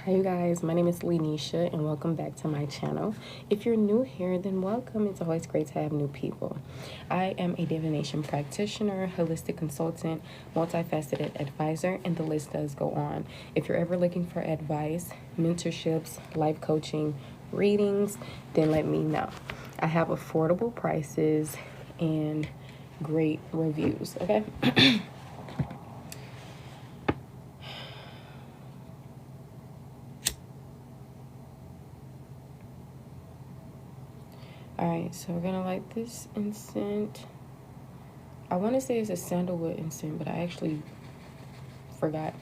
Hi you guys, my name is Lenisha and welcome back to my channel. If you're new here, then welcome. It's always great to have new people. I am a divination practitioner, holistic consultant, multifaceted advisor, and the list does go on. If you're ever looking for advice, mentorships, life coaching, readings, then let me know. I have affordable prices and great reviews, okay? Alright, so we're gonna light this incense. I want to say it's a sandalwood incense, but I actually forgot.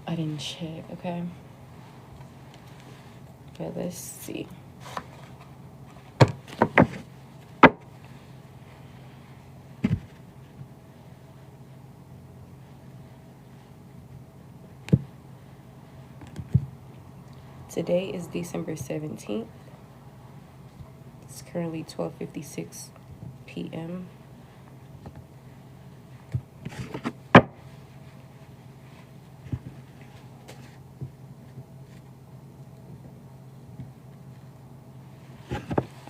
I didn't check, okay? But let's see. Today is December 17th. It's currently 12:56 p.m.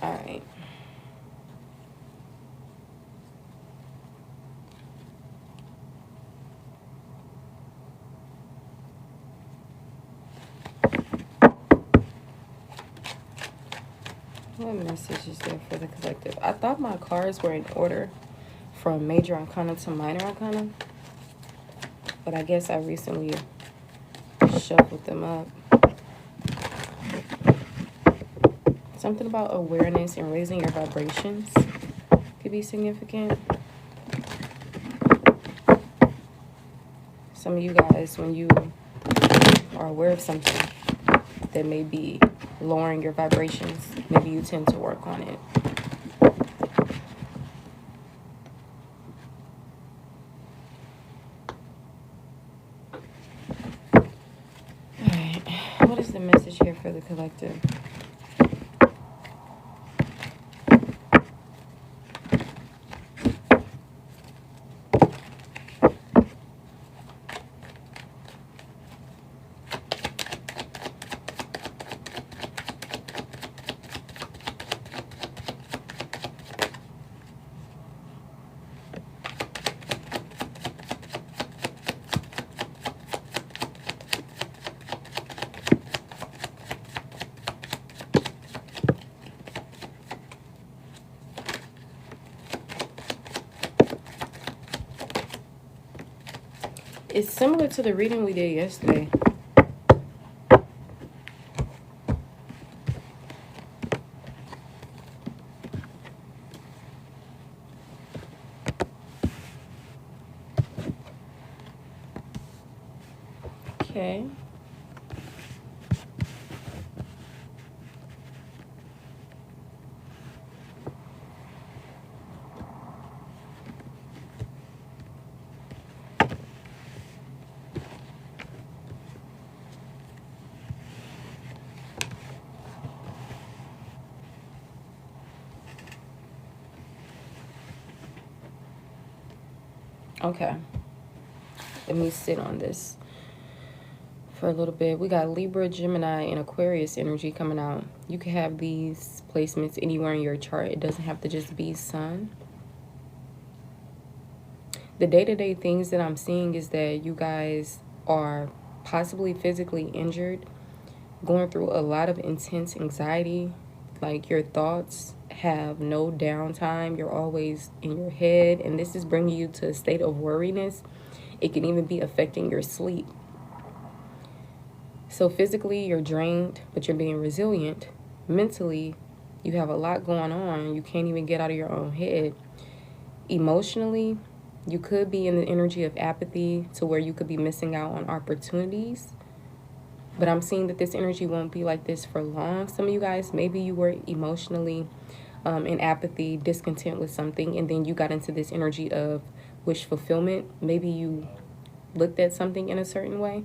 All right. What message is there for the collective? I thought my cards were in order from Major Arcana to Minor Arcana, but I guess I recently shuffled them up. Something about awareness and raising your vibrations could be significant. Some of you guys, when you are aware of something that may be lowering your vibrations, maybe you tend to work on it. All right, what is the message here for the collective? It's similar to the reading we did yesterday. Okay. Okay. Let me sit on this for a little bit. We got Libra, Gemini, and Aquarius energy coming out. You can have these placements anywhere in your chart. It doesn't have to just be Sun. The day-to-day things that I'm seeing is that you guys are possibly physically injured, going through a lot of intense anxiety. Like your thoughts have no downtime. You're always in your head, and this is bringing you to a state of worriness. It can even be affecting your sleep. So physically, you're drained, but you're being resilient. Mentally, you have a lot going on. You can't even get out of your own head. Emotionally, you could be in the energy of apathy to where you could be missing out on opportunities. But I'm seeing that this energy won't be like this for long. Some of you guys, maybe you were emotionally in apathy, discontent with something, and then you got into this energy of wish fulfillment. Maybe you looked at something in a certain way.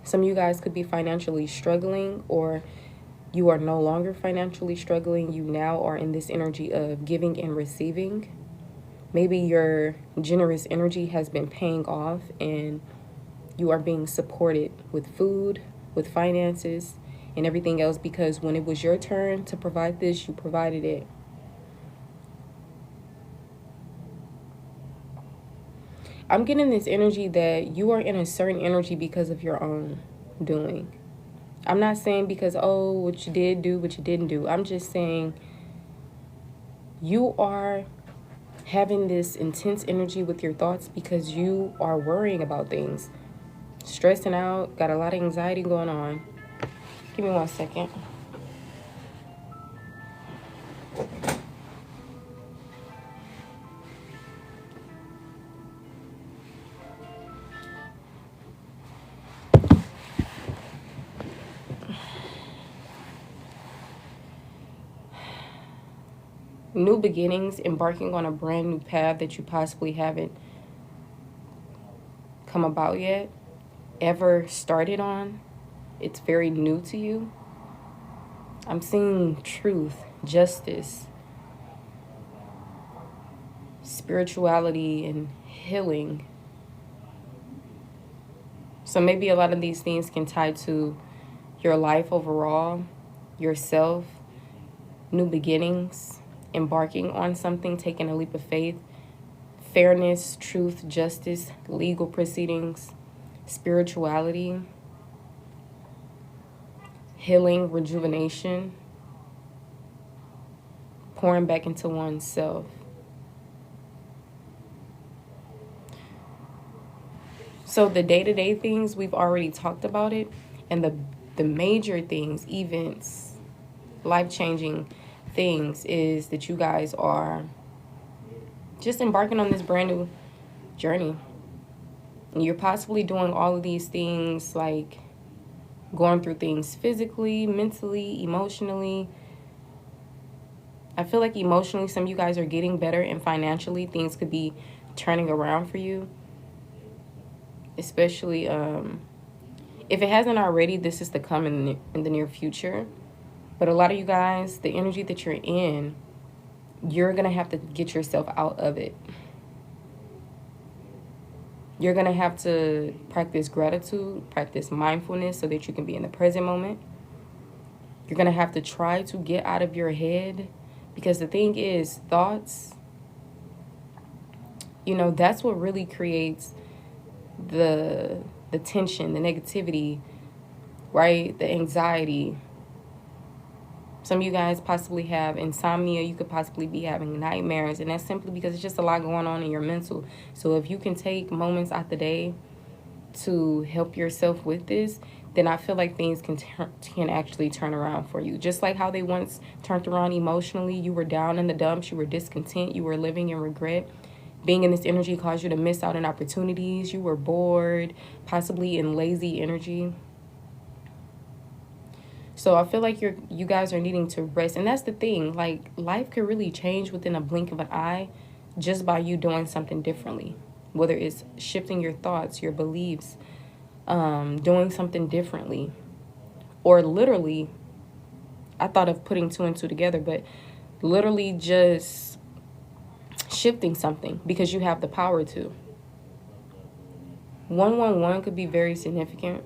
Some of you guys could be financially struggling, or you are no longer financially struggling. You now are in this energy of giving and receiving. Maybe your generous energy has been paying off, and You are being supported with food, with finances, and everything else, because when it was your turn to provide this, you provided it. I'm getting this energy that you are in a certain energy because of your own doing. I'm not saying because, oh, what you did do, what you didn't do. I'm just saying you are having this intense energy with your thoughts because you are worrying about things, stressing out, got a lot of anxiety going on. Give me 1 second. New beginnings, embarking on a brand new path that you possibly haven't come about yet, ever started on. It's very new to you. I'm seeing truth, justice, spirituality, and healing. So maybe a lot of these things can tie to your life overall, yourself, new beginnings, embarking on something, taking a leap of faith, fairness, truth, justice, legal proceedings, spirituality, healing, rejuvenation, pouring back into oneself. So the day-to-day things, we've already talked about it. And the major things, events, life-changing things, is that you guys are just embarking on this brand new journey. And you're possibly doing all of these things, like going through things physically, mentally, emotionally. I feel like emotionally, some of you guys are getting better, and financially, things could be turning around for you. Especially if it hasn't already, this is to come in the near future. But a lot of you guys, the energy that you're in, you're going to have to get yourself out of it. You're going to have to practice gratitude, practice mindfulness so that you can be in the present moment. You're going to have to try to get out of your head, because the thing is, thoughts, that's what really creates the tension, the negativity, right? The anxiety. Some of you guys possibly have insomnia. You could possibly be having nightmares, and that's simply because it's just a lot going on in your mental. So if you can take moments out the day to help yourself with this, then I feel like things can actually turn around for you. Just like how they once turned around emotionally. You were down in the dumps. You were discontent. You were living in regret. Being in this energy caused you to miss out on opportunities. You were bored, possibly in lazy energy. So I feel like you guys are needing to rest. And that's the thing. Like, life could really change within a blink of an eye just by you doing something differently. Whether it's shifting your thoughts, your beliefs, doing something differently. Or literally, I thought of putting 2 and 2 together, but literally just shifting something because you have the power to. 111 could be very significant.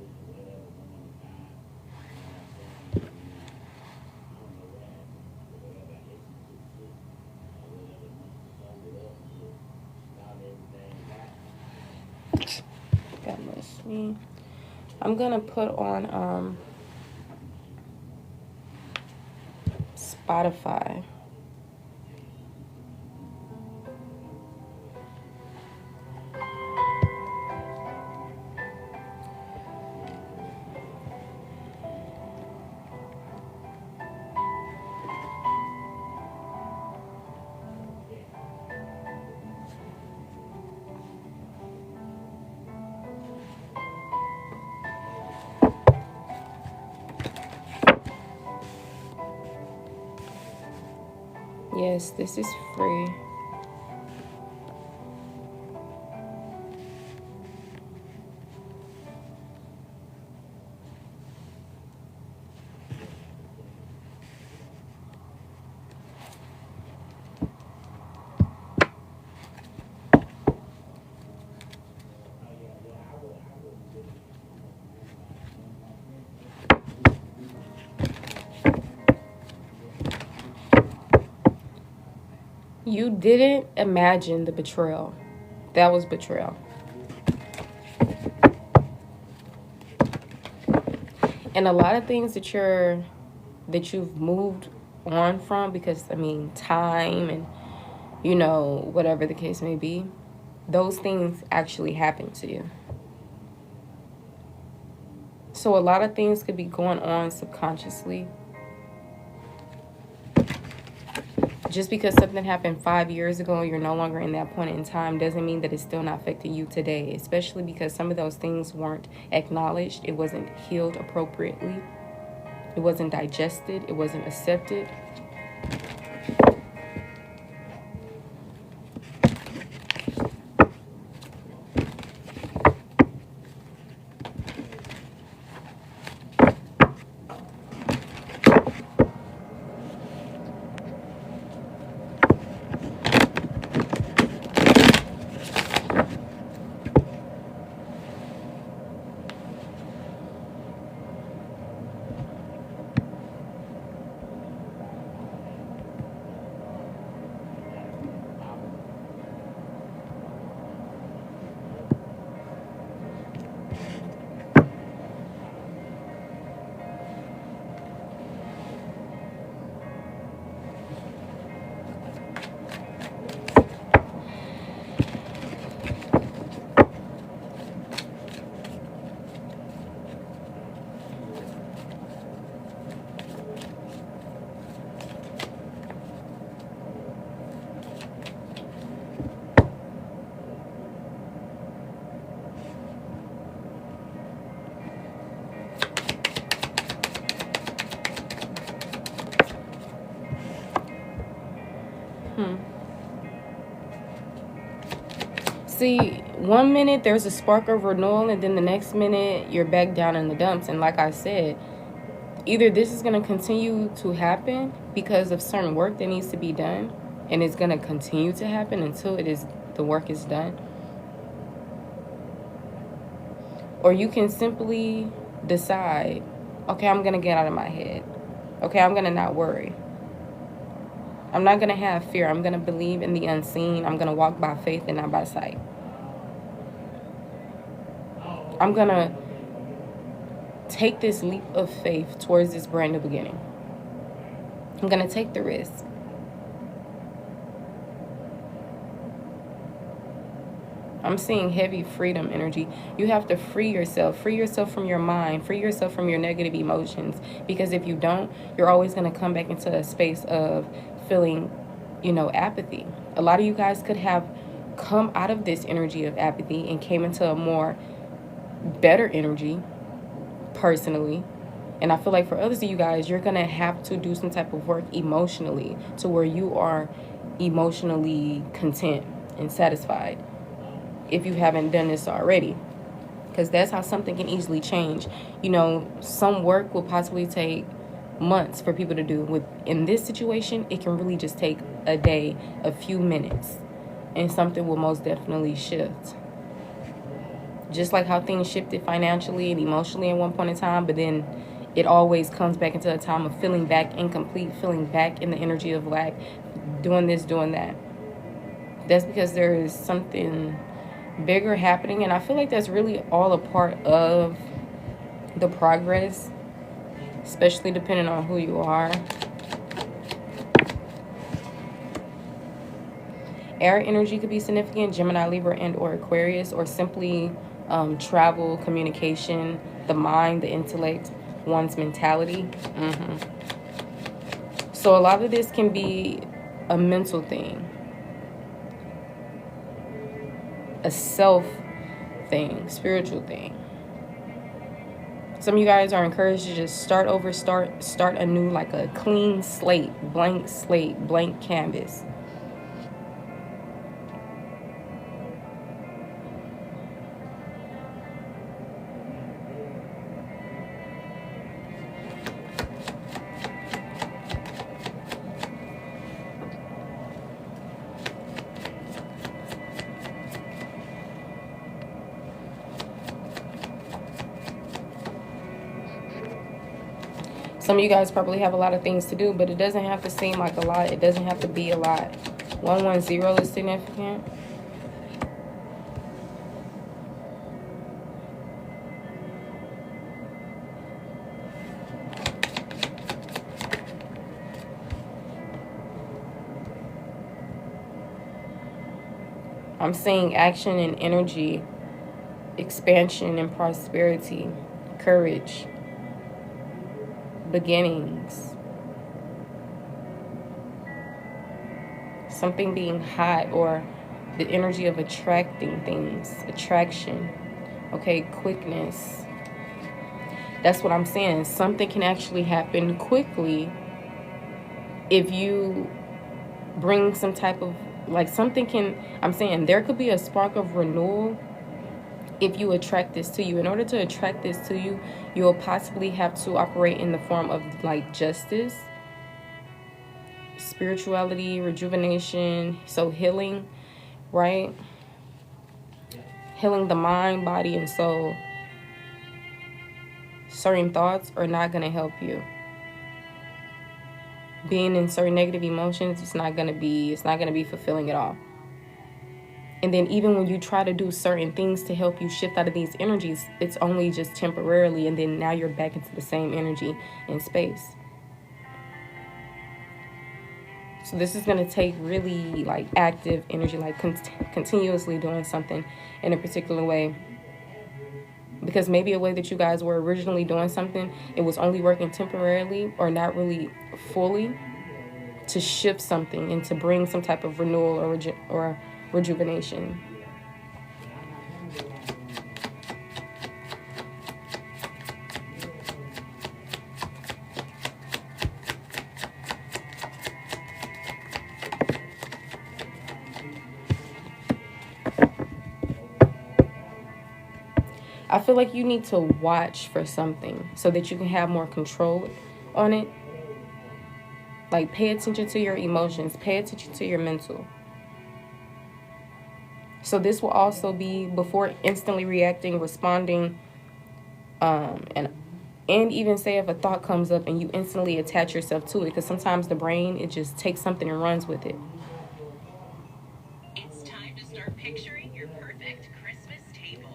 God bless me. I'm gonna put on Spotify. Yes, this is free. You didn't imagine the betrayal. That was betrayal. And a lot of things that you've moved on from, because I mean time and, you know, whatever the case may be, those things actually happened to you. So a lot of things could be going on subconsciously. Just because something happened 5 years ago and you're no longer in that point in time doesn't mean that it's still not affecting you today, especially because some of those things weren't acknowledged. It wasn't healed appropriately. It wasn't digested. It wasn't accepted. See, 1 minute there's a spark of renewal, and then the next minute you're back down in the dumps. And like I said, either this is going to continue to happen because of certain work that needs to be done, and it's going to continue to happen until the work is done. Or you can simply decide, okay, I'm going to get out of my head. Okay, I'm going to not worry. I'm not going to have fear. I'm going to believe in the unseen. I'm going to walk by faith and not by sight. I'm going to take this leap of faith towards this brand new beginning. I'm going to take the risk. I'm seeing heavy freedom energy. You have to free yourself from your mind, free yourself from your negative emotions. Because if you don't, you're always going to come back into a space of feeling, apathy. A lot of you guys could have come out of this energy of apathy and came into a more better energy, personally. And I feel like for others of you guys, you're going to have to do some type of work emotionally to where you are emotionally content and satisfied, if you haven't done this already, because that's how something can easily change. Some work will possibly take months for people to do. In this situation, it can really just take a day, a few minutes, and something will most definitely shift. Just like how things shifted financially and emotionally at one point in time, but then it always comes back into a time of feeling back incomplete, feeling back in the energy of lack, doing this, doing that. That's because there is something bigger happening, and I feel like that's really all a part of the progress, especially depending on who you are. Air energy could be significant, Gemini, Libra, and or Aquarius, or simply travel, communication, the mind, the intellect, one's mentality. So a lot of this can be a mental thing, a self thing, spiritual thing. Some of you guys are encouraged to just start over, start anew, like a clean slate, blank canvas. Some of you guys probably have a lot of things to do, but it doesn't have to seem like a lot. It doesn't have to be a lot. 110 is significant. I'm seeing action and energy, expansion and prosperity, courage, beginnings. Something being hot, or the energy of attracting things, attraction. Okay, quickness. That's what I'm saying. Something can actually happen quickly if you bring some type of, like, something can, I'm saying there could be a spark of renewal if you attract this to you. In order to attract this to you, you'll possibly have to operate in the form of like justice, spirituality, rejuvenation, so healing, right? Healing the mind, body, and soul. Certain thoughts are not going to help you. Being in certain negative emotions, it's not going to be fulfilling at all. And then even when you try to do certain things to help you shift out of these energies, it's only just temporarily, and then now you're back into the same energy and space. So this is going to take really like active energy, like continuously doing something in a particular way. Because maybe a way that you guys were originally doing something, it was only working temporarily or not really fully, to shift something and to bring some type of renewal or rejuvenation. I feel like you need to watch for something so that you can have more control on it. Like, pay attention to your emotions, pay attention to your mental. So this will also be before instantly reacting, responding, and even say if a thought comes up and you instantly attach yourself to it, because sometimes the brain, it just takes something and runs with it. It's time to start picturing your perfect Christmas table.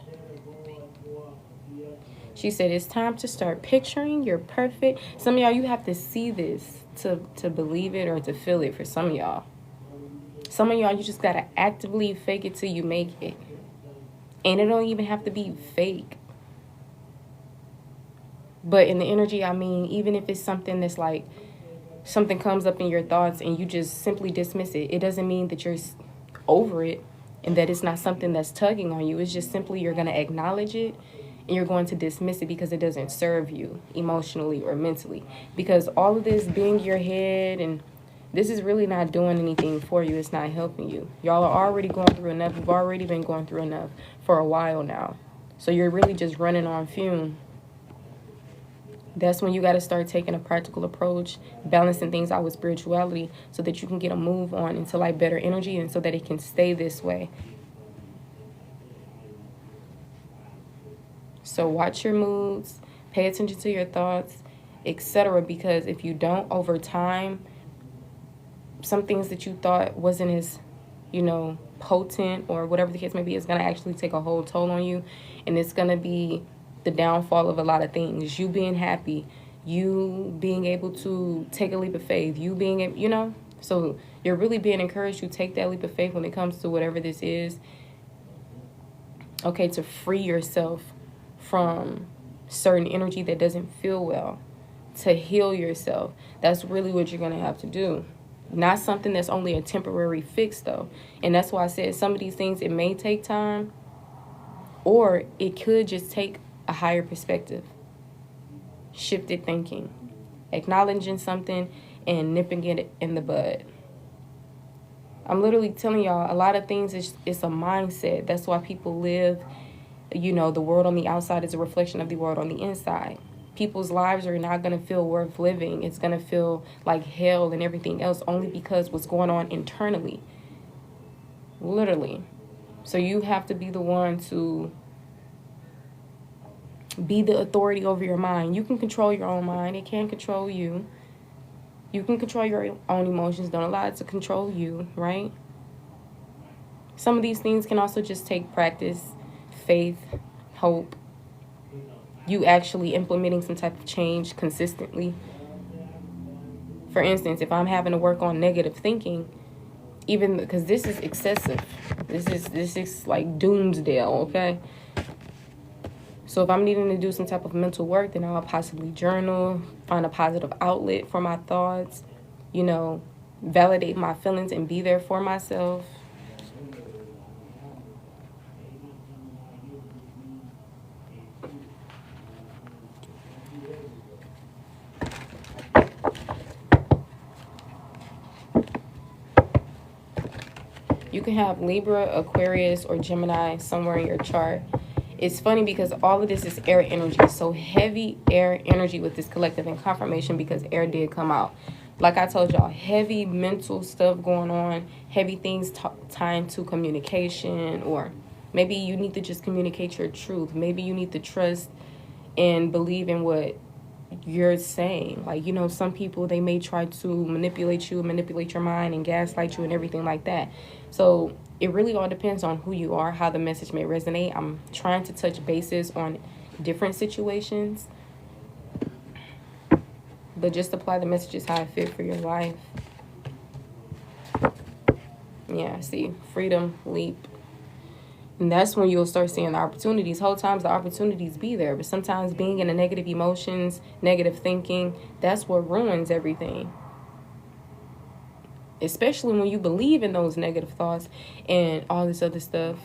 She said it's time to start picturing your perfect. Some of y'all, you have to see this to believe it or to feel it. For some of y'all, you just gotta actively fake it till you make it. And it don't even have to be fake. But in the energy, I mean, even if it's something that's like, something comes up in your thoughts and you just simply dismiss it, it doesn't mean that you're over it and that it's not something that's tugging on you. It's just simply you're going to acknowledge it and you're going to dismiss it because it doesn't serve you emotionally or mentally. Because all of this being your head, and this is really not doing anything for you. It's not helping you. Y'all are already going through enough. You've already been going through enough for a while now. So you're really just running on fume. That's when you got to start taking a practical approach, balancing things out with spirituality so that you can get a move on into like better energy and so that it can stay this way. So watch your moods, pay attention to your thoughts, etc. Because if you don't, over time, some things that you thought wasn't as, potent or whatever the case may be, is going to actually take a whole toll on you. And it's going to be the downfall of a lot of things. You being happy, you being able to take a leap of faith, you being, so you're really being encouraged to take that leap of faith when it comes to whatever this is. Okay, to free yourself from certain energy that doesn't feel well, to heal yourself. That's really what you're going to have to do. Not something that's only a temporary fix, though. And that's why I said some of these things, it may take time, or it could just take a higher perspective, shifted thinking, acknowledging something and nipping it in the bud. I'm literally telling y'all, a lot of things, it's a mindset. That's why people live, the world on the outside is a reflection of the world on the inside. People's lives are not going to feel worth living. It's going to feel like hell and everything else only because what's going on internally. Literally. So you have to be the one to be the authority over your mind. You can control your own mind. It can't control you. You can control your own emotions. Don't allow it to control you, right? Some of these things can also just take practice, faith, hope, you actually implementing some type of change consistently. For instance, if I'm having to work on negative thinking, even because this is excessive, this is like doomsday, okay? So if I'm needing to do some type of mental work, then I'll possibly journal, find a positive outlet for my thoughts, you know, validate my feelings and be there for myself. You can have Libra, Aquarius, or Gemini somewhere in your chart. It's funny because all of this is air energy. So heavy air energy with this collective, and confirmation because air did come out. Like I told y'all, heavy mental stuff going on, heavy things tying to communication, or maybe you need to just communicate your truth. Maybe you need to trust and believe in what you're saying. Like, you know, some people, they may try to manipulate you, manipulate your mind, and gaslight you and everything like that. So it really all depends on who you are, how the message may resonate. I'm trying to touch bases on different situations, but just apply the messages how it fit for your life. Yeah, see, freedom, leap. And that's when you'll start seeing the opportunities. Whole times the opportunities be there, but sometimes being in the negative emotions, negative thinking, that's what ruins everything. Especially when you believe in those negative thoughts and all this other stuff.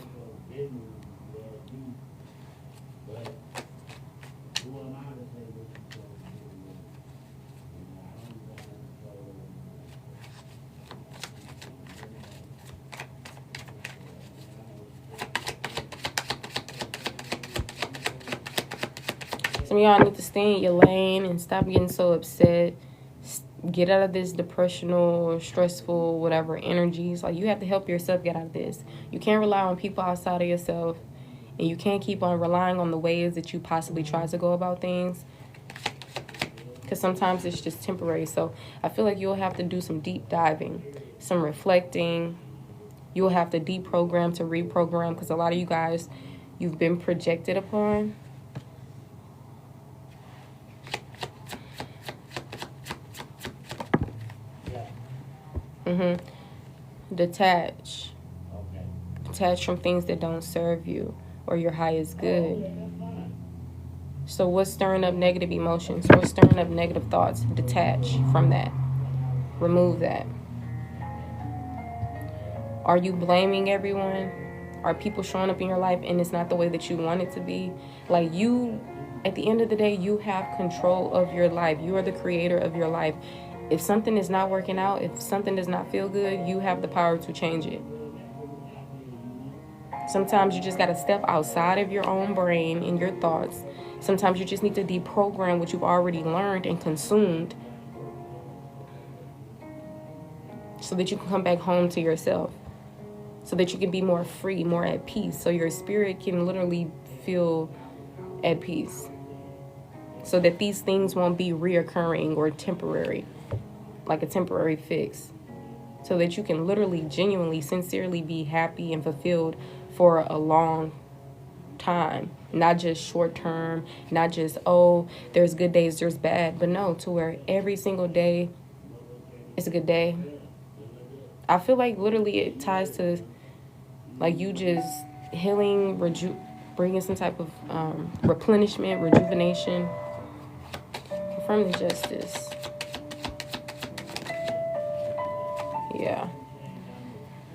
Some of y'all need to stay in your lane and stop getting so upset. Get out of this depressional, stressful, whatever energies. Like, you have to help yourself get out of this. You can't rely on people outside of yourself, and you can't keep on relying on the ways that you possibly try to go about things, because sometimes it's just temporary. So I feel like you'll have to do some deep diving, some reflecting. You'll have to deprogram to reprogram, because a lot of you guys, you've been projected upon. Detach. Detach from things that don't serve you or your highest good. So what's stirring up negative emotions? What's stirring up negative thoughts? Detach from that. Remove that. Are you blaming everyone? Are people showing up in your life and it's not the way that you want it to be? Like, you, at the end of the day, you have control of your life. You are the creator of your life. If something is not working out, if something does not feel good, you have the power to change it. Sometimes you just got to step outside of your own brain and your thoughts. Sometimes you just need to deprogram what you've already learned and consumed, so that you can come back home to yourself, so that you can be more free, more at peace, so your spirit can literally feel at peace, so that these things won't be reoccurring or temporary, like a temporary fix, so that you can literally, genuinely, sincerely be happy and fulfilled for a long time, not just short term, not just, oh, there's good days, there's bad, but no, to where every single day is a good day. I feel like literally it ties to, like, you just healing, bringing some type of replenishment, rejuvenation. Confirm the justice. Yeah.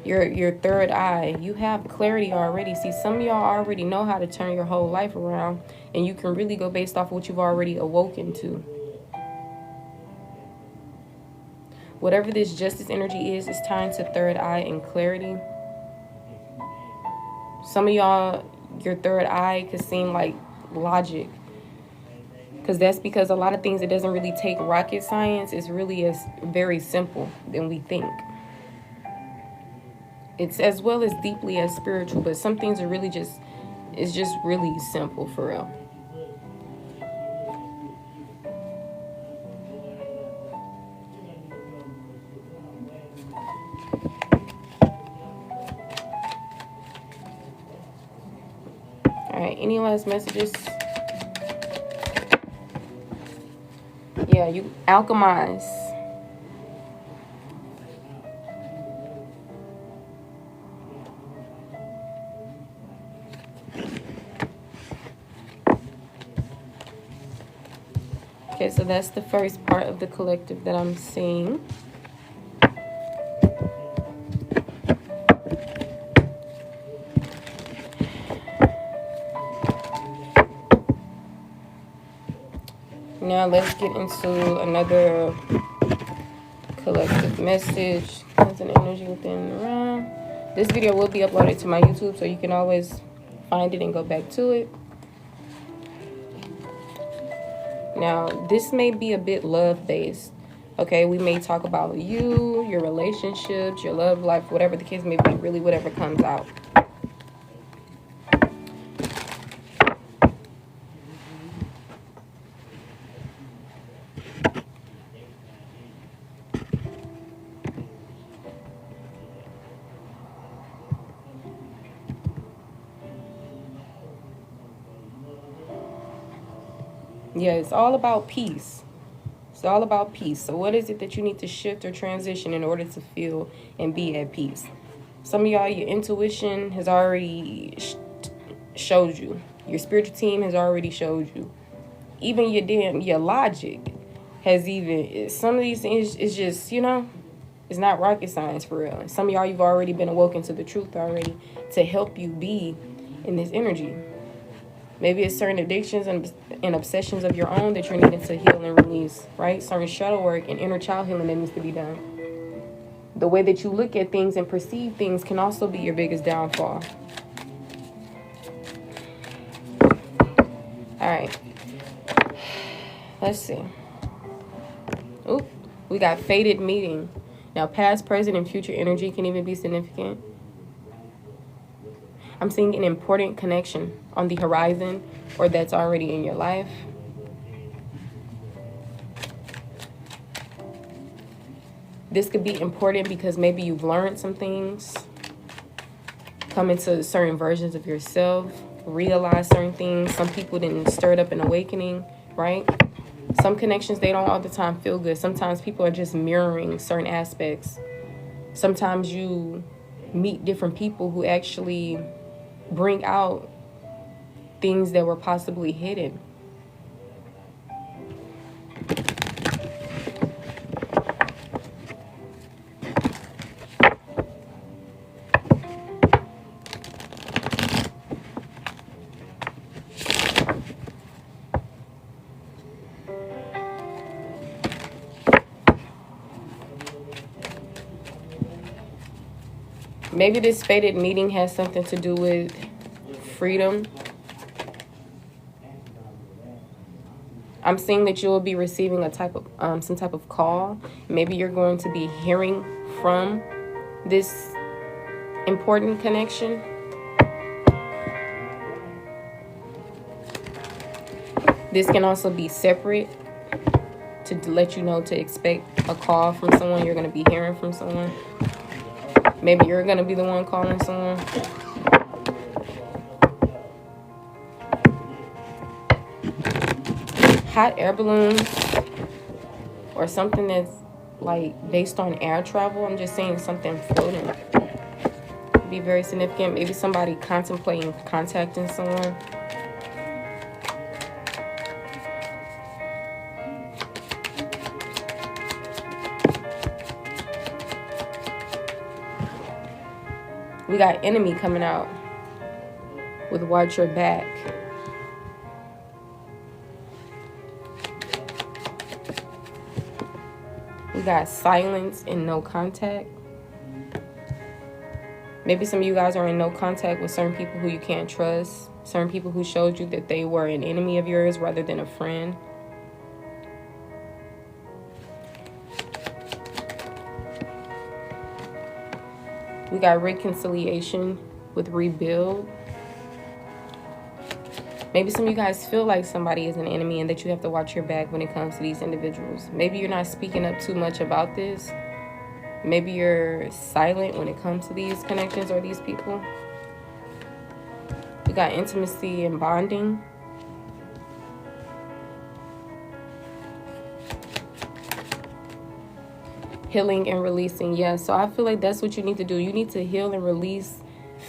Your third eye, you have clarity already. See, some of y'all already know how to turn your whole life around, and you can really go based off of what you've already awoken to. Whatever this justice energy is, it's tying to third eye and clarity. Some of y'all, your third eye could seem like logic, because that's because a lot of things, it doesn't really take rocket science. It's really as very simple than we think. It's as well as deeply as spiritual, but some things are really just, it's just really simple for real. All right, any last messages? Yeah, you alchemize. Okay, so that's the first part of the collective that I'm seeing. Now let's get into another collective message. There's an energy within the realm. This video will be uploaded to my YouTube, so you can always find it and go back to it. Now, this may be a bit love-based. Okay, we may talk about you, your relationships, your love life, whatever the case may be, really whatever comes out. Yeah, it's all about peace. It's all about peace. So what is it that you need to shift or transition in order to feel and be at peace? Some of y'all, your intuition has already showed you. Your spiritual team has already showed you. Even your logic has even, some of these things is just, you know, it's not rocket science for real. Some of y'all, you've already been awoken to the truth already to help you be in this energy. Maybe it's certain addictions and obsessions of your own that you're needing to heal and release, right? Certain shadow work and inner child healing that needs to be done. The way that you look at things and perceive things can also be your biggest downfall. All right. Let's see. Oop, we got fated meeting. Now, past, present, and future energy can even be significant. I'm seeing an important connection on the horizon or that's already in your life. This could be important because maybe you've learned some things, come into certain versions of yourself, realize certain things. Some people didn't stir it up an awakening, right? Some connections, they don't all the time feel good. Sometimes people are just mirroring certain aspects. Sometimes you meet different people who actually bring out things that were possibly hidden. Maybe this fated meeting has something to do with freedom. I'm seeing that you will be receiving a type of some type of call. Maybe you're going to be hearing from this important connection. This can also be separate to let you know to expect a call from someone. You're going to be hearing from someone. Maybe you're going to be the one calling someone. Hot air balloons or something that's like based on air travel. I'm just saying something floating. Be very significant. Maybe somebody contemplating contacting someone. We got enemy coming out with watch your back. We got silence and no contact. Maybe some of you guys are in no contact with certain people who you can't trust. Certain people who showed you that they were an enemy of yours rather than a friend. We got reconciliation with rebuild. Maybe some of you guys feel like somebody is an enemy and that you have to watch your back when it comes to these individuals. Maybe you're not speaking up too much about this. Maybe you're silent when it comes to these connections or these people. We got intimacy and bonding. Healing and releasing. Yeah, so I feel like that's what you need to do. You need to heal and release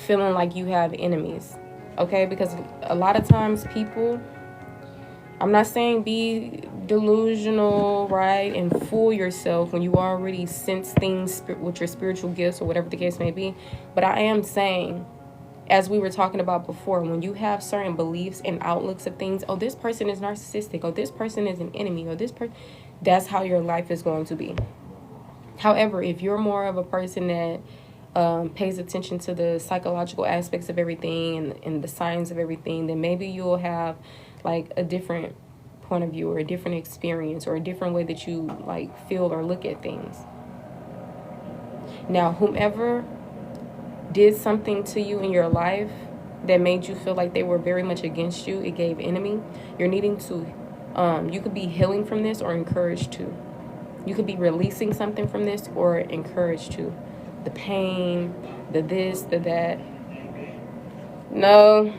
feeling like you have enemies. Okay? Because a lot of times people, I'm not saying be delusional, right, and fool yourself when you already sense things with your spiritual gifts or whatever the case may be. But I am saying, as we were talking about before, when you have certain beliefs and outlooks of things, oh, this person is narcissistic, or this person is an enemy, or this person, that's how your life is going to be. However, if you're more of a person that pays attention to the psychological aspects of everything and the science of everything, then maybe you'll have like a different point of view or a different experience or a different way that you like feel or look at things. Now, whomever did something to you in your life that made you feel like they were very much against you, it gave enemy, you're needing to, you could be healing from this or encouraged to. You could be releasing something from this or encouraged to. The pain, the this, the that. No.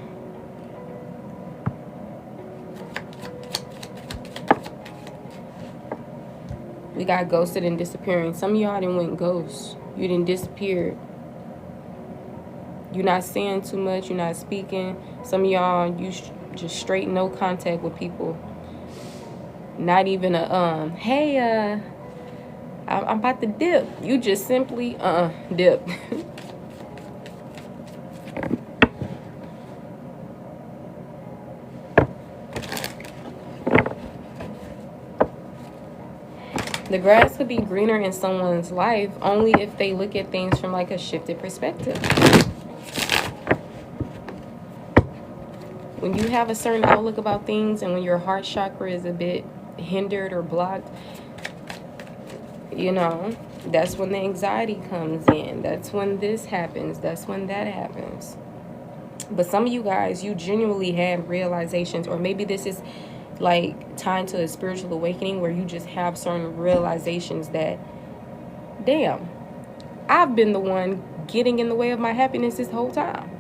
We got ghosted and disappearing. Some of y'all didn't went ghost. You didn't disappear. You're not saying too much. You're not speaking. Some of y'all, you just straight no contact with people. Not even a, hey, I'm about to dip. You just simply, dip. The grass could be greener in someone's life only if they look at things from like a shifted perspective. When you have a certain outlook about things and when your heart chakra is a bit hindered or blocked, you know, that's when the anxiety comes in. That's when this happens. That's when that happens. But some of you guys, you genuinely had realizations, or maybe this is like tied to a spiritual awakening where you just have certain realizations that, damn, I've been the one getting in the way of my happiness this whole time.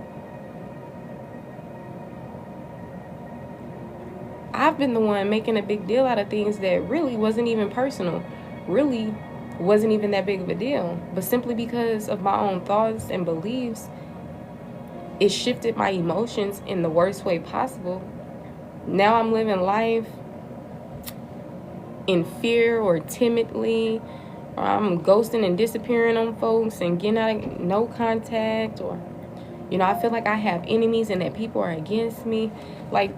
I've been the one making a big deal out of things that really wasn't even personal, really wasn't even that big of a deal. But simply because of my own thoughts and beliefs, it shifted my emotions in the worst way possible. Now I'm living life in fear or timidly, or I'm ghosting and disappearing on folks and getting out of no contact, or, you know, I feel like I have enemies and that people are against me. Like,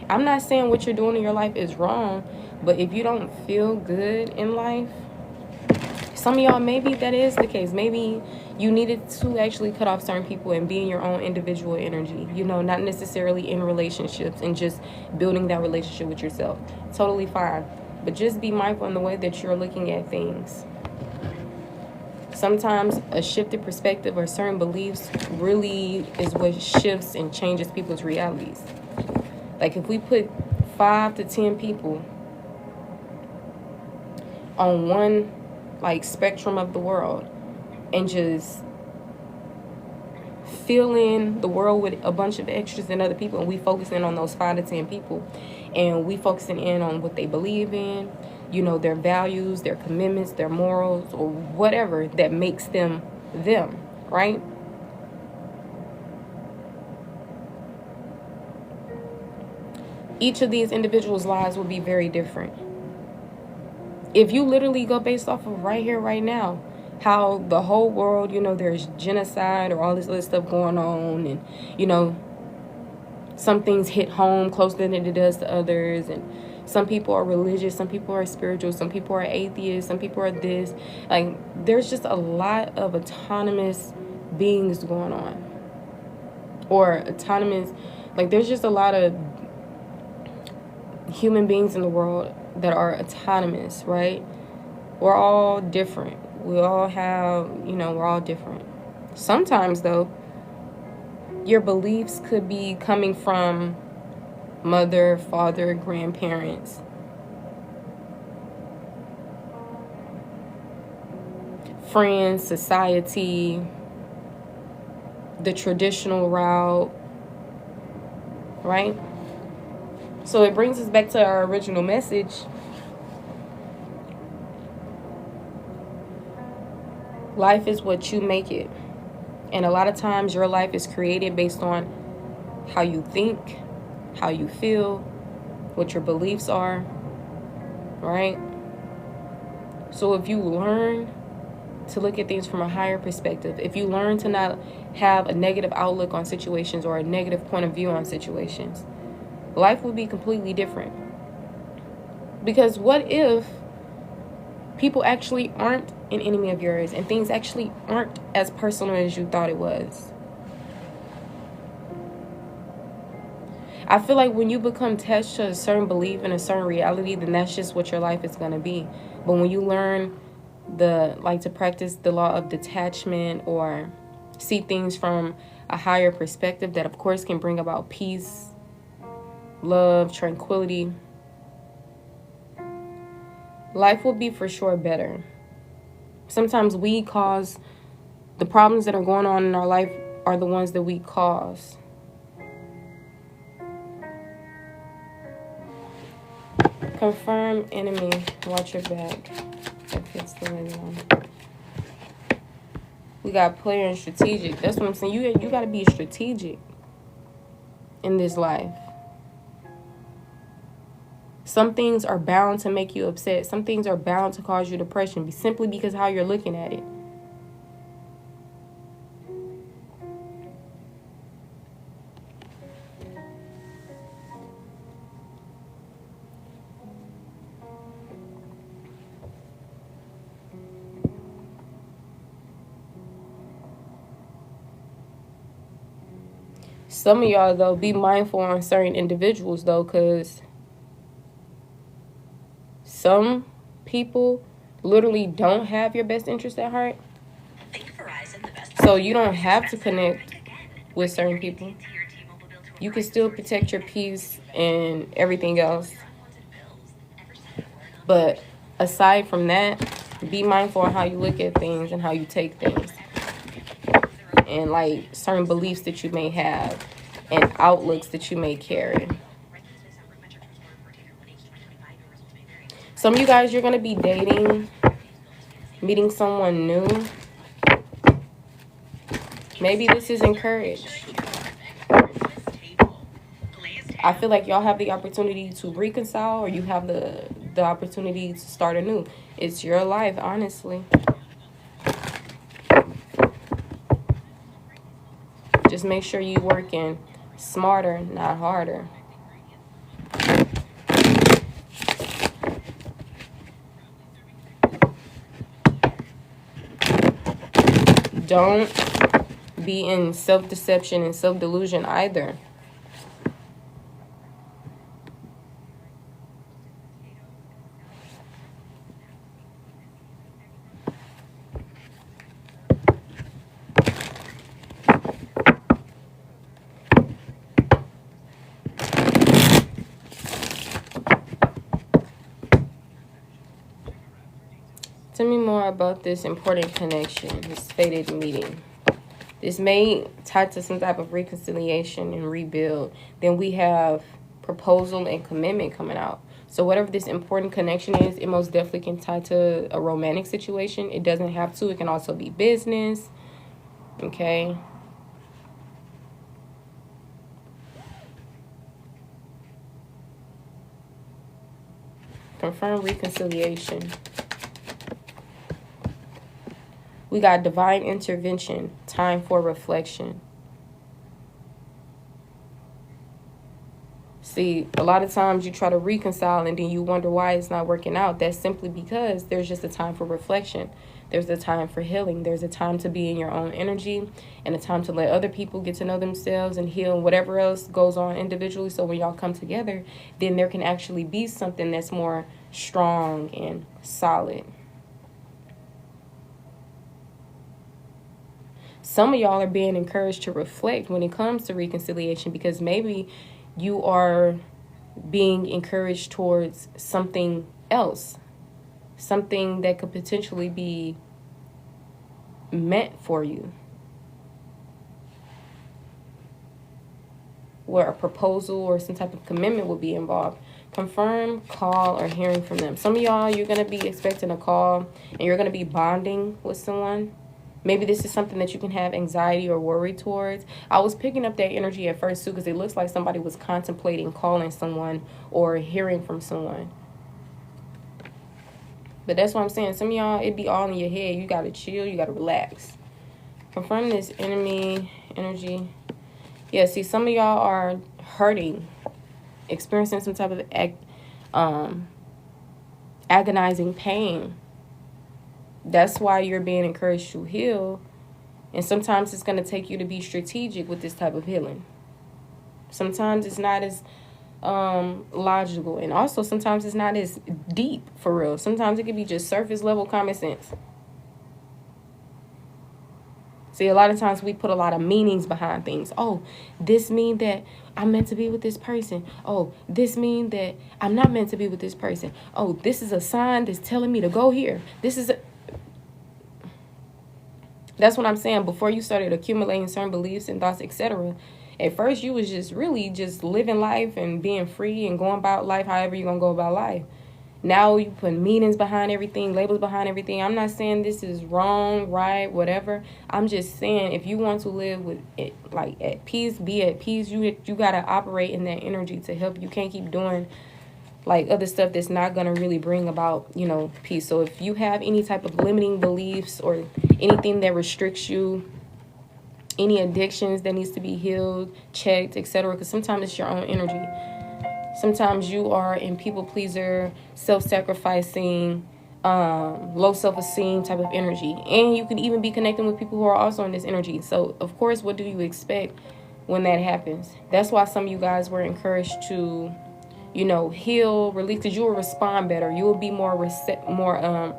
I'm not saying what you're doing in your life is wrong, but if you don't feel good in life, some of y'all, maybe that is the case. Maybe you needed to actually cut off certain people and be in your own individual energy, you know, not necessarily in relationships and just building that relationship with yourself. Totally fine. But just be mindful in the way that you're looking at things. Sometimes a shifted perspective or certain beliefs really is what shifts and changes people's realities. Like if we put 5 to 10 people on one like spectrum of the world and just fill in the world with a bunch of extras and other people, and we focus in on those 5 to 10 people, and we focusing in on what they believe in, you know, their values, their commitments, their morals, or whatever that makes them them, right? Each of these individuals' lives will be very different. If you literally go based off of right here, right now, how the whole world, you know, there's genocide or all this other stuff going on, and, you know, some things hit home closer than it does to others, and some people are religious, some people are spiritual, some people are atheists, some people are this. Like, there's just a lot of autonomous beings going on. Or autonomous, like, there's just a lot of human beings in the world that are autonomous, right? We're all different. We all have, you know, we're all different. Sometimes, though, your beliefs could be coming from mother, father, grandparents, friends, society, the traditional route, right? So it brings us back to our original message. Life is what you make it. And a lot of times your life is created based on how you think, how you feel, what your beliefs are, right? So if you learn to look at things from a higher perspective, if you learn to not have a negative outlook on situations or a negative point of view on situations, life will be completely different. Because what if people actually aren't an enemy of yours and things actually aren't as personal as you thought it was? I feel like when you become attached to a certain belief and a certain reality, then that's just what your life is going to be. But when you learn to practice the law of detachment or see things from a higher perspective, that of course can bring about peace, love, tranquility, life will be for sure better. Sometimes we cause the problems that are going on in our life are the ones that we cause. Confirm enemy, watch your back. That fits the way on. We got player and strategic. That's what I'm saying. You got to be strategic in this life. Some things are bound to make you upset. Some things are bound to cause you depression simply because how you're looking at it. Some of y'all, though, be mindful on certain individuals, though, because some people literally don't have your best interest at heart. So you don't have to connect with certain people. You can still protect your peace and everything else. But aside from that, be mindful on how you look at things and how you take things. And like certain beliefs that you may have and outlooks that you may carry. Some of you guys, you're going to be dating, meeting someone new. Maybe this is encouraged. I feel like y'all have the opportunity to reconcile, or you have the opportunity to start anew. It's your life, honestly. Just make sure you're working smarter, not harder. Don't be in self-deception and self-delusion either. Tell me more about this important connection, this fated meeting. This may tie to some type of reconciliation and rebuild. Then we have proposal and commitment coming out. So whatever this important connection is, it most definitely can tie to a romantic situation. It doesn't have to. It can also be business. Okay. Confirm reconciliation. We got divine intervention, time for reflection. See, a lot of times you try to reconcile and then you wonder why it's not working out. That's simply because there's just a time for reflection. There's a time for healing. There's a time to be in your own energy and a time to let other people get to know themselves and heal whatever else goes on individually. So when y'all come together, then there can actually be something that's more strong and solid. Some of y'all are being encouraged to reflect when it comes to reconciliation, because maybe you are being encouraged towards something else, something that could potentially be meant for you. where a proposal or some type of commitment will be involved. Confirm, call, or hearing from them. Some of y'all, you're going to be expecting a call and you're going to be bonding with someone. Maybe this is something that you can have anxiety or worry towards. I was picking up that energy at first too, because it looks like somebody was contemplating calling someone or hearing from someone. But that's what I'm saying. Some of y'all, it be all in your head. You got to chill. You got to relax. Confirm this enemy energy. Yeah, see, some of y'all are hurting, experiencing some type of agonizing pain. That's why you're being encouraged to heal. And sometimes it's going to take you to be strategic with this type of healing. Sometimes it's not as logical. And also sometimes it's not as deep, for real. Sometimes it can be just surface level common sense. See, a lot of times we put a lot of meanings behind things. Oh, this mean that I'm meant to be with this person. Oh, this mean that I'm not meant to be with this person. Oh, this is a sign that's telling me to go here. That's what I'm saying. Before you started accumulating certain beliefs and thoughts, etc., at first you was just really just living life and being free and going about life however you're going to go about life. Now you put meanings behind everything, labels behind everything. I'm not saying this is wrong, right, whatever. I'm just saying if you want to live with it, like at peace, be at peace, you got to operate in that energy to help. You can't keep doing like other stuff that's not going to really bring about, peace. So if you have any type of limiting beliefs or anything that restricts you, any addictions that needs to be healed, checked, etc., because sometimes it's your own energy. Sometimes you are in people pleaser, self-sacrificing, low self-esteem type of energy. And you can even be connecting with people who are also in this energy. So, of course, what do you expect when that happens? That's why some of you guys were encouraged to, heal, release, because you will respond better. You will be more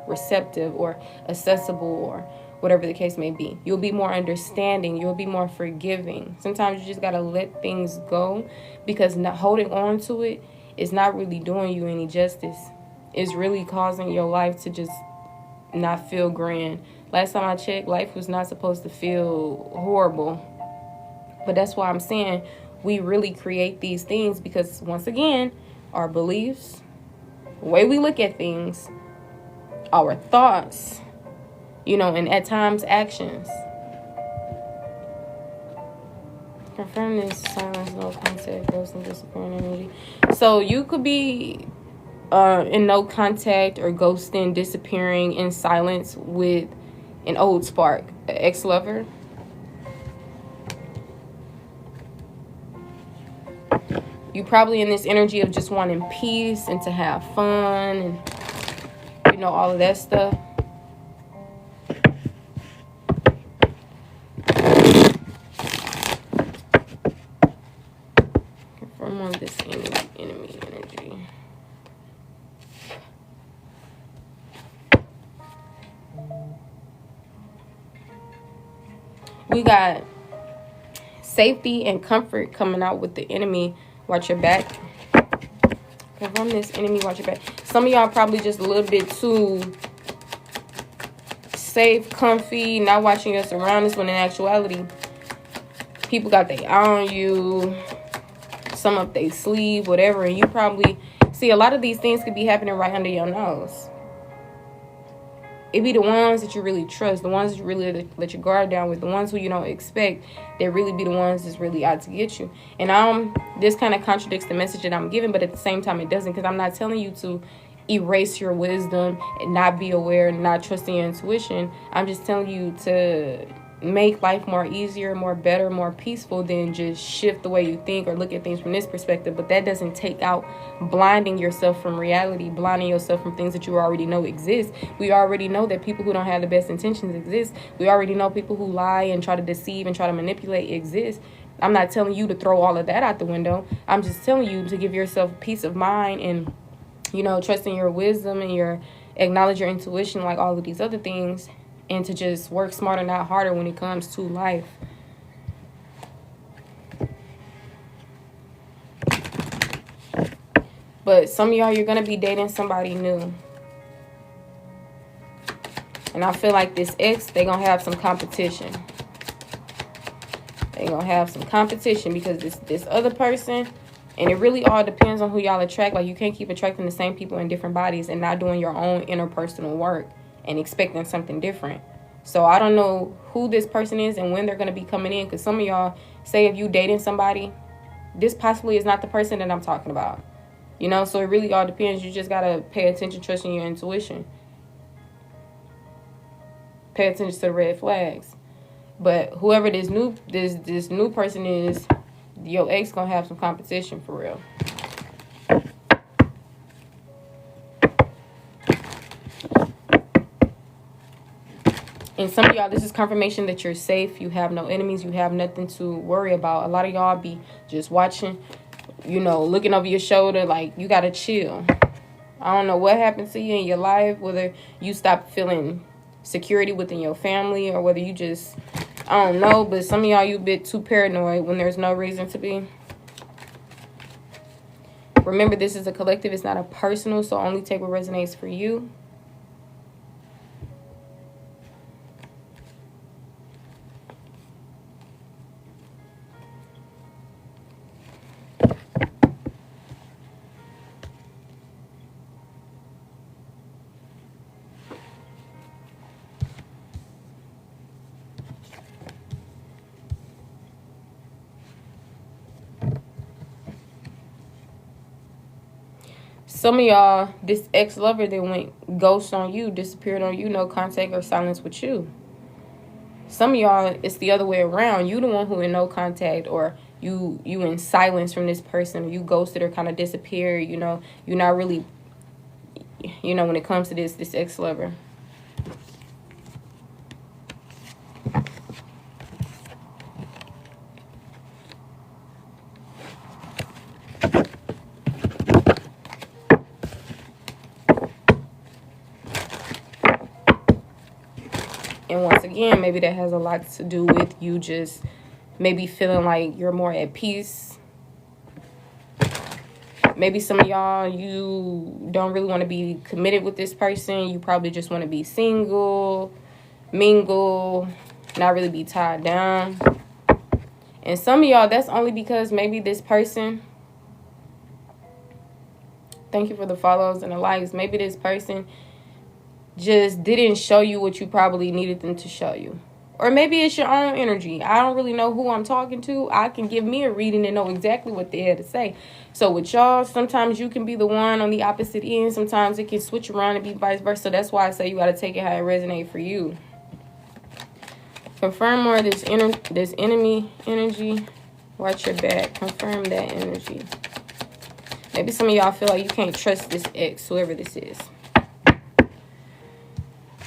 receptive or accessible or whatever the case may be. You'll be more understanding. You'll be more forgiving. Sometimes you just got to let things go, because not holding on to it is not really doing you any justice. It's really causing your life to just not feel grand. Last time I checked, life was not supposed to feel horrible. But that's why I'm saying we really create these things, because once again, our beliefs, the way we look at things, our thoughts, and at times actions. Confirm this silence, no contact, ghost and disappearing energy. So you could be in no contact or ghosting, disappearing in silence with an old spark, an ex-lover. You probably in this energy of just wanting peace and to have fun and, all of that stuff. Confirm on this enemy energy. We got safety and comfort coming out with the enemy. Watch your back. Confirm this enemy, watch your back. Some of y'all probably just a little bit too safe, comfy, not watching your surroundings, when in actuality, people got their eye on you, some up their sleeve, whatever, and you probably see a lot of these things could be happening right under your nose. It be the ones that you really trust, the ones that you really let your guard down with, the ones who you don't expect, they really be the ones that's really out to get you. And this kind of contradicts the message that I'm giving, but at the same time it doesn't, because I'm not telling you to erase your wisdom and not be aware and not trusting your intuition. I'm just telling you to make life more easier, more better, more peaceful, than just shift the way you think or look at things from this perspective. But that doesn't take out blinding yourself from reality, blinding yourself from things that you already know exist. We already know that people who don't have the best intentions exist. We already know people who lie and try to deceive and try to manipulate exist. I'm not telling you to throw all of that out the window. I'm just telling you to give yourself peace of mind and, trusting your wisdom and acknowledge your intuition, like all of these other things. And to just work smarter, not harder when it comes to life. But some of y'all, you're going to be dating somebody new. And I feel like this ex, they're going to have some competition. They're going to have some competition because this other person, and it really all depends on who y'all attract. Like, you can't keep attracting the same people in different bodies and not doing your own interpersonal work and expecting something different. So I don't know who this person is and when they're going to be coming in, because some of y'all, say if you dating somebody, this possibly is not the person that I'm talking about. You know, so it really all depends. You just got to pay attention, trust in your intuition. Pay attention to the red flags. But whoever this new person is, your ex gonna have some competition for real. And some of y'all, this is confirmation that you're safe. You have no enemies. You have nothing to worry about. A lot of y'all be just watching, you know, looking over your shoulder like you gotta chill. I don't know what happened to you in your life, whether you stopped feeling security within your family or whether you just, I don't know, but some of y'all, you a bit too paranoid when there's no reason to be. Remember, this is a collective. It's not a personal, so only take what resonates for you. Some of y'all, this ex-lover that went ghost on you, disappeared on you, no contact or silence with you. Some of y'all, it's the other way around. You the one who in no contact, or you in silence from this person, or you ghosted or kind of disappeared. You know, you're not really, you know, when it comes to this ex-lover. And once again, maybe that has a lot to do with you just maybe feeling like you're more at peace. Maybe some of y'all, you don't really want to be committed with this person. You probably just want to be single, mingle, not really be tied down. And some of y'all, that's only because maybe this person, thank you for the follows and the likes, maybe this person just didn't show you what you probably needed them to show you. Or maybe it's your own energy. I don't really know who I'm talking to. I can give me a reading and know exactly what they had to say. So with y'all, sometimes you can be the one on the opposite end. Sometimes it can switch around and be vice versa. That's why I say you got to take it how it resonates for you. Confirm more of this enemy energy. Watch your back. Confirm that energy. Maybe some of y'all feel like you can't trust this ex, whoever this is.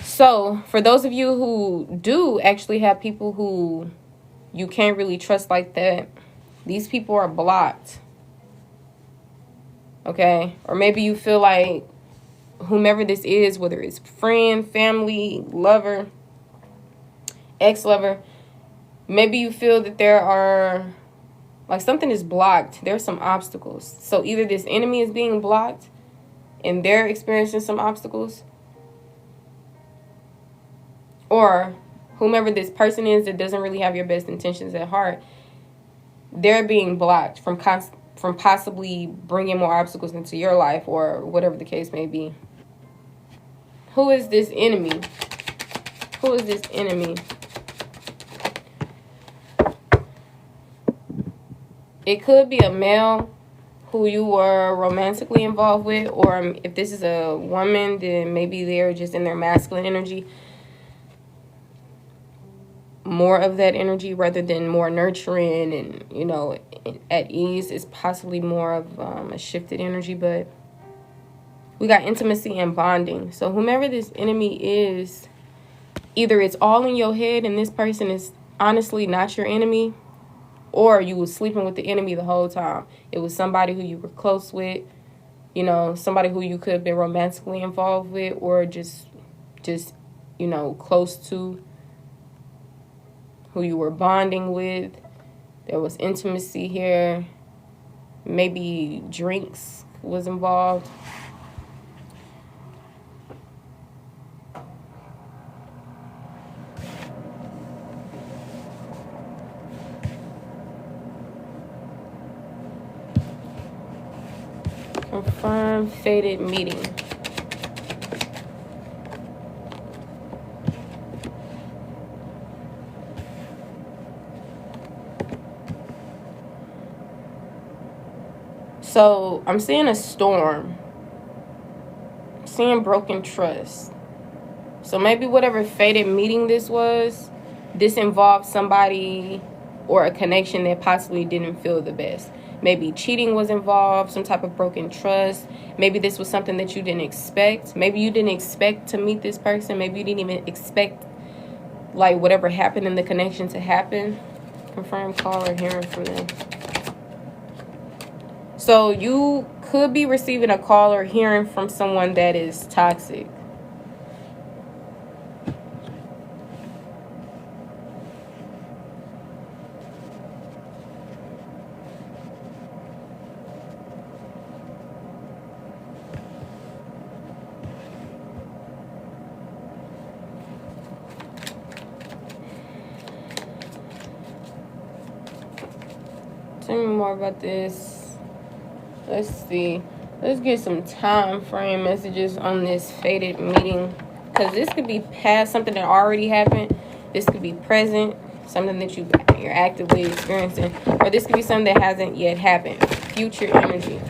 So, for those of you who do actually have people who you can't really trust like that, these people are blocked. Okay? Or maybe you feel like whomever this is, whether it's friend, family, lover, ex-lover, maybe you feel that there are, like, something is blocked. There's some obstacles. So, either this enemy is being blocked and they're experiencing some obstacles, or whomever this person is that doesn't really have your best intentions at heart, they're being blocked from possibly bringing more obstacles into your life, or whatever the case may be. Who is this enemy? Who is this enemy? It could be a male who you were romantically involved with, or if this is a woman, then maybe they're just in their masculine energy. More of that energy rather than more nurturing and, you know, at ease. Is possibly more of a shifted energy. But we got intimacy and bonding. So whomever this enemy is, either it's all in your head and this person is honestly not your enemy, or you was sleeping with the enemy the whole time. It was somebody who you were close with, you know, somebody who you could have been romantically involved with, or just you know, close to, who you were bonding with. There was intimacy here. Maybe drinks was involved. Confirm fated meeting. So I'm seeing a storm. I'm seeing broken trust. So maybe whatever fated meeting this was, this involved somebody or a connection that possibly didn't feel the best. Maybe cheating was involved, some type of broken trust. Maybe this was something that you didn't expect. Maybe you didn't expect to meet this person. Maybe you didn't even expect like whatever happened in the connection to happen. Confirm, call, or hearing from them. So you could be receiving a call or hearing from someone that is toxic. Tell me more about this. Let's see. Let's get some time frame messages on this fated meeting. Because this could be past, something that already happened. This could be present, something that you're actively experiencing. Or this could be something that hasn't yet happened. Future energy.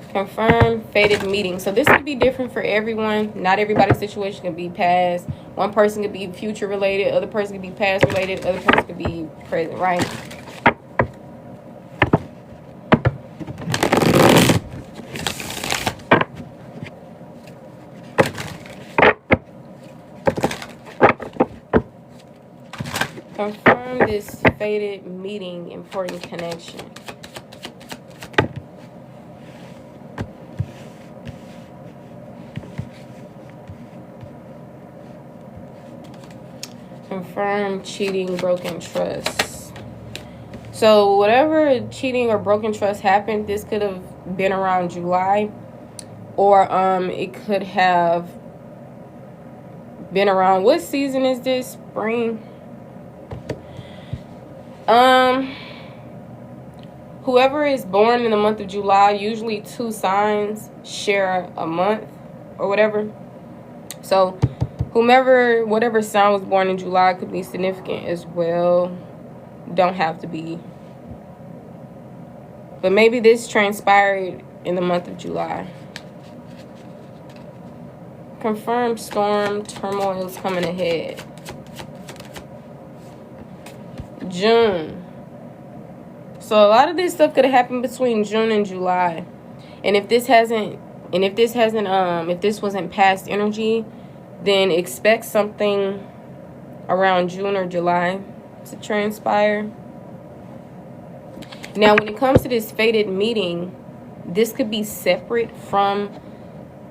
Confirm fated meeting. So this could be different for everyone. Not everybody's situation can be past. One person could be future related. Other person could be past related. Other person could be present, right? Confirm this fated meeting, important connection. Confirm cheating, broken trust. So whatever cheating or broken trust happened, this could have been around July, or it could have been around, what season is this? Spring. Whoever is born in the month of July, usually 2 signs share a month or whatever. So whatever sign was born in July could be significant as well. Don't have to be. But maybe this transpired in the month of July. Confirmed storm, turmoil is coming ahead. June. So a lot of this stuff could have happened between June and July. And if this wasn't past energy, then expect something around June or July to transpire. Now, when it comes to this fated meeting, this could be separate from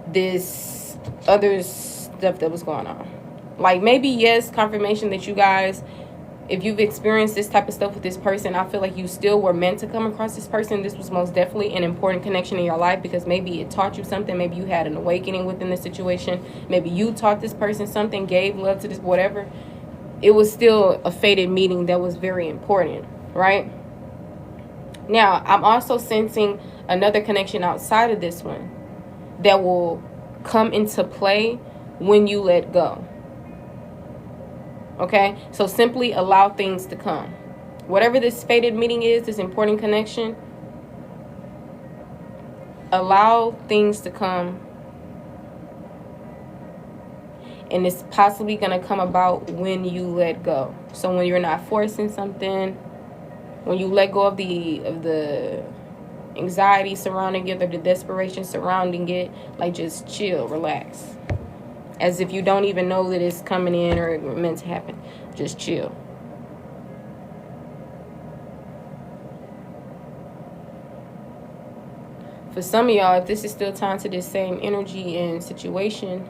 this other stuff that was going on. Like maybe, yes, confirmation that you guys, if you've experienced this type of stuff with this person, I feel like you still were meant to come across this person. This was most definitely an important connection in your life because maybe it taught you something. Maybe you had an awakening within the situation. Maybe you taught this person something, gave love to this, whatever. It was still a fated meeting that was very important, right? Now, I'm also sensing another connection outside of this one that will come into play when you let go. Okay, so simply allow things to come. Whatever this fated meeting is, this important connection, allow things to come. And it's possibly going to come about when you let go. So when you're not forcing something, when you let go of the anxiety surrounding it or the desperation surrounding it, like just chill, relax. As if you don't even know that it's coming in or meant to happen. Just chill. For some of y'all, if this is still tied to this same energy and situation,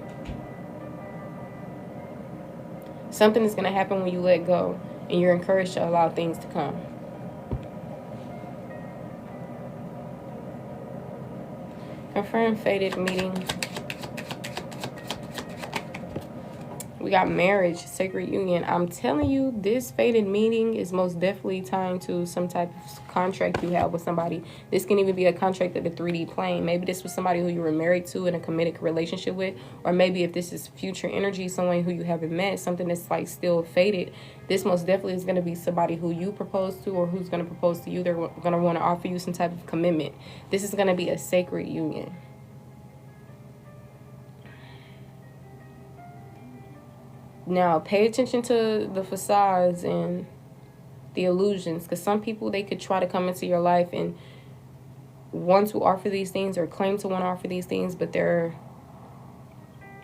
something is going to happen when you let go. And you're encouraged to allow things to come. Confirm fated meeting. We got marriage, sacred union. I'm telling you, this fated meeting is most definitely tying to some type of contract you have with somebody. This can even be a contract at the 3D plane. Maybe this was somebody who you were married to in a committed relationship with, or maybe if this is future energy, someone who you haven't met, something that's like still fated. This most definitely is going to be somebody who you propose to or who's going to propose to you. They're going to want to offer you some type of commitment. This is going to be a sacred union. Now, pay attention to the facades and the illusions, because some people, they could try to come into your life and want to offer these things or claim to want to offer these things, but they're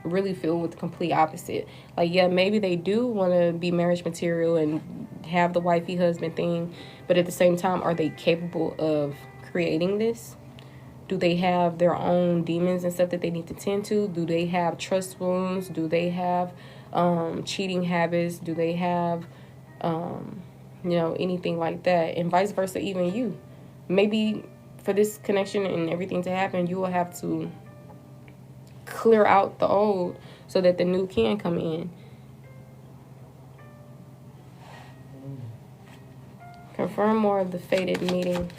really filled with the complete opposite. Like, yeah, maybe they do want to be marriage material and have the wifey husband thing, but at the same time, are they capable of creating this? Do they have their own demons and stuff that they need to tend to? Do they have trust wounds? Do they have cheating habits? Do they have anything like that? And vice versa, even you. Maybe for this connection and everything to happen, you will have to clear out the old so that the new can come in. Confirm more of the fated meeting.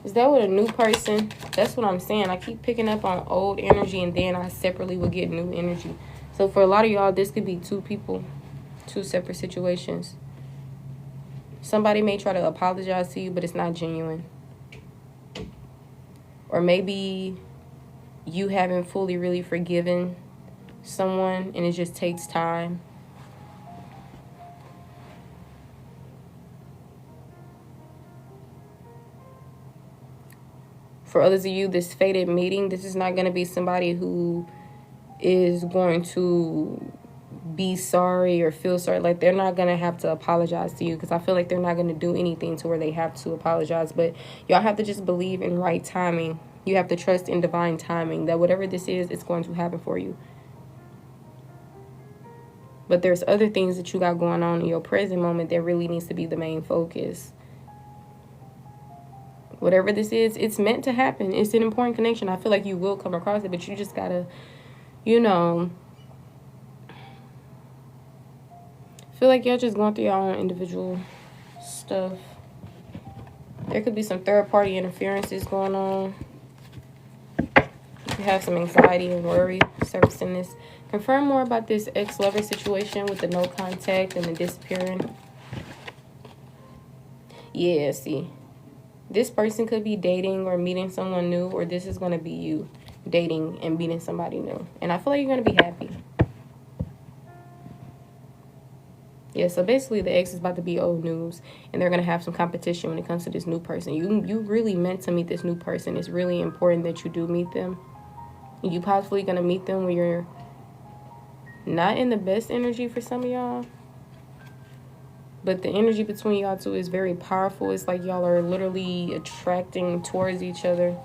Is that with a new person? That's what I'm saying. I keep picking up on old energy, and then I separately will get new energy. So for a lot of y'all, this could be two people, two separate situations. Somebody may try to apologize to you, but it's not genuine. Or maybe you haven't fully really forgiven someone, and it just takes time. For others of you, this fated meeting, this is not going to be somebody who is going to be sorry or feel sorry. Like, they're not going to have to apologize to you, because I feel like they're not going to do anything to where they have to apologize. But y'all have to just believe in right timing. You have to trust in divine timing, that whatever this is, it's going to happen for you. But there's other things that you got going on in your present moment that really needs to be the main focus. Whatever this is, it's meant to happen. It's an important connection. I feel like you will come across it, but you just gotta, feel like y'all just going through your own individual stuff. There could be some third-party interferences going on. You have some anxiety and worry surfacing this. Confirm more about this ex-lover situation with the no contact and the disappearing. Yeah, see. This person could be dating or meeting someone new, or this is going to be you dating and meeting somebody new. And I feel like you're going to be happy. Yeah, so basically the ex is about to be old news, and they're going to have some competition when it comes to this new person. You really meant to meet this new person. It's really important that you do meet them. You possibly going to meet them when you're not in the best energy for some of y'all. But the energy between y'all two is very powerful. It's like y'all are literally attracting towards each other.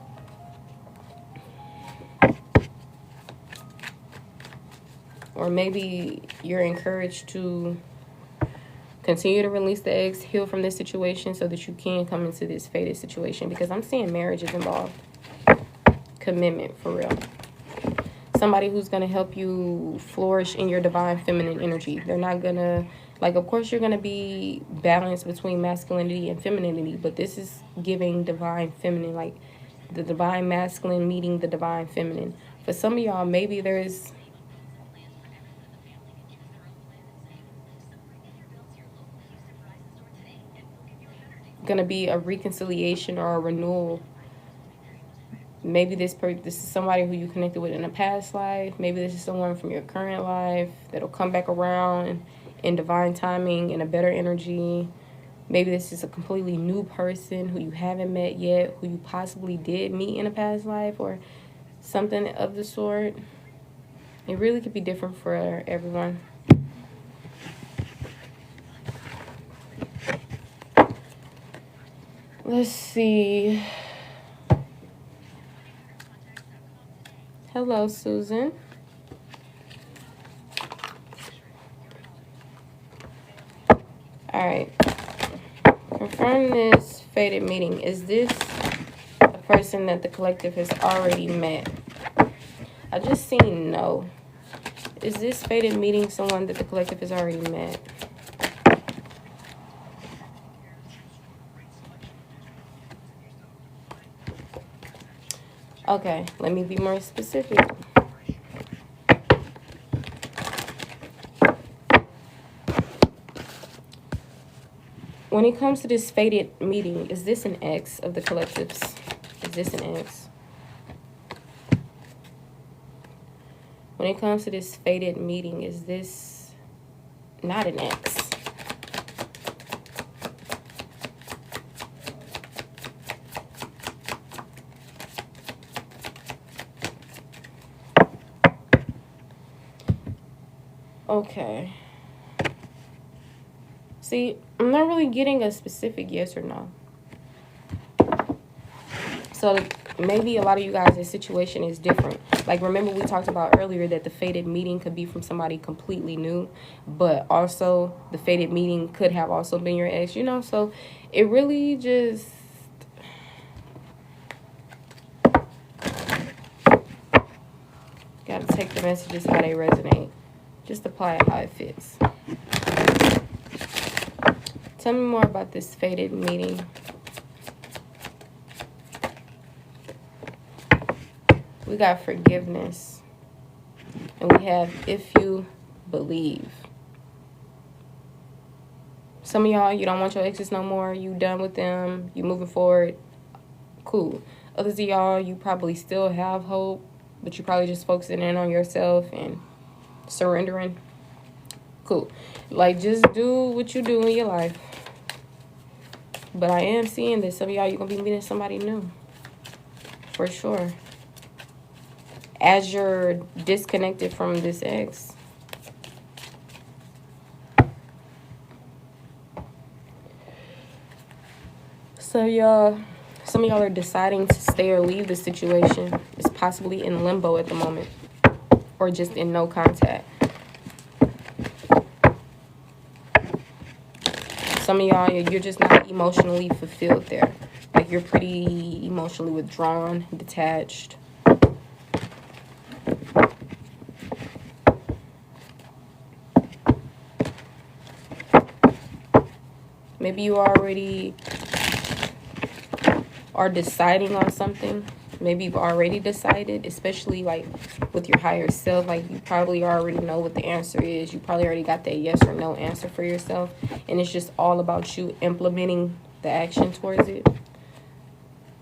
Or maybe you're encouraged to continue to release the eggs, heal from this situation so that you can come into this fated situation. Because I'm seeing marriage is involved. Commitment, for real. Somebody who's going to help you flourish in your divine feminine energy. They're not going to... Like, of course, you're going to be balanced between masculinity and femininity, but this is giving divine feminine, like the divine masculine meeting the divine feminine. For some of y'all, maybe there's going to be a reconciliation or a renewal. Maybe this is somebody who you connected with in a past life. Maybe this is someone from your current life that'll come back around in divine timing, in a better energy. Maybe this is a completely new person who you haven't met yet, who you possibly did meet in a past life or something of the sort. It really could be different for everyone. Let's see. Hello, Susan. All right. Confirm this fated meeting. Is this a person that the collective has already met? I just seen no. Is this fated meeting someone that the collective has already met? Okay, let me be more specific. When it comes to this fated meeting, is this an ex of the collectives? Is this an ex? When it comes to this fated meeting, is this not an ex? Okay. See, I'm not really getting a specific yes or no. So maybe a lot of you guys, this situation is different. Like, remember we talked about earlier that the fated meeting could be from somebody completely new, but also the fated meeting could have also been your ex, you know? So it really just... Got to take the messages how they resonate. Just apply it how it fits. Tell me more about this fated meeting. We got forgiveness. And we have if you believe. Some of y'all, you don't want your exes no more. You done with them. You moving forward. Cool. Others of y'all, you probably still have hope, but you're probably just focusing in on yourself and surrendering. Cool. Like, just do what you do in your life. But I am seeing that some of y'all, you're going to be meeting somebody new. For sure. As you're disconnected from this ex. So some of y'all are deciding to stay or leave the situation. It's possibly in limbo at the moment. Or just in no contact. Some of y'all, you're just not emotionally fulfilled there. Like, you're pretty emotionally withdrawn, detached. Maybe you already are deciding on something. Maybe you've already decided, especially like with your higher self. Like, you probably already know what the answer is. You probably already got that yes or no answer for yourself. And it's just all about you implementing the action towards it.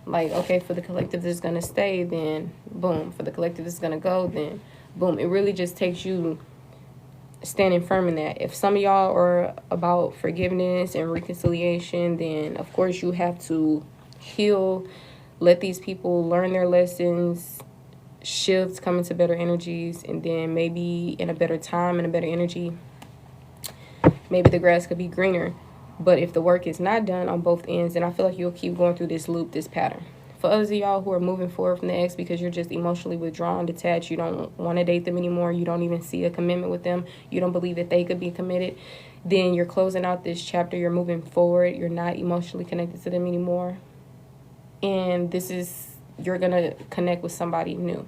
Like, okay, for the collective that's going to stay, then boom. For the collective that's going to go, then boom. It really just takes you standing firm in that. If some of y'all are about forgiveness and reconciliation, then of course you have to heal. Let these people learn their lessons, shift, come into better energies, and then maybe in a better time and a better energy, maybe the grass could be greener. But if the work is not done on both ends, then I feel like you'll keep going through this loop, this pattern. For others of y'all who are moving forward from the ex because you're just emotionally withdrawn, detached, you don't want to date them anymore, you don't even see a commitment with them, you don't believe that they could be committed, then you're closing out this chapter, you're moving forward, you're not emotionally connected to them anymore. And you're going to connect with somebody new.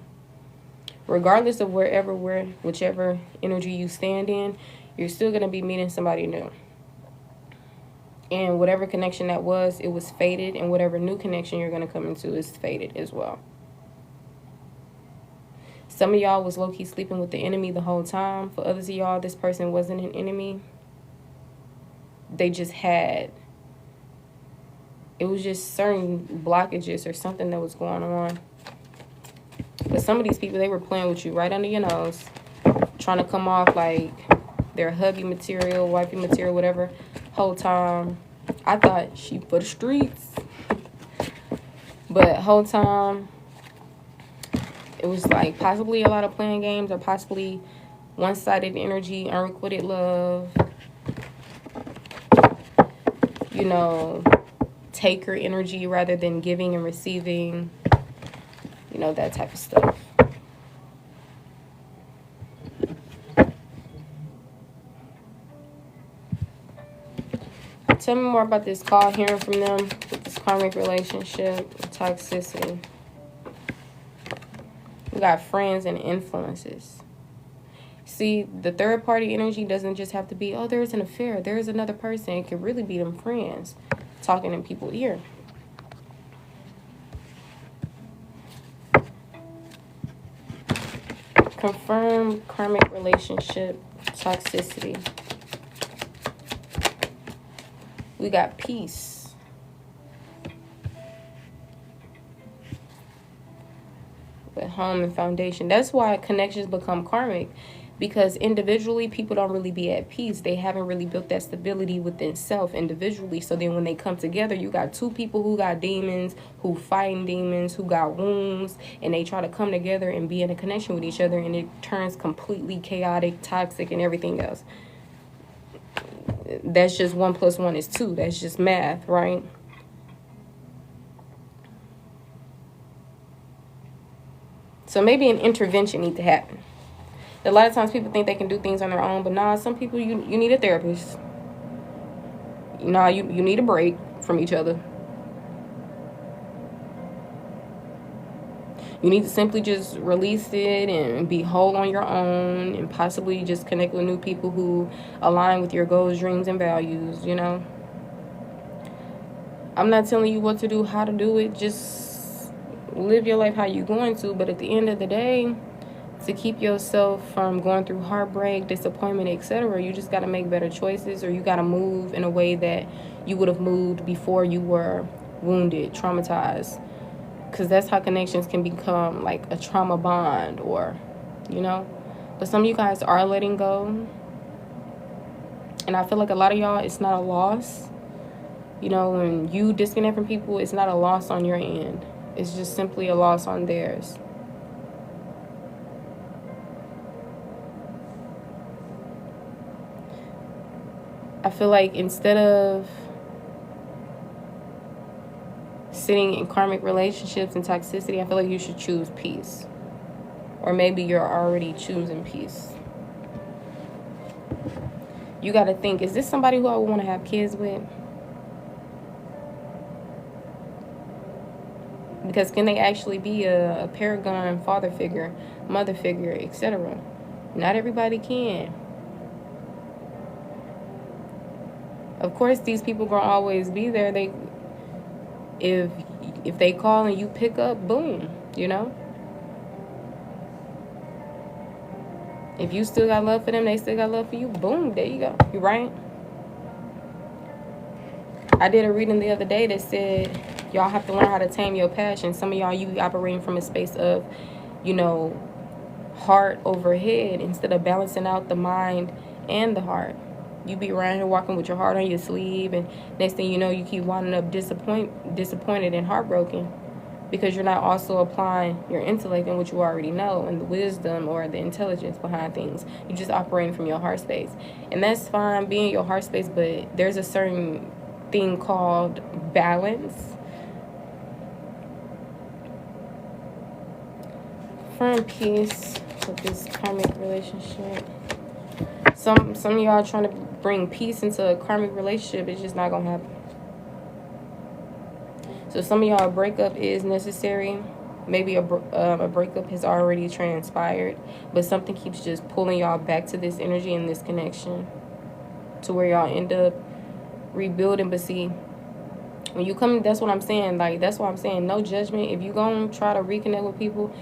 Regardless of whichever energy you stand in, you're still going to be meeting somebody new. And whatever connection that was, it was fated. And whatever new connection you're going to come into is fated as well. Some of y'all was low-key sleeping with the enemy the whole time. For others of y'all, this person wasn't an enemy. They just had... It was just certain blockages or something that was going on. But some of these people, they were playing with you right under your nose. Trying to come off like their hubby material, wifey material, whatever. Whole time, I thought she for the streets. But whole time, it was like possibly a lot of playing games or possibly one-sided energy, unrequited love. You know... taker energy rather than giving and receiving, you know, that type of stuff. Tell me more about this call, hearing from them with this karmic relationship, toxicity. We got friends and influences. See, the third party energy doesn't just have to be, oh, there's an affair, there's another person. It could really be them friends talking in people's ear. Confirm karmic relationship toxicity. We got peace. With home and foundation. That's why connections become karmic. Because individually, people don't really be at peace. They haven't really built that stability within self individually. So then when they come together, you got two people who got demons, who fighting demons, who got wounds, and they try to come together and be in a connection with each other, and it turns completely chaotic, toxic, and everything else. That's just 1 + 1 is 2. That's just math, right? So maybe an intervention needs to happen. A lot of times people think they can do things on their own, but nah, some people you need a therapist. Nah, you need a break from each other. You need to simply just release it and be whole on your own, and possibly just connect with new people who align with your goals, dreams, and values, you know. I'm not telling you what to do, how to do it. Just live your life how you're going to. But at the end of the day, to keep yourself from going through heartbreak, disappointment, etc., you just got to make better choices, or you got to move in a way that you would have moved before you were wounded, traumatized. Because that's how connections can become like a trauma bond, or, you know. But some of you guys are letting go. And I feel like a lot of y'all, it's not a loss. You know, when you disconnect from people, it's not a loss on your end. It's just simply a loss on theirs. I feel like instead of sitting in karmic relationships and toxicity, I feel like you should choose peace. Or maybe you're already choosing peace. You got to think, is this somebody who I would want to have kids with? Because can they actually be a paragon father figure, mother figure, etc.? Not everybody can. Of course, these people gonna always be there. If they call and you pick up, boom, you know. If you still got love for them, they still got love for you, boom, there you go. You right? I did a reading the other day that said y'all have to learn how to tame your passion. Some of y'all, you operating from a space of, you know, heart over head instead of balancing out the mind and the heart. You be around here walking with your heart on your sleeve, and next thing you know, you keep winding up disappointed and heartbroken because you're not also applying your intellect and what you already know and the wisdom or the intelligence behind things. You're just operating from your heart space. And that's fine, being your heart space, but there's a certain thing called balance. Firm peace with this karmic relationship. Some of y'all trying to bring peace into a karmic relationship. It's just not gonna happen. So some of y'all, a breakup is necessary. Maybe a breakup has already transpired, but something keeps just pulling y'all back to this energy and this connection, to where y'all end up rebuilding. But see, when you come, that's what I'm saying. Like, that's why I'm saying no judgment. If you gonna try to reconnect with people,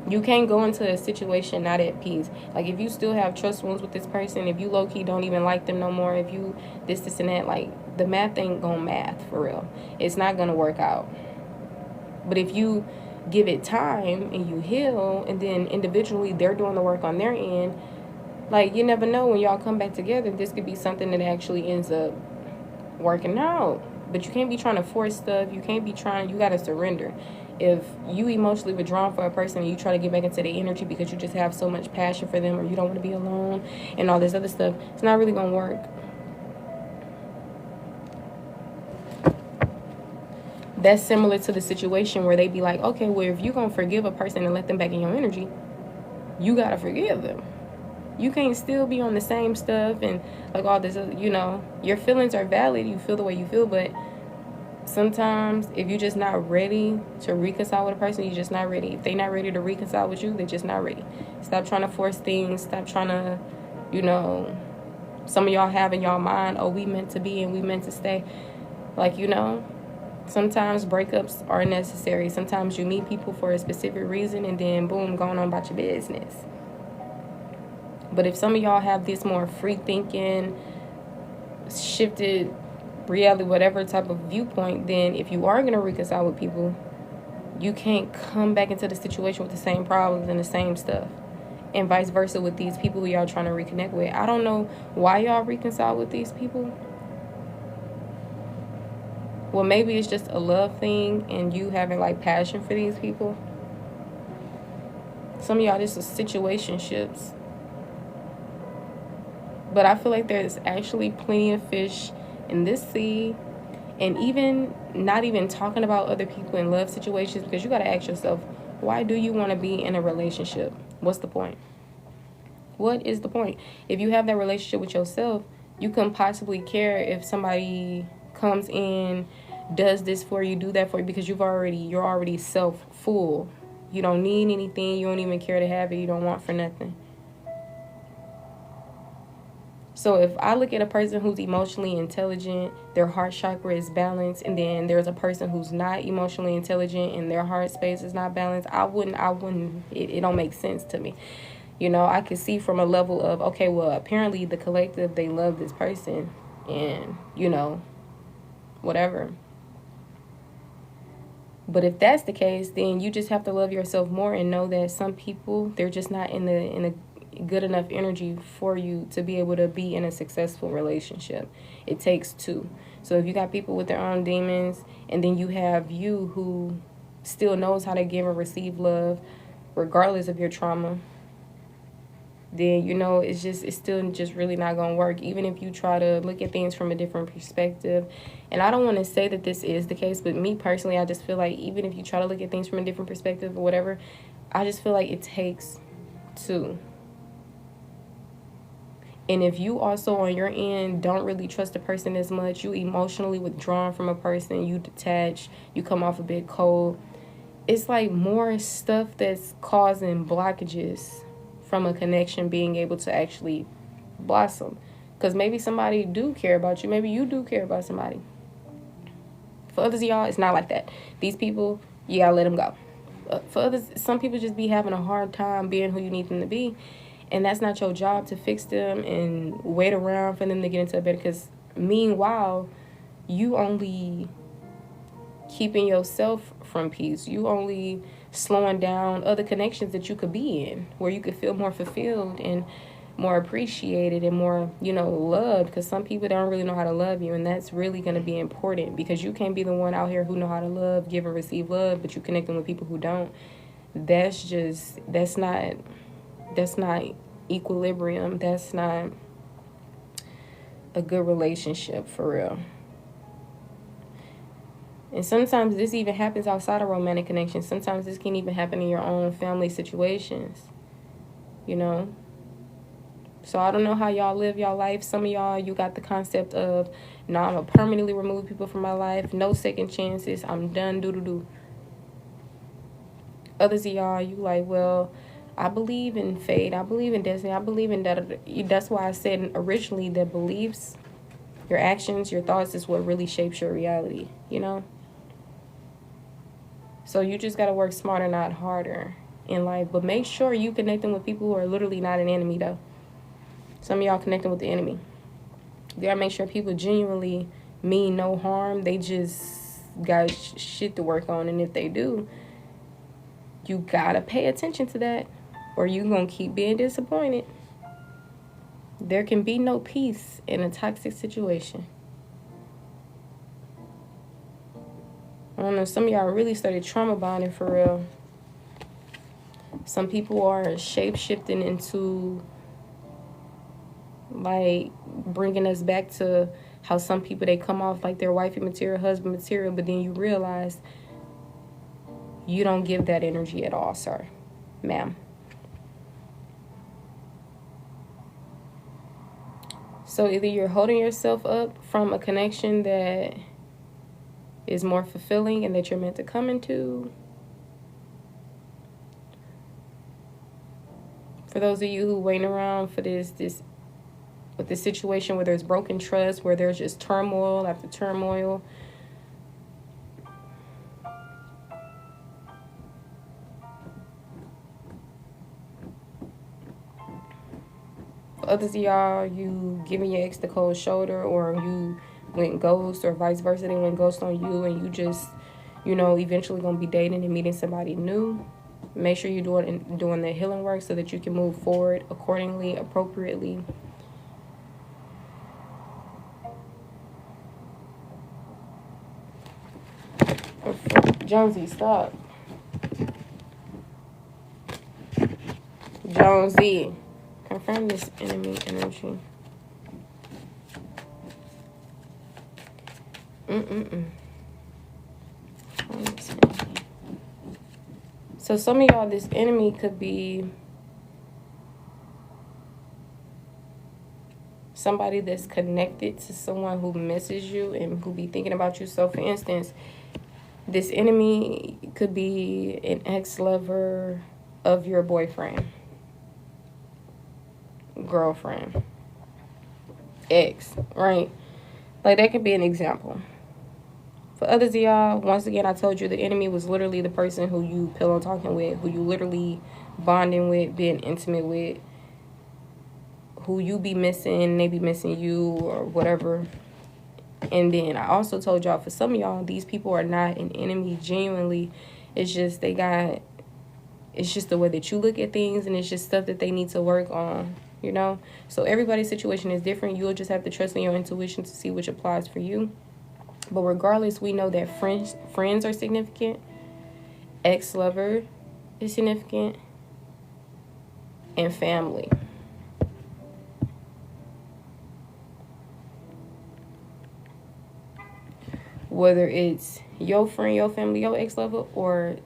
you can't go into a situation not at peace. Like, if you still have trust wounds with this person, if you low-key don't even like them no more, if you this and that, like, the math ain't gonna math for real. It's not gonna work out. But if you give it time and you heal, and then individually they're doing the work on their end, like, you never know, when y'all come back together, this could be something that actually ends up working out. But you can't be trying to force stuff. You can't be trying, you gotta surrender. If you emotionally withdrawn for a person and you try to get back into their energy because you just have so much passion for them, or you don't want to be alone and all this other stuff, it's not really going to work. That's similar to the situation where they be like, okay, well, if you're going to forgive a person and let them back in your energy, you got to forgive them. You can't still be on the same stuff and like all this, you know, your feelings are valid. You feel the way you feel, but sometimes if you're just not ready to reconcile with a person, you're just not ready. If they're not ready to reconcile with you, they're just not ready. Stop trying to force things. Stop trying to, you know, some of y'all have in y'all mind, oh, we meant to be and we meant to stay. Like, you know, Sometimes breakups are necessary. Sometimes you meet people for a specific reason and then boom, going on about your business. But if some of y'all have this more free thinking, shifted reality, whatever type of viewpoint, then if you are going to reconcile with people, you can't come back into the situation with the same problems and the same stuff. And vice versa with these people who y'all trying to reconnect with. I don't know why y'all reconcile with these people. Well, maybe it's just a love thing and you having like passion for these people. Some of y'all, this is situationships. But I feel like there's actually plenty of fish in this sea. And even not even talking about other people in love situations, because you got to ask yourself, why do you want to be in a relationship? What's the point? What is the point? If you have that relationship with yourself, you couldn't possibly care if somebody comes in, does this for you, do that for you, because you're already self-full. You don't need anything. You don't even care to have it. You don't want for nothing. So if I look at a person who's emotionally intelligent, their heart chakra is balanced, and then there's a person who's not emotionally intelligent and their heart space is not balanced, it don't make sense to me. You know, I could see from a level of, okay, well, apparently the collective, they love this person and, you know, whatever. But if that's the case, then you just have to love yourself more and know that some people, they're just not in a good enough energy for you to be able to be in a successful relationship. It takes two. So if you got people with their own demons, and then you have you who still knows how to give and receive love regardless of your trauma, then you know it's still just really not gonna work, even if you try to look at things from a different perspective. And I don't want to say that this is the case, but me personally, I just feel like even if you try to look at things from a different perspective or whatever, I just feel like it takes two. And if you also on your end don't really trust a person as much, you emotionally withdrawn from a person, you detach, you come off a bit cold, it's like more stuff that's causing blockages from a connection being able to actually blossom. Because maybe somebody do care about you. Maybe you do care about somebody. For others of y'all, it's not like that. These people, you gotta let them go. For others, some people just be having a hard time being who you need them to be. And that's not your job to fix them and wait around for them to get into a better. Because meanwhile, you only keeping yourself from peace. You only slowing down other connections that you could be in, where you could feel more fulfilled and more appreciated and more, you know, loved. Because some people don't really know how to love you, and that's really going to be important, because you can't be the one out here who know how to love, give and receive love, but you connecting with people who don't. That's not equilibrium. That's not a good relationship for real. And sometimes this even happens outside of romantic connections. Sometimes this can even happen in your own family situations, you know. So I don't know how y'all live y'all life. Some of y'all, you got the concept of, no, I'm going to permanently remove people from my life. No second chances. I'm done. Do. Others of y'all, you like, well, I believe in fate. I believe in destiny. I believe in that. That's why I said originally that beliefs, your actions, your thoughts is what really shapes your reality, you know? So you just got to work smarter, not harder in life. But make sure you connecting with people who are literally not an enemy, though. Some of y'all connecting with the enemy. You got to make sure people genuinely mean no harm. They just got shit to work on. And if they do, you got to pay attention to that, or you're going to keep being disappointed. There can be no peace in a toxic situation. I don't know, some of y'all really started trauma bonding for real. Some people are shape-shifting into, like, bringing us back to how some people, they come off like they're wifey material, husband material, but then you realize you don't give that energy at all, sir, ma'am. So either you're holding yourself up from a connection that is more fulfilling and that you're meant to come into. For those of you who waiting around for this with this situation where there's broken trust, where there's just turmoil after turmoil, others of y'all, you giving your ex the cold shoulder, or you went ghost, or vice versa, they went ghost on you, and you just, eventually gonna be dating and meeting somebody new. Make sure you're doing the healing work so that you can move forward accordingly, appropriately. Jonesy, stop. Jonesy, confirm this enemy energy. So some of y'all, this enemy could be somebody that's connected to someone who misses you and who be thinking about you. So for instance, this enemy could be an ex-lover of your boyfriend, girlfriend, ex, right? Like, that could be an example. For others of y'all, once again, I told you the enemy was literally the person who you pillow talking with, who you literally bonding with, being intimate with, who you be missing, they be missing you, or whatever. And then I also told y'all, for some of y'all, these people are not an enemy genuinely. It's just it's just the way that you look at things, and it's just stuff that they need to work on, So everybody's situation is different. You'll just have to trust in your intuition to see which applies for you. But regardless, we know that friends are significant, ex-lover is significant, and family. Whether it's your friend, your family, your ex-lover, or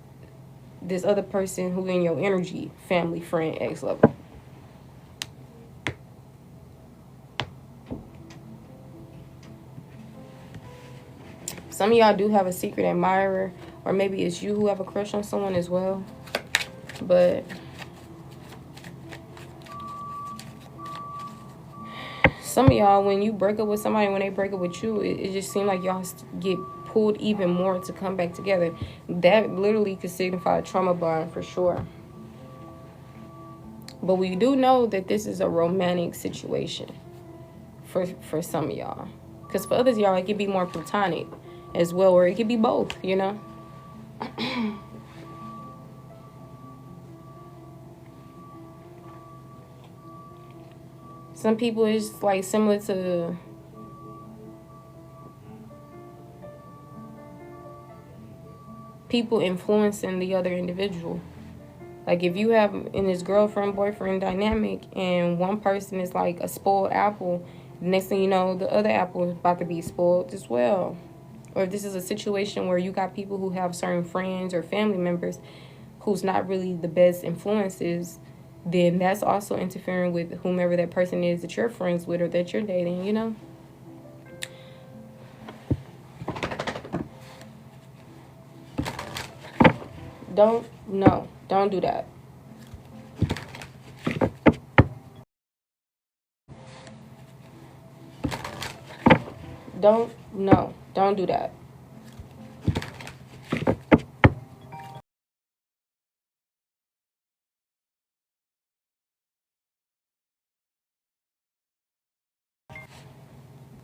this other person who in your energy, family, friend, ex-lover. Some of y'all do have a secret admirer, or maybe it's you who have a crush on someone as well. But some of y'all, when you break up with somebody, when they break up with you, it just seems like y'all get pulled even more to come back together. That literally could signify a trauma bond for sure. But we do know that this is a romantic situation for some of y'all. Because for others of y'all, it could be more platonic as well, or it could be both, Some people, it's like similar to people influencing the other individual. Like, if you have in this girlfriend-boyfriend dynamic and one person is like a spoiled apple, the next thing you know, the other apple is about to be spoiled as well. Or if this is a situation where you got people who have certain friends or family members who's not really the best influences, then that's also interfering with whomever that person is that you're friends with or that you're dating, Don't do that. Don't do that.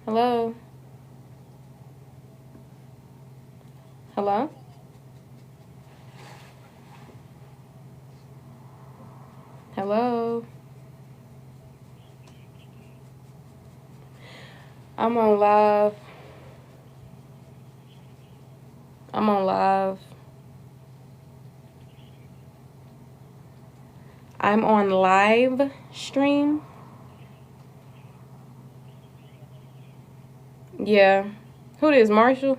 Hello? Hello? Hello? I'm on live. I'm on live stream. Yeah. Who is Marshall?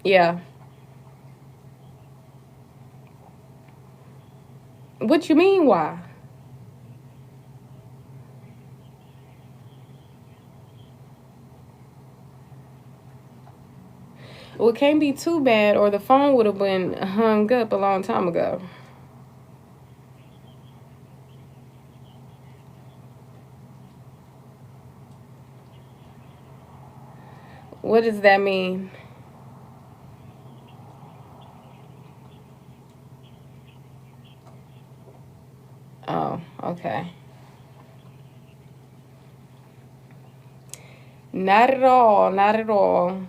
Yeah. What you mean, why? Well, it can't be too bad, or the phone would have been hung up a long time ago. What does that mean? Okay. Not at all. Not at all.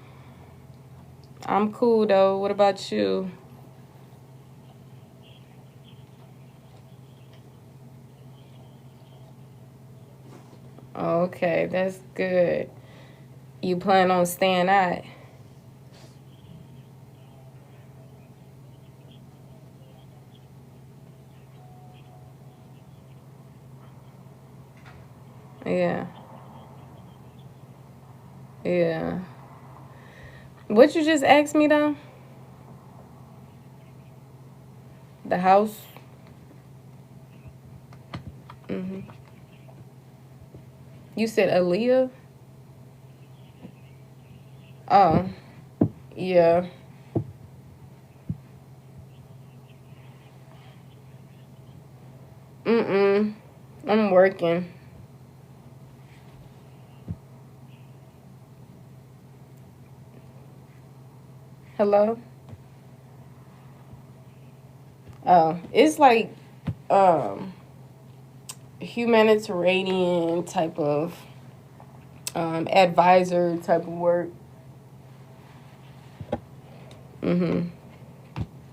I'm cool though. What about you? Okay, that's good. You plan on staying out? Yeah. Yeah. What you just asked me though? The house? Hmm. You said Aaliyah? Oh, yeah. Mm-mm. I'm working. Hello? Oh, it's like um humanitarian type of advisor type of work. Hmm.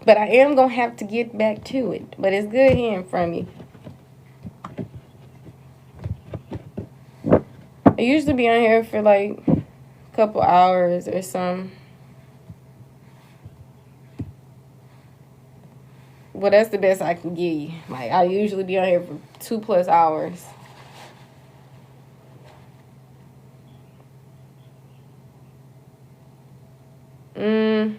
But I am gonna have to get back to it. But it's good hearing from you. I usually be on here for like a couple hours or something. Well, that's the best I can give you. Like I usually be on here for 2+ hours. Mm,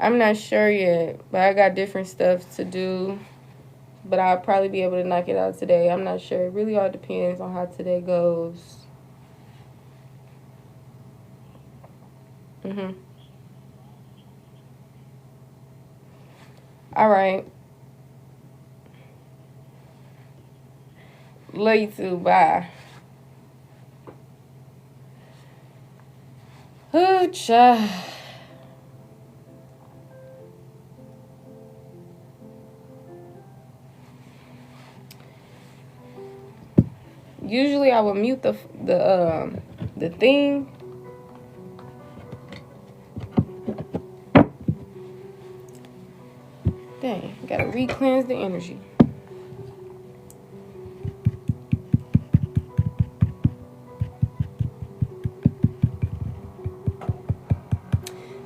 I'm not sure yet, but I got different stuff to do. But I'll probably be able to knock it out today. I'm not sure. It really all depends on how today goes. Mhm. All right. Love you too. Bye. Hoocha. Usually I would mute the thing. Dang, gotta re-cleanse the energy.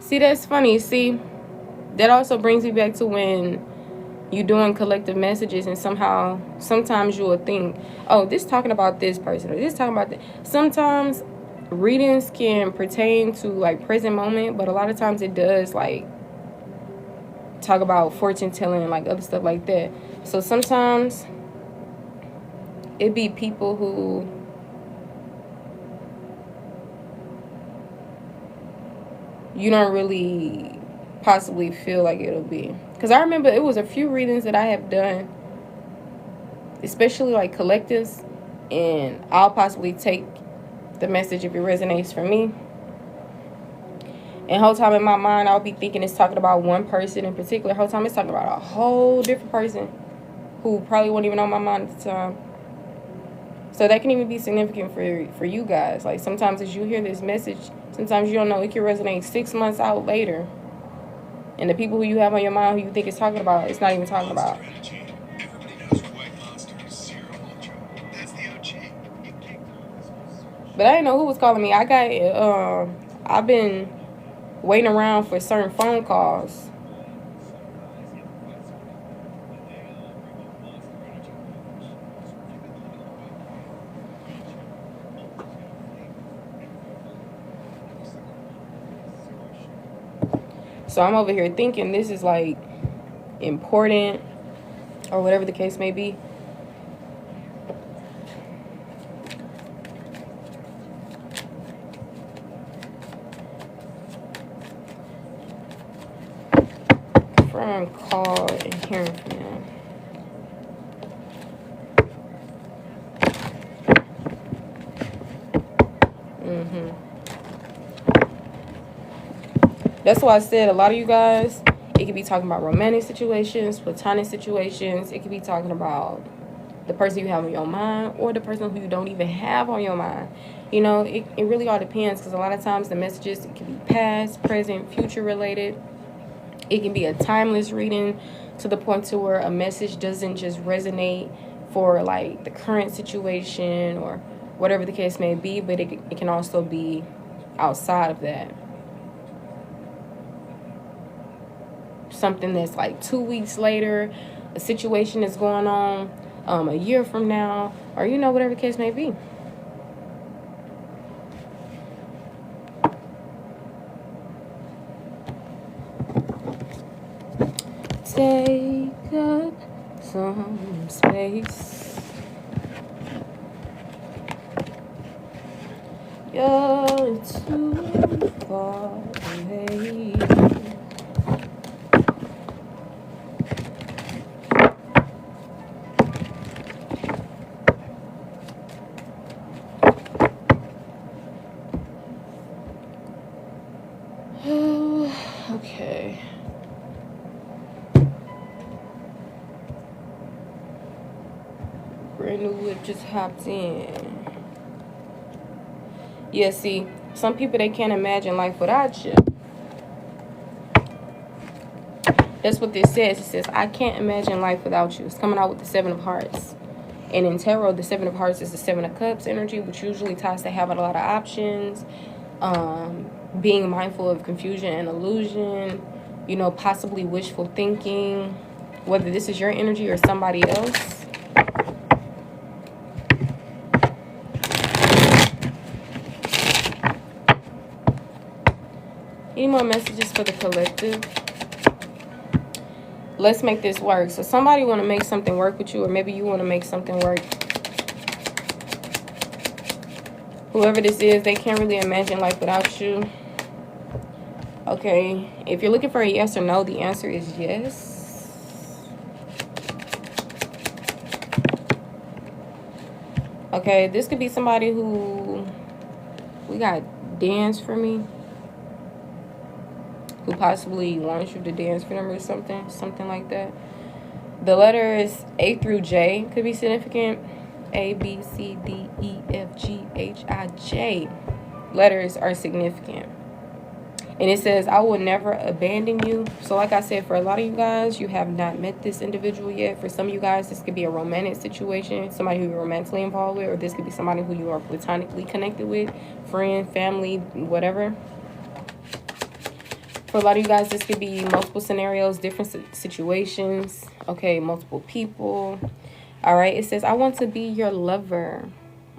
See, that's funny. See, that also brings me back to when you doing collective messages and sometimes you will think, oh, this talking about this person or this talking about that. Sometimes readings can pertain to like present moment, but a lot of times it does like talk about fortune telling and like other stuff like that. So sometimes it be people who you don't really possibly feel like it'll be. Because I remember it was a few readings that I have done, especially like collectives, and I'll possibly take the message if it resonates for me. And whole time in my mind, I'll be thinking it's talking about one person in particular. Whole time it's talking about a whole different person who probably won't even on my mind at the time. So that can even be significant for you guys. Like sometimes as you hear this message, sometimes you don't know, it can resonate 6 months out later. And the people who you have on your mind who you think it's talking about, it's not even talking about. But I didn't know who was calling me. I've been waiting around for certain phone calls. So I'm over here thinking this is like important or whatever the case may be. From call and hearing from them. That's why I said a lot of you guys, it could be talking about romantic situations, platonic situations. It could be talking about the person you have on your mind or the person who you don't even have on your mind. You know, it really all depends, because a lot of times the messages, it can be past, present, future related. It can be a timeless reading to the point to where a message doesn't just resonate for like the current situation or whatever the case may be, but it can also be outside of that. Something that's like 2 weeks later, a situation is going on a year from now, or you know, whatever the case may be. Take up some space. You're too far away. Okay. Brand new whip just hopped in. Yeah, see, some people, they can't imagine life without you. That's what this says. It says, I can't imagine life without you. It's coming out with the Seven of Hearts. And in tarot, the Seven of Hearts is the Seven of Cups energy, which usually ties to having a lot of options, being mindful of confusion and illusion, you know, possibly wishful thinking, whether this is your energy or somebody else. Any more messages for the collective? Let's make this work. So somebody want to make something work with you, or maybe you want to make something work. Whoever this is, they can't really imagine life without you. Okay, if you're looking for a yes or no, the answer is yes. Okay, this could be somebody who, we got dance for me, who possibly wants you to dance for them or something like that. The letters A through J could be significant. A, B, C, D, E, F, G, H, I, J. Letters are significant. And it says, I will never abandon you. So like I said, for a lot of you guys, you have not met this individual yet. For some of you guys, this could be a romantic situation, somebody who you're romantically involved with, or this could be somebody who you are platonically connected with, friend, family, whatever. For a lot of you guys, this could be multiple scenarios, different situations, okay, multiple people. All right, it says, I want to be your lover.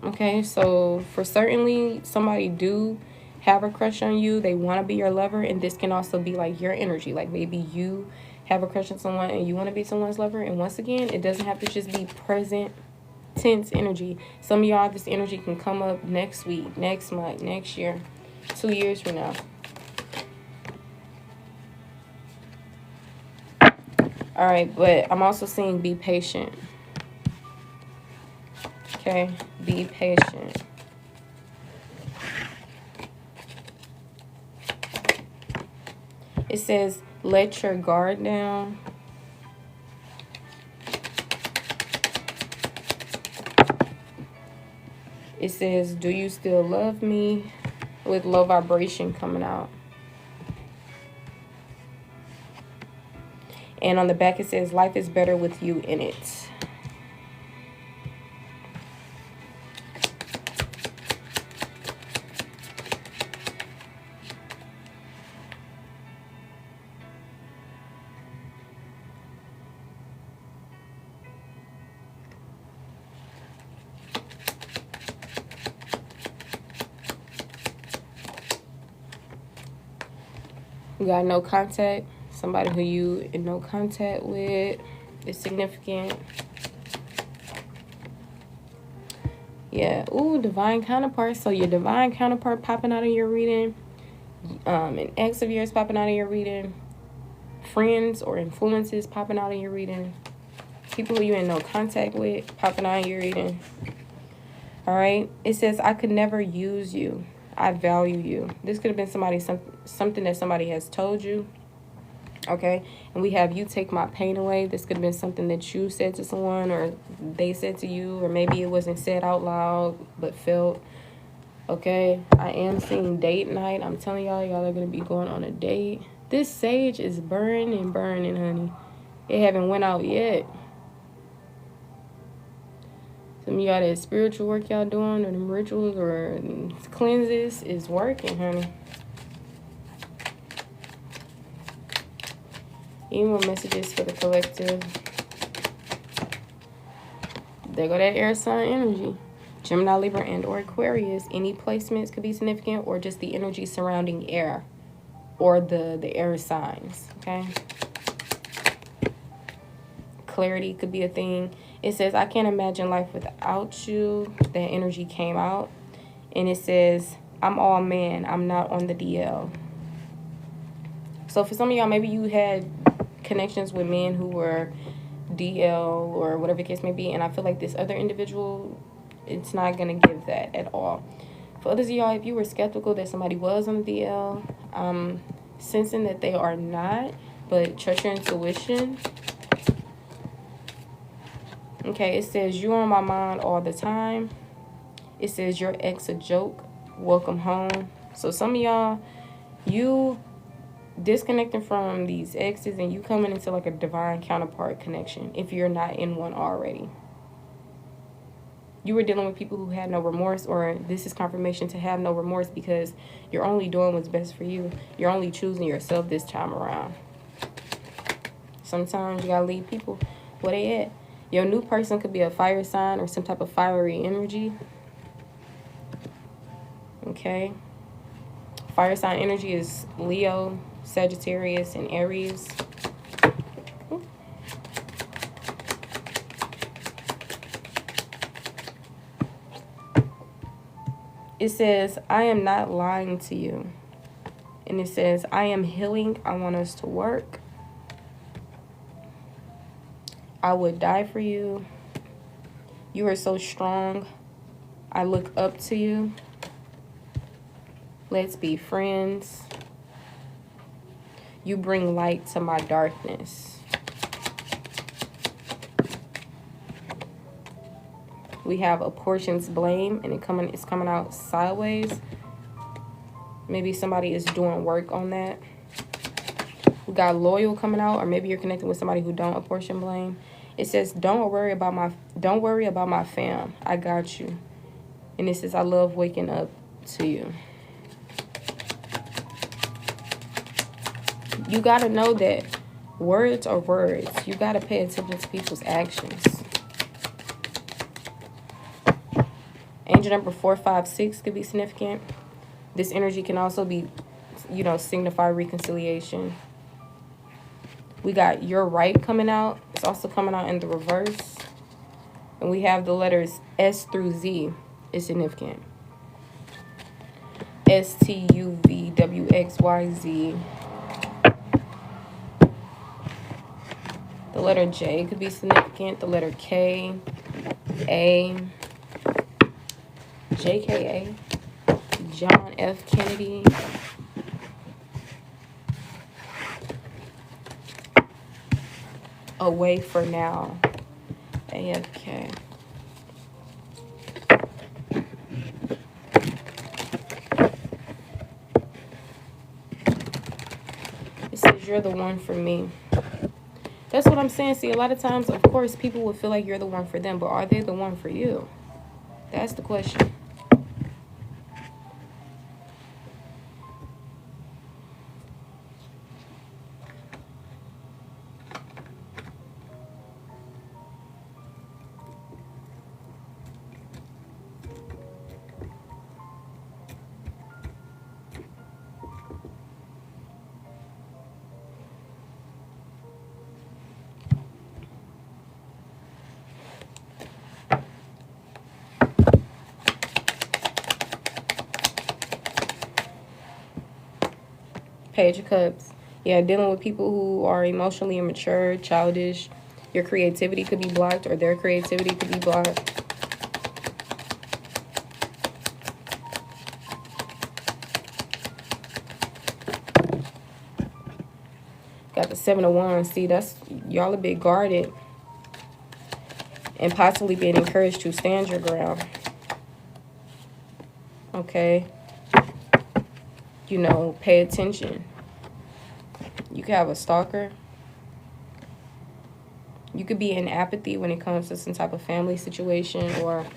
Okay, so for certainly somebody do have a crush on you, they want to be your lover, and this can also be like your energy, like maybe you have a crush on someone and you want to be someone's lover. And once again, it doesn't have to just be present tense energy. Some of y'all, this energy can come up next week, next month, next year, 2 years from now. All right, but I'm also seeing be patient. Okay, be patient. It says, let your guard down. It says, do you still love me? With low vibration coming out. And on the back it says, life is better with you in it. We got no contact. Somebody who you in no contact with is significant. Yeah. Ooh, divine counterpart. So your divine counterpart popping out of your reading. An ex of yours popping out of your reading. Friends or influences popping out of your reading. People who you in no contact with popping out of your reading. All right. It says, I could never use you. I value you. This could have been something that somebody has told you. Okay, and we have you take my pain away. This could have been something that you said to someone or they said to you, or maybe it wasn't said out loud but felt. Okay, I am seeing date night. I'm telling y'all, y'all are going to be going on a date. This sage is burning, burning, honey. It haven't went out yet. Some of y'all, that spiritual work y'all doing, or them rituals or cleanses is working, honey. Any more messages for the collective? There go that air sign energy. Gemini, Libra, and or Aquarius. Any placements could be significant, or just the energy surrounding air or the air signs, okay? Clarity could be a thing. It says, I can't imagine life without you. That energy came out. And it says, I'm all man. I'm not on the DL. So for some of y'all, maybe you had connections with men who were DL or whatever the case may be. And I feel like this other individual, it's not going to give that at all. For others of y'all, if you were skeptical that somebody was on the DL, sensing that they are not, but trust your intuition. Okay, it says, you're on my mind all the time. It says, your ex a joke. Welcome home. So some of y'all, you disconnecting from these exes and you coming into like a divine counterpart connection if you're not in one already. You were dealing with people who had no remorse, or this is confirmation to have no remorse because you're only doing what's best for you. You're only choosing yourself this time around. Sometimes you gotta leave people where they at. Your new person could be a fire sign or some type of fiery energy. Okay. Fire sign energy is Leo, Sagittarius, and Aries. It says, I am not lying to you. And it says, I am healing. I want us to work. I would die for you. You are so strong. I look up to you. Let's be friends. You bring light to my darkness. We have apportions blame, and it's coming out sideways. Maybe somebody is doing work on that. We got loyal coming out, or maybe you're connected with somebody who don't apportion blame. It says, don't worry about my fam. I got you. And it says, I love waking up to you. You got to know that words are words. You got to pay attention to people's actions. Angel number 456 could be significant. This energy can also be, signify reconciliation. We got you're right coming out. It's also coming out in the reverse. And we have the letters S through Z is significant. STUVWXYZ. The letter J could be significant. The letter K, A, JKA, John F. Kennedy. Away for now. AFK. It says you're the one for me. That's what I'm saying. See, a lot of times, of course, people will feel like you're the one for them, but are they the one for you? That's the question. Page of Cups. Yeah, dealing with people who are emotionally immature, childish. Your creativity could be blocked, or their creativity could be blocked. Got the 7 of Wands. See, that's y'all a bit guarded and possibly being encouraged to stand your ground. Okay. You know, pay attention. You could have a stalker. You could be in apathy when it comes to some type of family situation or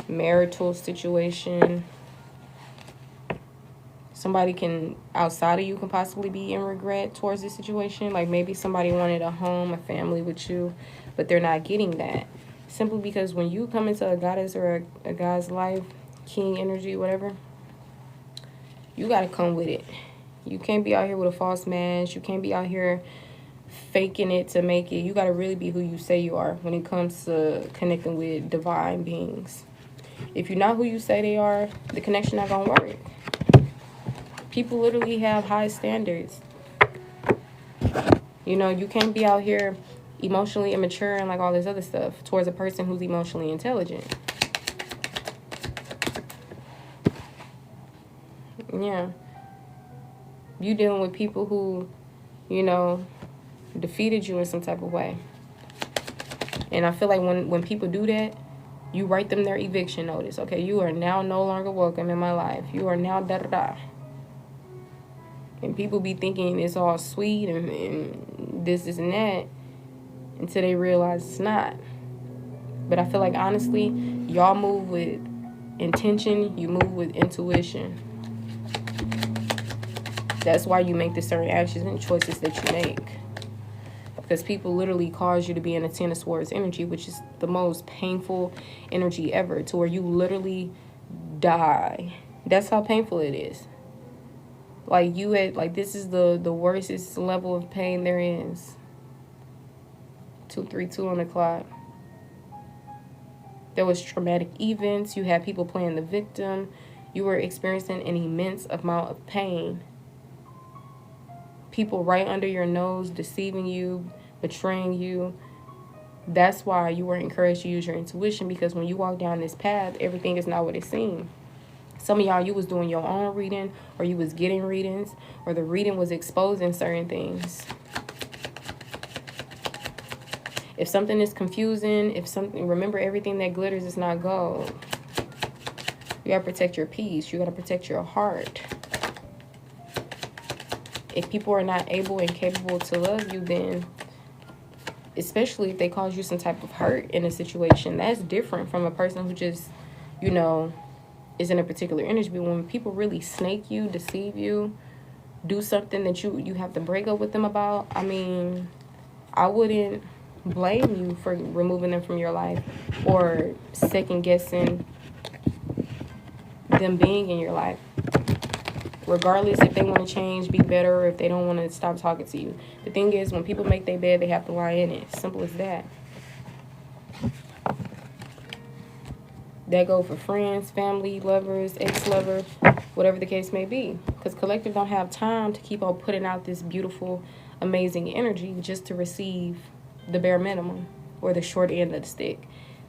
marital situation. Somebody can, outside of you, can possibly be in regret towards this situation. Like maybe somebody wanted a home, a family with you, but they're not getting that. Simply because when you come into a goddess or a guy's life, king energy, whatever, you got to come with it. You can't be out here with a false mask. You can't be out here faking it to make it. You got to really be who you say you are when it comes to connecting with divine beings. If you're not who you say they are, the connection not going to work. People literally have high standards. You know, you can't be out here emotionally immature and like all this other stuff towards a person who's emotionally intelligent. Yeah. You dealing with people who, you know, defeated you in some type of way. And I feel like when people do that, you write them their eviction notice. Okay, you are now no longer welcome in my life. You are now da-da-da. And people be thinking it's all sweet and this and that until they realize it's not. But I feel like, honestly, y'all move with intention. You move with intuition. That's why you make the certain actions and choices that you make. Because people literally cause you to be in a 10 of Swords energy, which is the most painful energy ever, to where you literally die. That's how painful it is. Like this is the worstest level of pain there is. 232 on the clock. There was traumatic events. You had people playing the victim. You were experiencing an immense amount of pain. People right under your nose deceiving you, betraying you. That's why you were encouraged to use your intuition, because when you walk down this path, everything is not what it seems. Some of y'all, you was doing your own reading, or you was getting readings, or the reading was exposing certain things. If something is confusing, remember, everything that glitters is not gold. You gotta protect your peace. You gotta protect your heart. If people are not able and capable to love you, then, especially if they cause you some type of hurt in a situation, that's different from a person who just, you know, is in a particular energy. But when people really snake you, deceive you, do something that you have to break up with them about, I mean, I wouldn't blame you for removing them from your life or second guessing them being in your life. Regardless if they want to change, be better, or if they don't want to stop talking to you. The thing is, when people make their bed, they have to lie in it. Simple as that. That go for friends, family, lovers, ex-lovers, whatever the case may be. Because collective don't have time to keep on putting out this beautiful, amazing energy just to receive the bare minimum or the short end of the stick.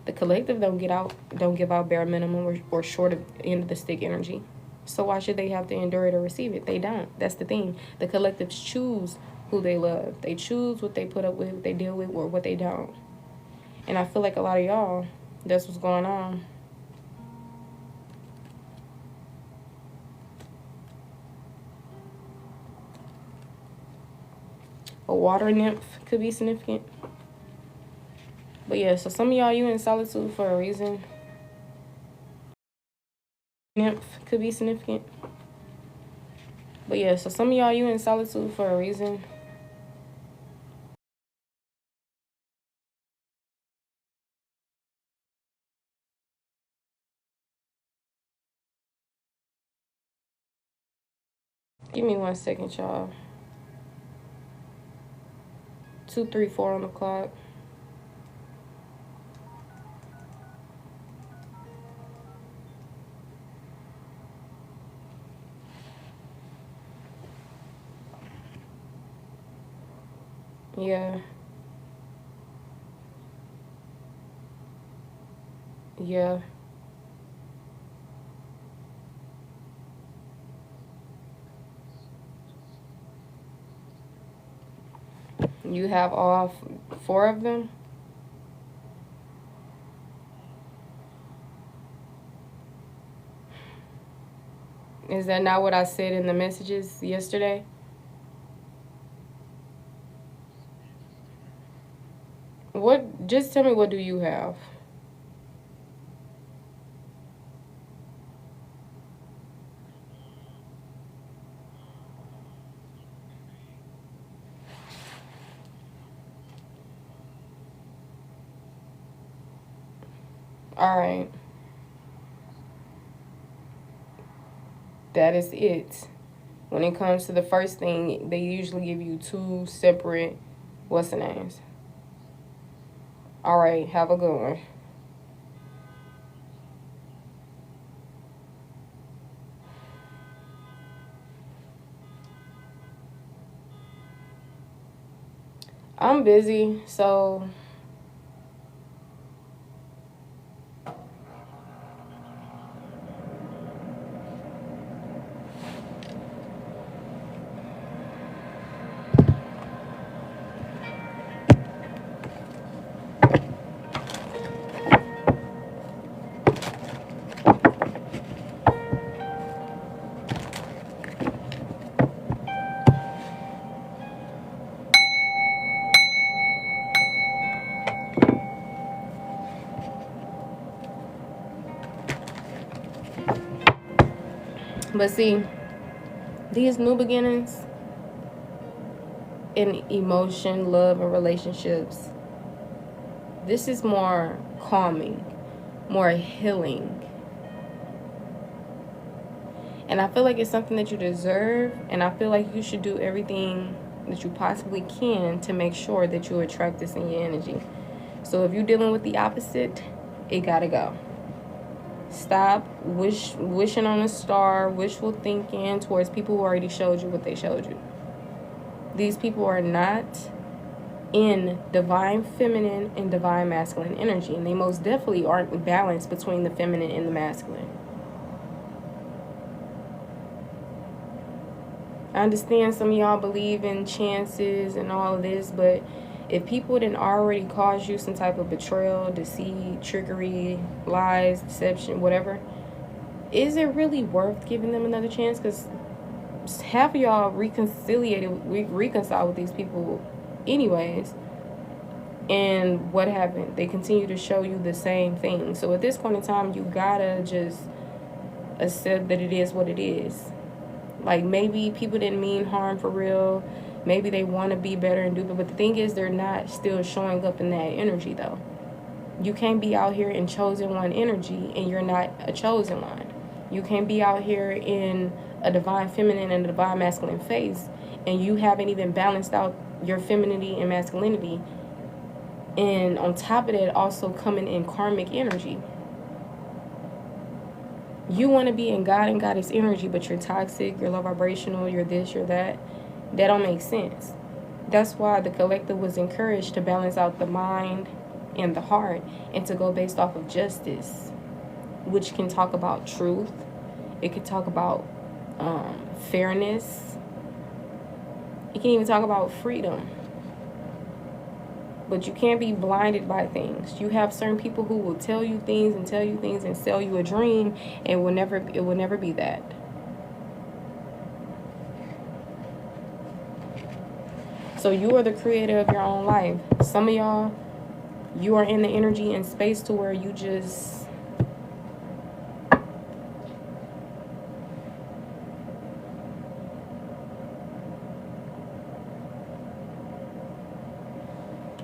The collective don't give out bare minimum or short end of the stick energy. So why should they have to endure it or receive it? They don't. That's the thing. The collectives choose who they love. They choose what they put up with, what they deal with, or what they don't. And I feel like a lot of y'all, that's what's going on. A water nymph could be significant. But yeah, so some of y'all, you in solitude for a reason. Nymph could be significant. But yeah, so some of y'all, you in solitude for a reason. Give me 1 second, y'all. 234 on the clock. Yeah. Yeah. You have all four of them? Is that not what I said in the messages yesterday? What? Just tell me, what do you have? All right. That is it. When it comes to the first thing, they usually give you two separate, what's the names? All right, have a good one. I'm busy, so but see, these new beginnings in emotion, love, and relationships, this is more calming, more healing. And I feel like it's something that you deserve, and I feel like you should do everything that you possibly can to make sure that you attract this in your energy. So if you're dealing with the opposite, it gotta go. Stop wishing on a star, wishful thinking towards people who already showed you what they showed you. These people are not in divine feminine and divine masculine energy, and they most definitely aren't balanced between the feminine and the masculine. I understand some of y'all believe in chances and all of this, but if people didn't already cause you some type of betrayal, deceit, trickery, lies, deception, whatever, is it really worth giving them another chance? Because half of y'all reconcile with these people anyways. And what happened? They continue to show you the same thing. So at this point in time, you gotta just accept that it is what it is. Like, maybe people didn't mean harm for real. Maybe they want to be better and do it. But the thing is, they're not still showing up in that energy, though. You can't be out here in chosen one energy and you're not a chosen one. You can't be out here in a divine feminine and a divine masculine phase and you haven't even balanced out your femininity and masculinity. And on top of that, also coming in karmic energy. You want to be in God and Goddess energy, but you're toxic, you're low vibrational, you're this, you're that. That don't make sense. That's why the collective was encouraged to balance out the mind and the heart and to go based off of justice, which can talk about truth. It can talk about fairness. It can even talk about freedom. But you can't be blinded by things. You have certain people who will tell you things and sell you a dream, and it will never be that. So you are the creator of your own life. Some of y'all, you are in the energy and space to where you just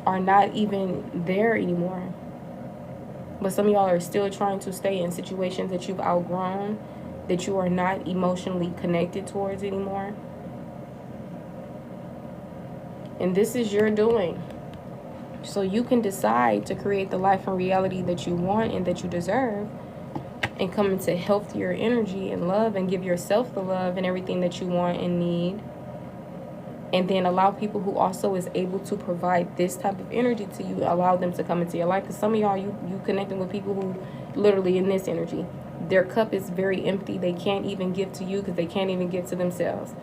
are not even there anymore. But some of y'all are still trying to stay in situations that you've outgrown, that you are not emotionally connected towards anymore. And this is your doing. So you can decide to create the life and reality that you want and that you deserve, and come into healthier energy and love and give yourself the love and everything that you want and need. And then allow people who also is able to provide this type of energy to you, allow them to come into your life. Because some of y'all, you connecting with people who literally in this energy, their cup is very empty. They can't even give to you because they can't even give to themselves.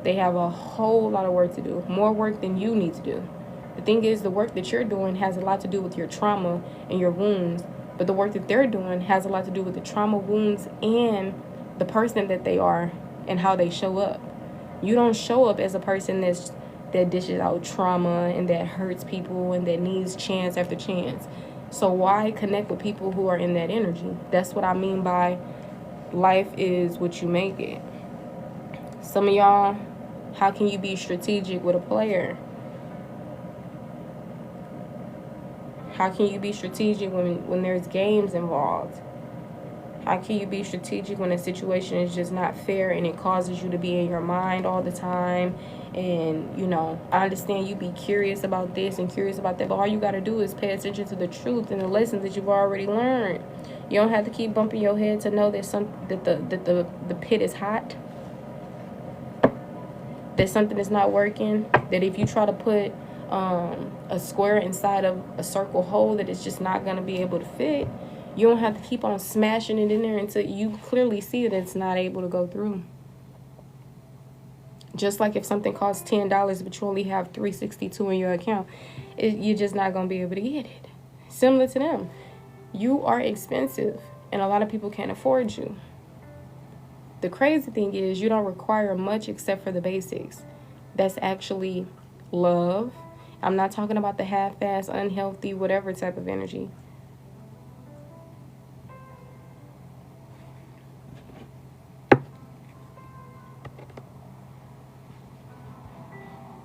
They have a whole lot of work to do, more work than you need to do. The thing is, the work that you're doing has a lot to do with your trauma and your wounds, but the work that they're doing has a lot to do with the trauma, wounds, and the person that they are and how they show up. You don't show up as a person that dishes out trauma and that hurts people and that needs chance after chance. So why connect with people who are in that energy? That's what I mean by life is what you make it. Some of y'all, how can you be strategic with a player? How can you be strategic when there's games involved? How can you be strategic when a situation is just not fair and it causes you to be in your mind all the time? And, you know, I understand you be curious about this and curious about that, but all you got to do is pay attention to the truth and the lessons that you've already learned. You don't have to keep bumping your head to know that the pit is hot, that something is not working, that if you try to put a square inside of a circle hole, that it's just not going to be able to fit. You don't have to keep on smashing it in there until you clearly see that it's not able to go through. Just like if something costs $10 but you only have $3.62 in your account, you're just not going to be able to get it. Similar to them. You are expensive and a lot of people can't afford you. The crazy thing is you don't require much except for the basics. That's actually love. I'm not talking about the half-assed, unhealthy, whatever type of energy.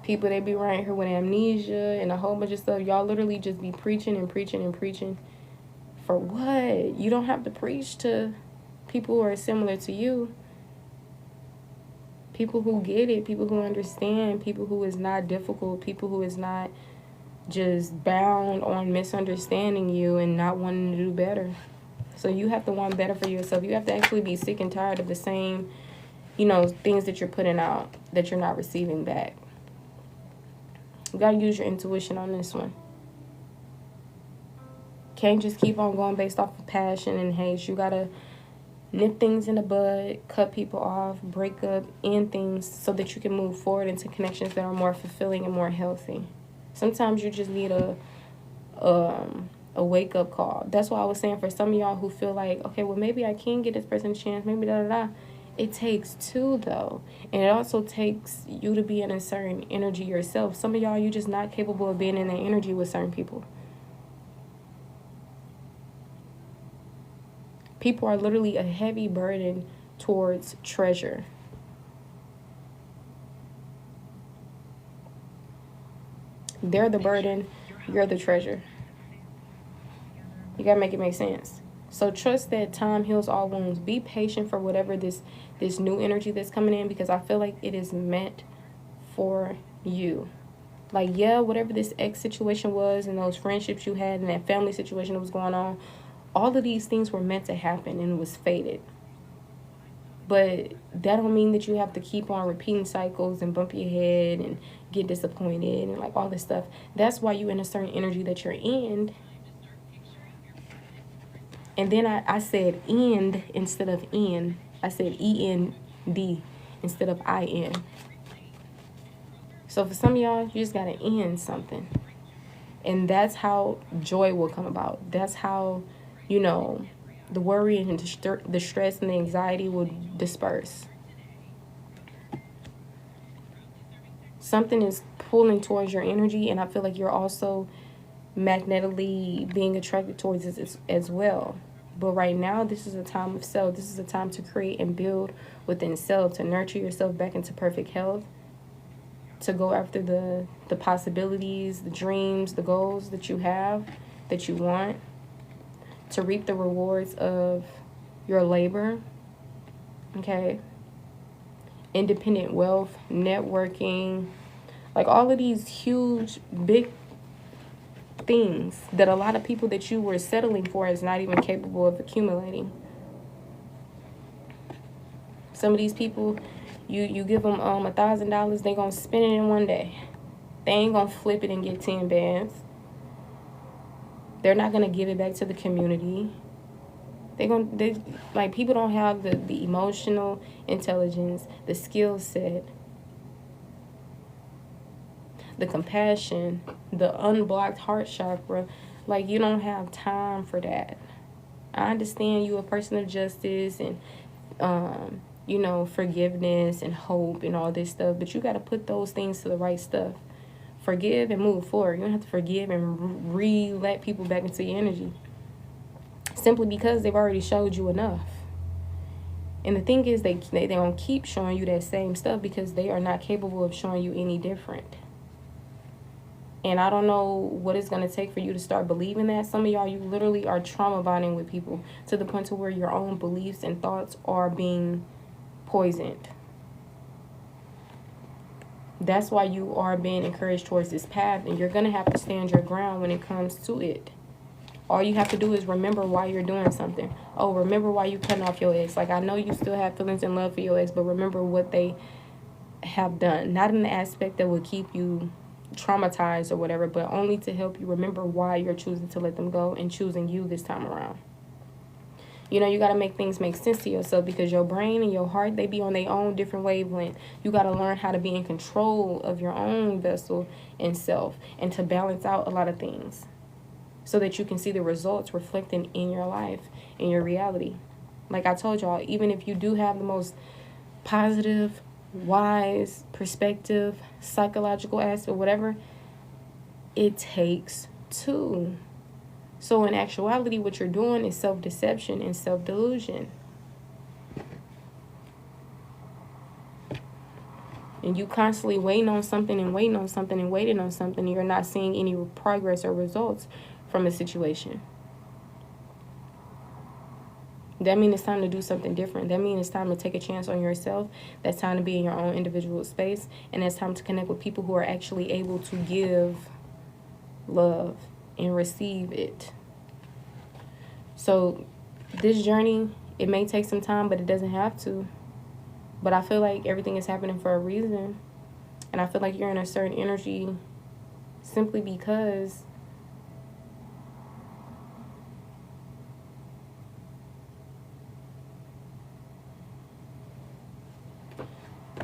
People, they be right here with amnesia and a whole bunch of stuff. Y'all literally just be preaching and preaching and preaching. For what? You don't have to preach to people who are similar to you. People who get it, people who understand, people who is not difficult, people who is not just bound on misunderstanding you and not wanting to do better. So you have to want better for yourself. You have to actually be sick and tired of the same, you know, things that you're putting out that you're not receiving back. You gotta use your intuition on this one. Can't just keep on going based off of passion and hate. You gotta nip things in the bud, cut people off, break up, end things so that you can move forward into connections that are more fulfilling and more healthy. Sometimes you just need a wake-up call. That's why I was saying for some of y'all who feel like, okay, well, maybe I can get this person a chance, maybe da-da-da. It takes two, though. And it also takes you to be in a certain energy yourself. Some of y'all, you're just not capable of being in that energy with certain people. People are literally a heavy burden towards treasure. They're the burden, you're the treasure. You gotta make it make sense. So trust that time heals all wounds. Be patient for whatever this new energy that's coming in, because I feel like it is meant for you. Like, yeah, whatever this ex situation was and those friendships you had and that family situation that was going on, all of these things were meant to happen and it was fated. But that don't mean that you have to keep on repeating cycles and bump your head and get disappointed and like all this stuff. That's why you in a certain energy that you're in. And then I said end instead of in. I said E-N-D instead of I-N. So for some of y'all, you just got to end something. And that's how joy will come about. That's how, you know, the worry and the stress and the anxiety will disperse. Something is pulling towards your energy, and I feel like you're also magnetically being attracted towards it as well. But right now, this is a time of self. This is a time to create and build within self, to nurture yourself back into perfect health, to go after the possibilities, the dreams, the goals that you have, that you want, to reap the rewards of your labor, okay? Independent wealth, networking, like all of these huge, big things that a lot of people that you were settling for is not even capable of accumulating. Some of these people, you give them $1,000, they gonna spend it in one day. They ain't gonna flip it and get 10 bands. They're not gonna give it back to the community. Like, people don't have the emotional intelligence, the skill set the compassion, the unblocked heart chakra. Like, you don't have time for that. I understand you a person of justice and you know, forgiveness and hope and all this stuff, but you got to put those things to the right stuff. Forgive and move forward. You don't have to forgive and let people back into your energy simply because they've already showed you enough. And the thing is, they don't keep showing you that same stuff because they are not capable of showing you any different. And I don't know what it's going to take for you to start believing that. Some of y'all, you literally are trauma bonding with people to the point to where your own beliefs and thoughts are being poisoned. That's why you are being encouraged towards this path, and you're going to have to stand your ground when it comes to it. All you have to do is remember why you're doing something. Oh, remember why you cutting off your ex. Like, I know you still have feelings and love for your ex, but remember what they have done. Not in the aspect that will keep you traumatized or whatever, but only to help you remember why you're choosing to let them go and choosing you this time around. You know, you got to make things make sense to yourself because your brain and your heart, they be on their own different wavelength. You got to learn how to be in control of your own vessel and self and to balance out a lot of things so that you can see the results reflecting in your life, in your reality. Like I told y'all, even if you do have the most positive, wise perspective, psychological aspect, whatever, it takes two. So in actuality, what you're doing is self-deception and self-delusion. And you constantly waiting on something and waiting on something and waiting on something, and you're not seeing any progress or results from a situation. That means it's time to do something different. That means it's time to take a chance on yourself. That's time to be in your own individual space. And it's time to connect with people who are actually able to give love and receive it. So this journey, it may take some time, but it doesn't have to. But I feel like everything is happening for a reason. And I feel like you're in a certain energy simply because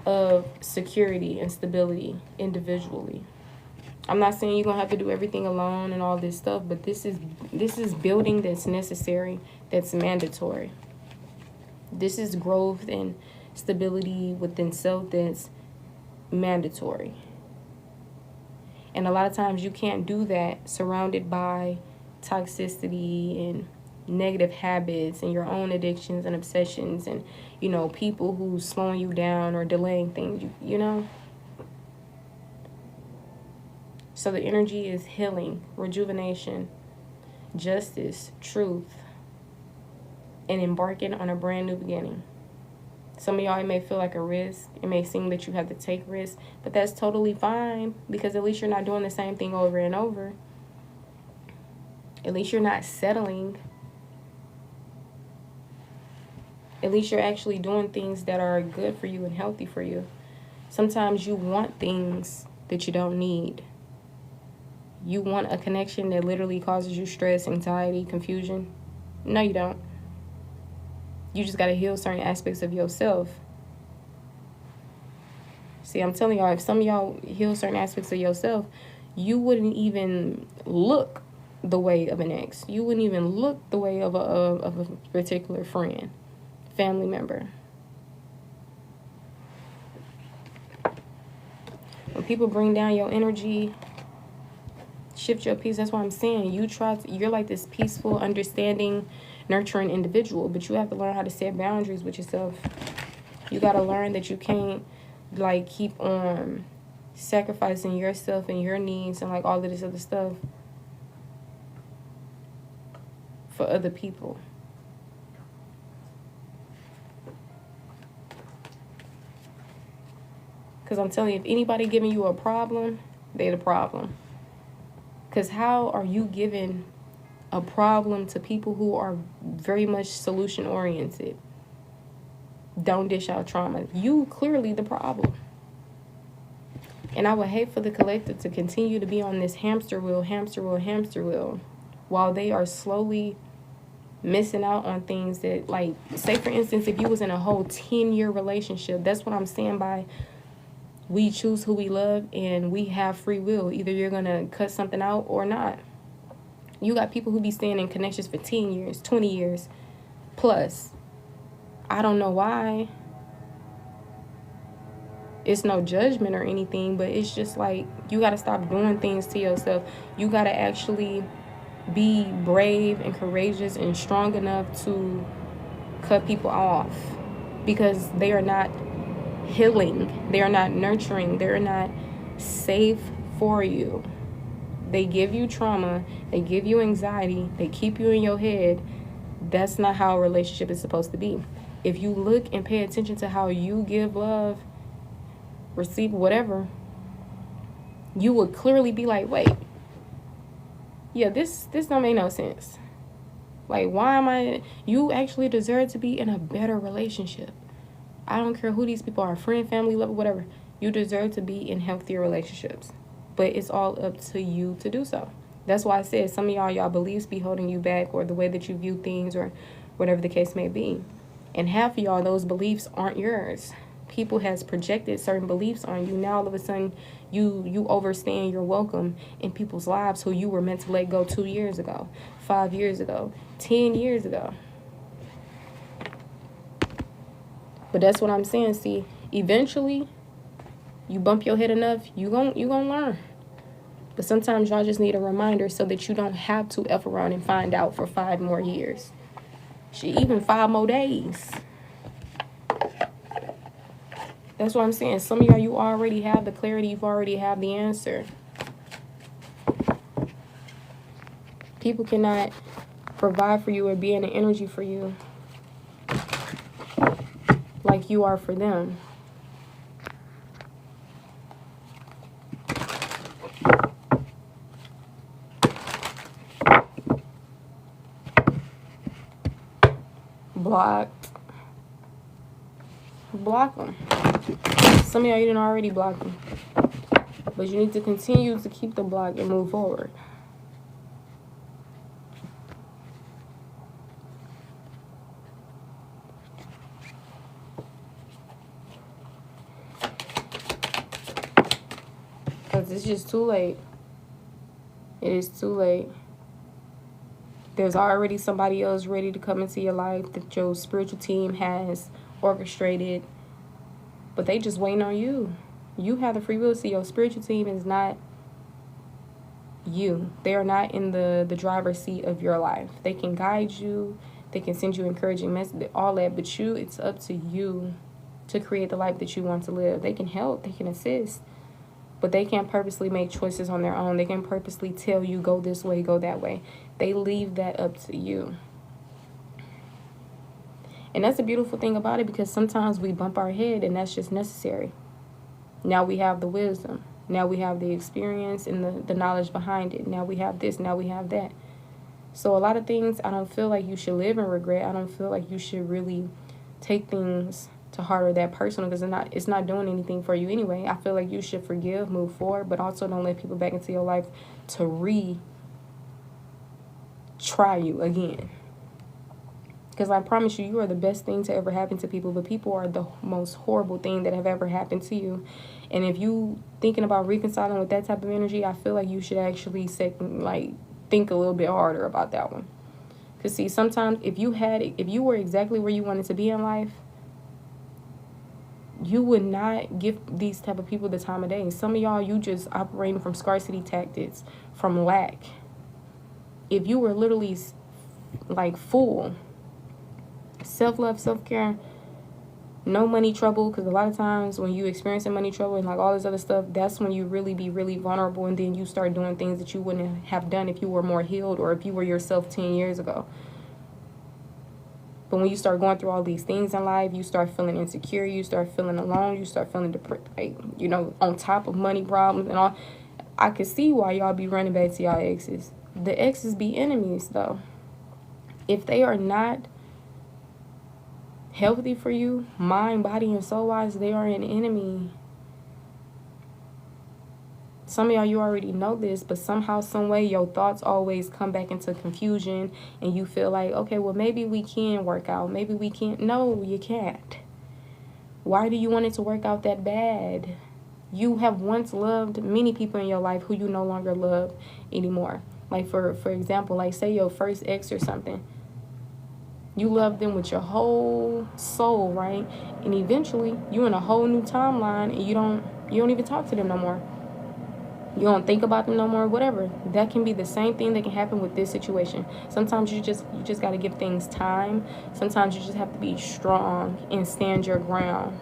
of security and stability individually. I'm not saying you're going to have to do everything alone and all this stuff, but this is building that's necessary, that's mandatory. This is growth and stability within self that's mandatory. And a lot of times you can't do that surrounded by toxicity and negative habits and your own addictions and obsessions and, you know, people who's slowing you down or delaying things, you know. So the energy is healing, rejuvenation, justice, truth, and embarking on a brand new beginning. Some of y'all, it may feel like a risk. It may seem that you have to take risks, but that's totally fine because at least you're not doing the same thing over and over. At least you're not settling. At least you're actually doing things that are good for you and healthy for you. Sometimes you want things that you don't need. You want a connection that literally causes you stress, anxiety, confusion. No, you don't. You just got to heal certain aspects of yourself. See, I'm telling y'all, if some of y'all heal certain aspects of yourself, you wouldn't even look the way of an ex. You wouldn't even look the way of a particular friend, family member. When people bring down your energy, shift your peace. That's what I'm saying. You're like this peaceful, understanding, nurturing individual, but you have to learn how to set boundaries with yourself. You got to learn that you can't like keep on sacrificing yourself and your needs and like all of this other stuff for other people. Because I'm telling you, if anybody giving you a problem, they the problem. Because how are you giving a problem to people who are very much solution oriented? Don't dish out trauma. You clearly the problem. And I would hate for the collective to continue to be on this hamster wheel, while they are slowly missing out on things that, like, say for instance, if you was in a whole 10-year relationship, that's what I'm saying by we choose who we love and we have free will. Either you're going to cut something out or not. You got people who be staying in connections for 10 years, 20 years plus. I don't know why. It's no judgment or anything, but it's just like you got to stop doing things to yourself. You got to actually be brave and courageous and strong enough to cut people off because they are not healing. They are not nurturing. They're not safe for you. They give you trauma. They give you anxiety. They keep you in your head. That's not how a relationship is supposed to be. If you look and pay attention to how you give love, receive whatever, you would clearly be like, wait, yeah, this don't make no sense. Like, why am I? You actually deserve to be in a better relationship. I don't care who these people are, friend, family, love, whatever. You deserve to be in healthier relationships. But it's all up to you to do so. That's why I said some of y'all beliefs be holding you back, or the way that you view things, or whatever the case may be. And half of y'all, those beliefs aren't yours. People has projected certain beliefs on you. Now all of a sudden you overstand your welcome in people's lives who you were meant to let go 2 years ago, 5 years ago, 10 years ago. But that's what I'm saying. See, eventually you bump your head enough, you gonna learn. But sometimes y'all just need a reminder so that you don't have to F around and find out for 5 more years. Shit, even 5 more days. That's what I'm saying. Some of y'all, you already have the clarity. You already have the answer. People cannot provide for you or be in the energy for you like you are for them. Block them. Some of y'all, you didn't already block them. But you need to continue to keep the block and move forward. Because it's just too late. It is too late. There's already somebody else ready to come into your life that your spiritual team has orchestrated. But they just waiting on you. You have the free will. See, your spiritual team is not you. They are not in the driver's seat of your life. They can guide you. They can send you encouraging messages, all that. But you, it's up to you to create the life that you want to live. They can help. They can assist. But they can't purposely make choices on their own. They can purposely tell you, go this way, go that way. They leave that up to you. And that's the beautiful thing about it, because sometimes we bump our head and that's just necessary. Now we have the wisdom. Now we have the experience and the knowledge behind it. Now we have this. Now we have that. So a lot of things, I don't feel like you should live in regret. I don't feel like you should really take things to heart or that personal, because it's not doing anything for you anyway. I feel like you should forgive, move forward, but also don't let people back into your life to try you again. Because I promise you, you are the best thing to ever happen to people, but people are the most horrible thing that have ever happened to you. And if you thinking about reconciling with that type of energy, I feel like you should actually think a little bit harder about that one. Because see, sometimes if you were exactly where you wanted to be in life, you would not give these type of people the time of day. Some of y'all, you just operating from scarcity tactics, from lack. If you were literally like full, self-love, self-care, no money trouble, because a lot of times when you experiencing money trouble and like all this other stuff, that's when you really be really vulnerable, and then you start doing things that you wouldn't have done if you were more healed or if you were yourself 10 years ago. But when you start going through all these things in life, you start feeling insecure, you start feeling alone, you start feeling depressed, on top of money problems and all. I can see why y'all be running back to y'all exes. The exes be enemies, though. If they are not healthy for you, mind, body, and soul-wise, they are an enemy. Some of y'all, you already know this, but somehow, some way, your thoughts always come back into confusion, and you feel like, okay, well, maybe we can work out. Maybe we can't. No, you can't. Why do you want it to work out that bad? You have once loved many people in your life who you no longer love anymore. Like for example, like say your first ex or something. You love them with your whole soul, right? And eventually you in a whole new timeline and you don't even talk to them no more. You don't think about them no more, whatever. That can be the same thing that can happen with this situation. Sometimes you just got to give things time. Sometimes you just have to be strong and stand your ground.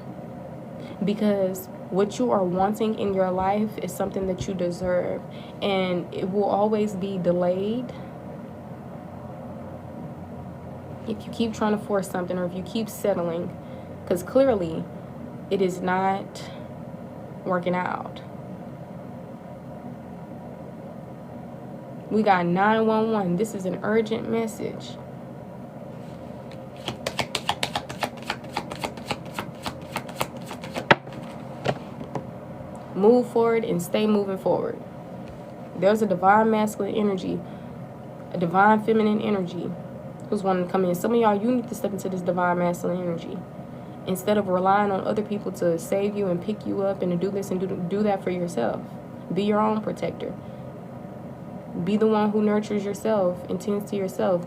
Because what you are wanting in your life is something that you deserve, and it will always be delayed if you keep trying to force something, or if you keep settling, because clearly it is not working out. We got 911. This is an urgent message. Move forward and stay moving forward. There's a divine masculine energy, a divine feminine energy who's wanting to come in. Some of y'all, you need to step into this divine masculine energy. Instead of relying on other people to save you and pick you up and to do this and do that for yourself. Be your own protector. Be the one who nurtures yourself and tends to yourself.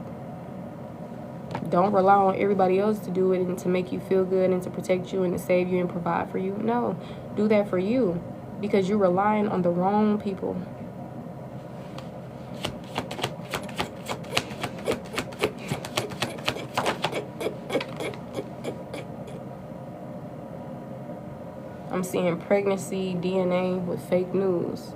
Don't rely on everybody else to do it and to make you feel good and to protect you and to save you and provide for you. No, do that for you, because you're relying on the wrong people. I'm seeing pregnancy DNA with fake news.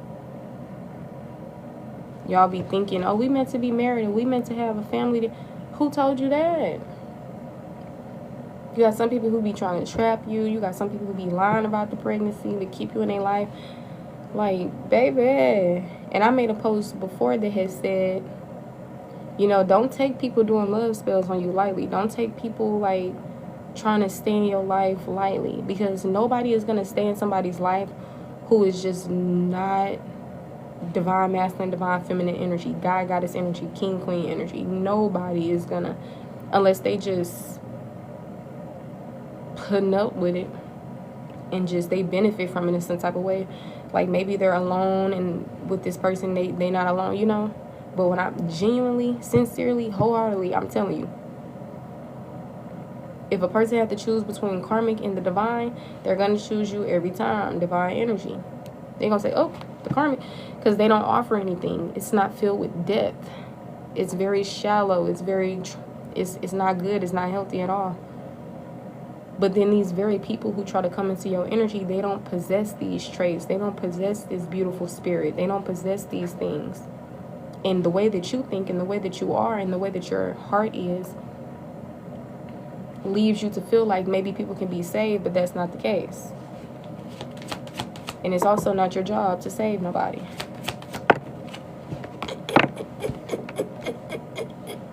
Y'all be thinking, oh, we meant to be married and we meant to have a family. Who told you that? You got some people who be trying to trap you. You got some people who be lying about the pregnancy to keep you in their life. Like, baby. And I made a post before that had said, you know, don't take people doing love spells on you lightly. Don't take people, like, trying to stay in your life lightly. Because nobody is going to stay in somebody's life who is just not divine masculine, divine feminine energy, God, goddess energy, king, queen energy. Nobody is going to, unless they just putting up with it and just they benefit from it in some type of way. Like maybe they're alone and with this person they not alone, you know. But when I'm genuinely, sincerely, wholeheartedly, I'm telling you, if a person had to choose between karmic and the divine, they're going to choose you every time, divine energy. They're going to say, oh, the karmic, because they don't offer anything. It's not filled with depth. It's very shallow. It's not good. It's not healthy at all. But then these very people who try to come into your energy, they don't possess these traits. They don't possess this beautiful spirit. They don't possess these things. And the way that you think and the way that you are and the way that your heart is leaves you to feel like maybe people can be saved, but that's not the case. And it's also not your job to save nobody.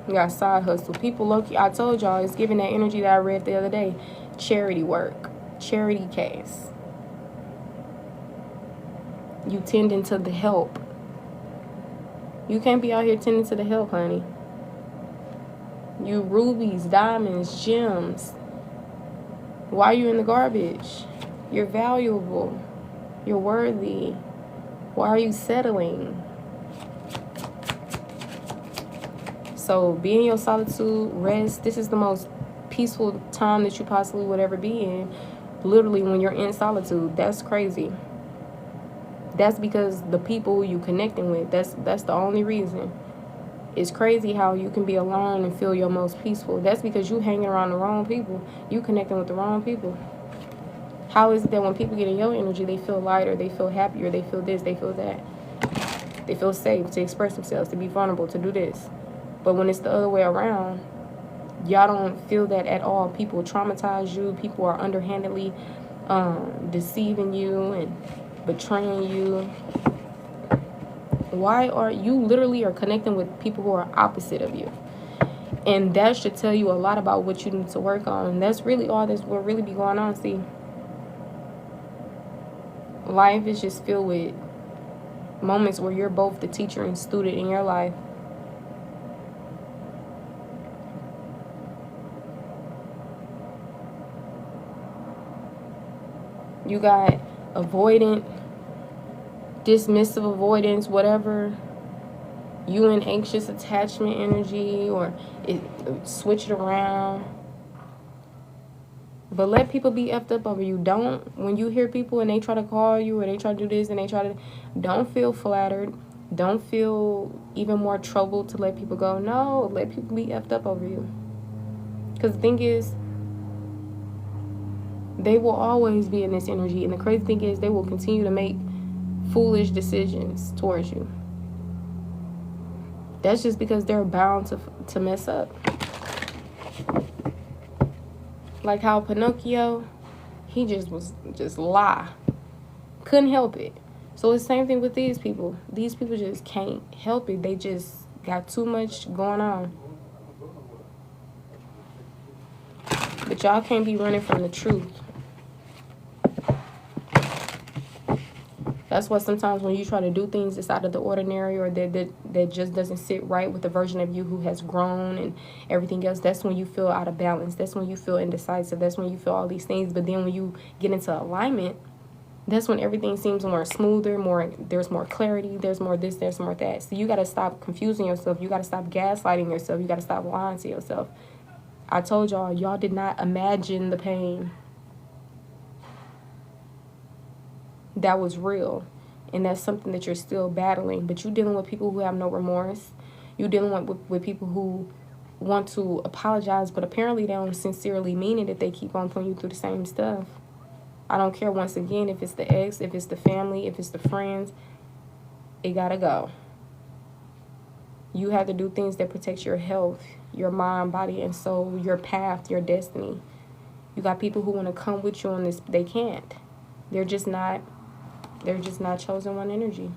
You got side hustle. People low-key, I told y'all, it's giving that energy that I read the other day. Charity work. Charity case. You tending to the help. You can't be out here tending to the help, honey. You rubies, diamonds, gems. Why are you in the garbage? You're valuable. You're worthy. Why are you settling? So be in your solitude, rest. This is the most peaceful time that you possibly would ever be in. Literally when you're in solitude. That's crazy. That's because the people you connecting with, that's the only reason. It's crazy how you can be alone and feel your most peaceful. That's because you hanging around the wrong people. You connecting with the wrong people. How is it that when people get in your energy, they feel lighter, they feel happier, they feel this, they feel that. They feel safe to express themselves, to be vulnerable, to do this. But when it's the other way around, y'all don't feel that at all. People traumatize you. People are underhandedly deceiving you and betraying you. Why are you literally are connecting with people who are opposite of you? And that should tell you a lot about what you need to work on. And that's really all that's will really be going on. See, life is just filled with moments where you're both the teacher and student in your life. You got avoidant, dismissive avoidance, whatever. You in anxious attachment energy, or switch it around. But let people be effed up over you. Don't, when you hear people and they try to call you or they try to do this and they try to, don't feel flattered. Don't feel even more troubled to let people go. No, let people be effed up over you. Because the thing is, they will always be in this energy. And the crazy thing is, they will continue to make foolish decisions towards you. That's just because they're bound to mess up. Like how Pinocchio, he just lie. Couldn't help it. So it's the same thing with these people. These people just can't help it. They just got too much going on. But y'all can't be running from the truth. That's why sometimes when you try to do things that's out of the ordinary, or that just doesn't sit right with the version of you who has grown and everything else, that's when you feel out of balance. That's when you feel indecisive. That's when you feel all these things. But then when you get into alignment, that's when everything seems more smoother, there's more clarity, there's more this, there's more that. So you got to stop confusing yourself. You got to stop gaslighting yourself. You got to stop lying to yourself. I told y'all did not imagine the pain. That was real. And that's something that you're still battling. But you're dealing with people who have no remorse. You're dealing with people who want to apologize, but apparently they don't sincerely mean it if they keep on putting you through the same stuff. I don't care, once again, if it's the ex, if it's the family, if it's the friends. It gotta go. You have to do things that protect your health, your mind, body, and soul, your path, your destiny. You got people who want to come with you on this. They can't. They're just not chosen one energy.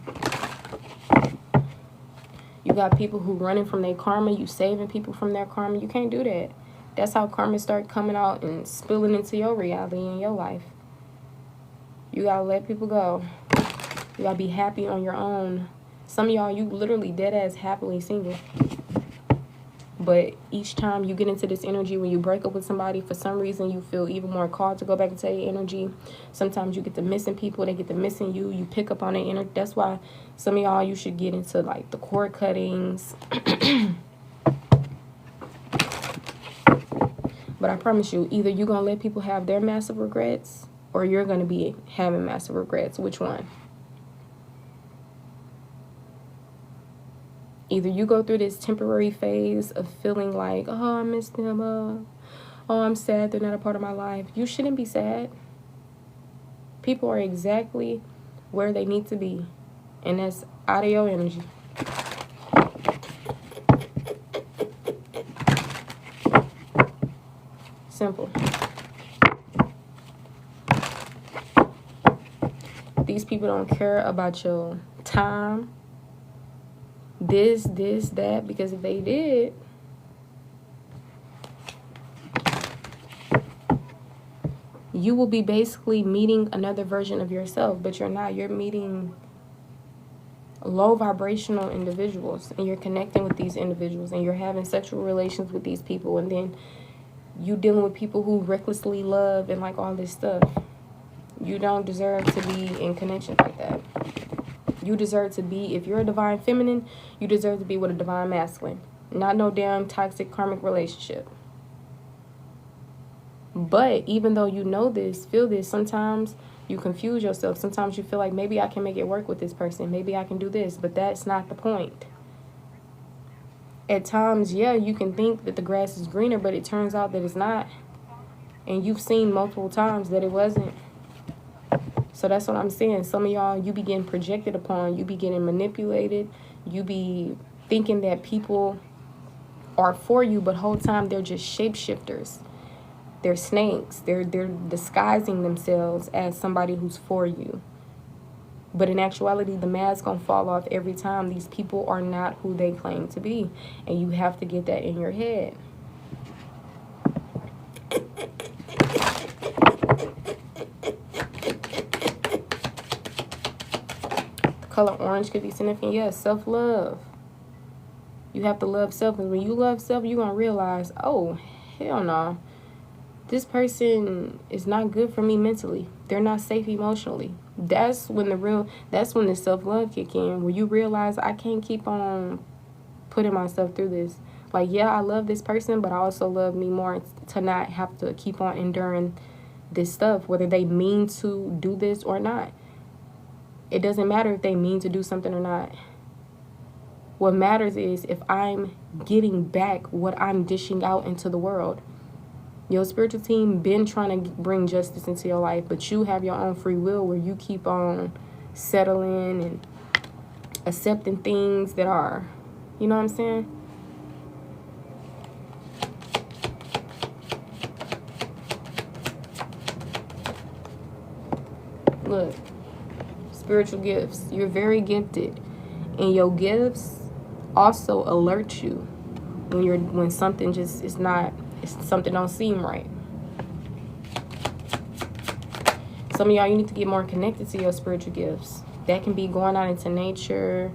You got people who running from their karma. You saving people from their karma. You can't do that. That's how karma start coming out and spilling into your reality in your life. You gotta let people go. You gotta be happy on your own. Some of y'all, you literally dead ass happily single. But each time you get into this energy, when you break up with somebody, for some reason you feel even more called to go back into your energy. Sometimes you get to missing people, they get to missing you. You pick up on their energy. That's why some of y'all, you should get into like the cord cuttings. But I promise you, either you're going to let people have their massive regrets, or you're going to be having massive regrets. Which one? Either you go through this temporary phase of feeling like, oh, I miss them. Oh, I'm sad they're not a part of my life. You shouldn't be sad. People are exactly where they need to be. And that's out of your energy. Simple. These people don't care about your time. This, that, because if they did, you will be basically meeting another version of yourself, but you're not. You're meeting low vibrational individuals, and you're connecting with these individuals, and you're having sexual relations with these people, and then you dealing with people who recklessly love and like all this stuff. You don't deserve to be in connections like that. You deserve to be, if you're a divine feminine, you deserve to be with a divine masculine. Not no damn toxic karmic relationship. But even though you know this, feel this, sometimes you confuse yourself. Sometimes you feel like maybe I can make it work with this person. Maybe I can do this. But that's not the point. At times, yeah, you can think that the grass is greener, but it turns out that it's not. And you've seen multiple times that it wasn't. So that's what I'm saying. Some of y'all, you be getting projected upon. You be getting manipulated. You be thinking that people are for you, but whole time they're just shapeshifters. They're snakes. They're disguising themselves as somebody who's for you. But in actuality, the mask gonna fall off every time. These people are not who they claim to be. And you have to get that in your head. Color orange could be significant. Yes, self-love. You have to love self. And when you love self, you're going to realize, oh, hell no. this person is not good for me mentally. They're not safe emotionally. That's when the self-love kick in, where you realize I can't keep on putting myself through this. Like, yeah, I love this person, but I also love me more to not have to keep on enduring this stuff, whether they mean to do this or not. It doesn't matter if they mean to do something or not. What matters is if I'm getting back what I'm dishing out into the world. Your spiritual team been trying to bring justice into your life, but you have your own free will where you keep on settling and accepting things that are, you know what I'm saying? Look, spiritual gifts. You're very gifted, and your gifts also alert you when something just is not, something don't seem right. Some of y'all, you need to get more connected to your spiritual gifts. That can be going out into nature,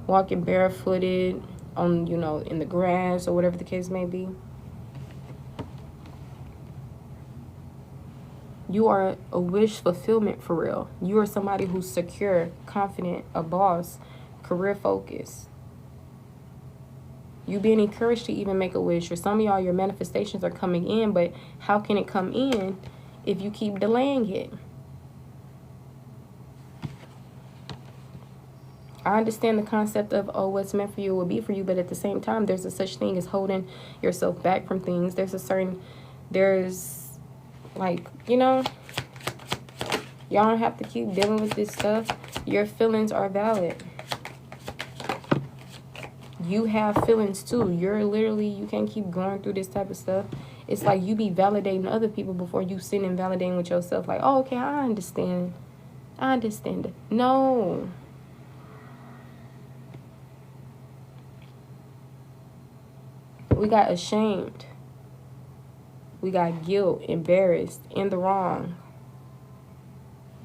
walking barefooted on, in the grass or whatever the case may be. You are a wish fulfillment for real. You are somebody who's secure, confident, a boss, career focused. You being encouraged to even make a wish. For some of y'all, your manifestations are coming in, but how can it come in if you keep delaying it? I understand the concept of, what's meant for you will be for you, but at the same time, there's a such thing as holding yourself back from things. Y'all don't have to keep dealing with this stuff. Your feelings are valid. You have feelings too. You can't keep going through this type of stuff. It's like you be validating other people before you sit and validating with yourself. Like, oh, okay, I understand it. No. We got ashamed. We got guilt, embarrassed, in the wrong.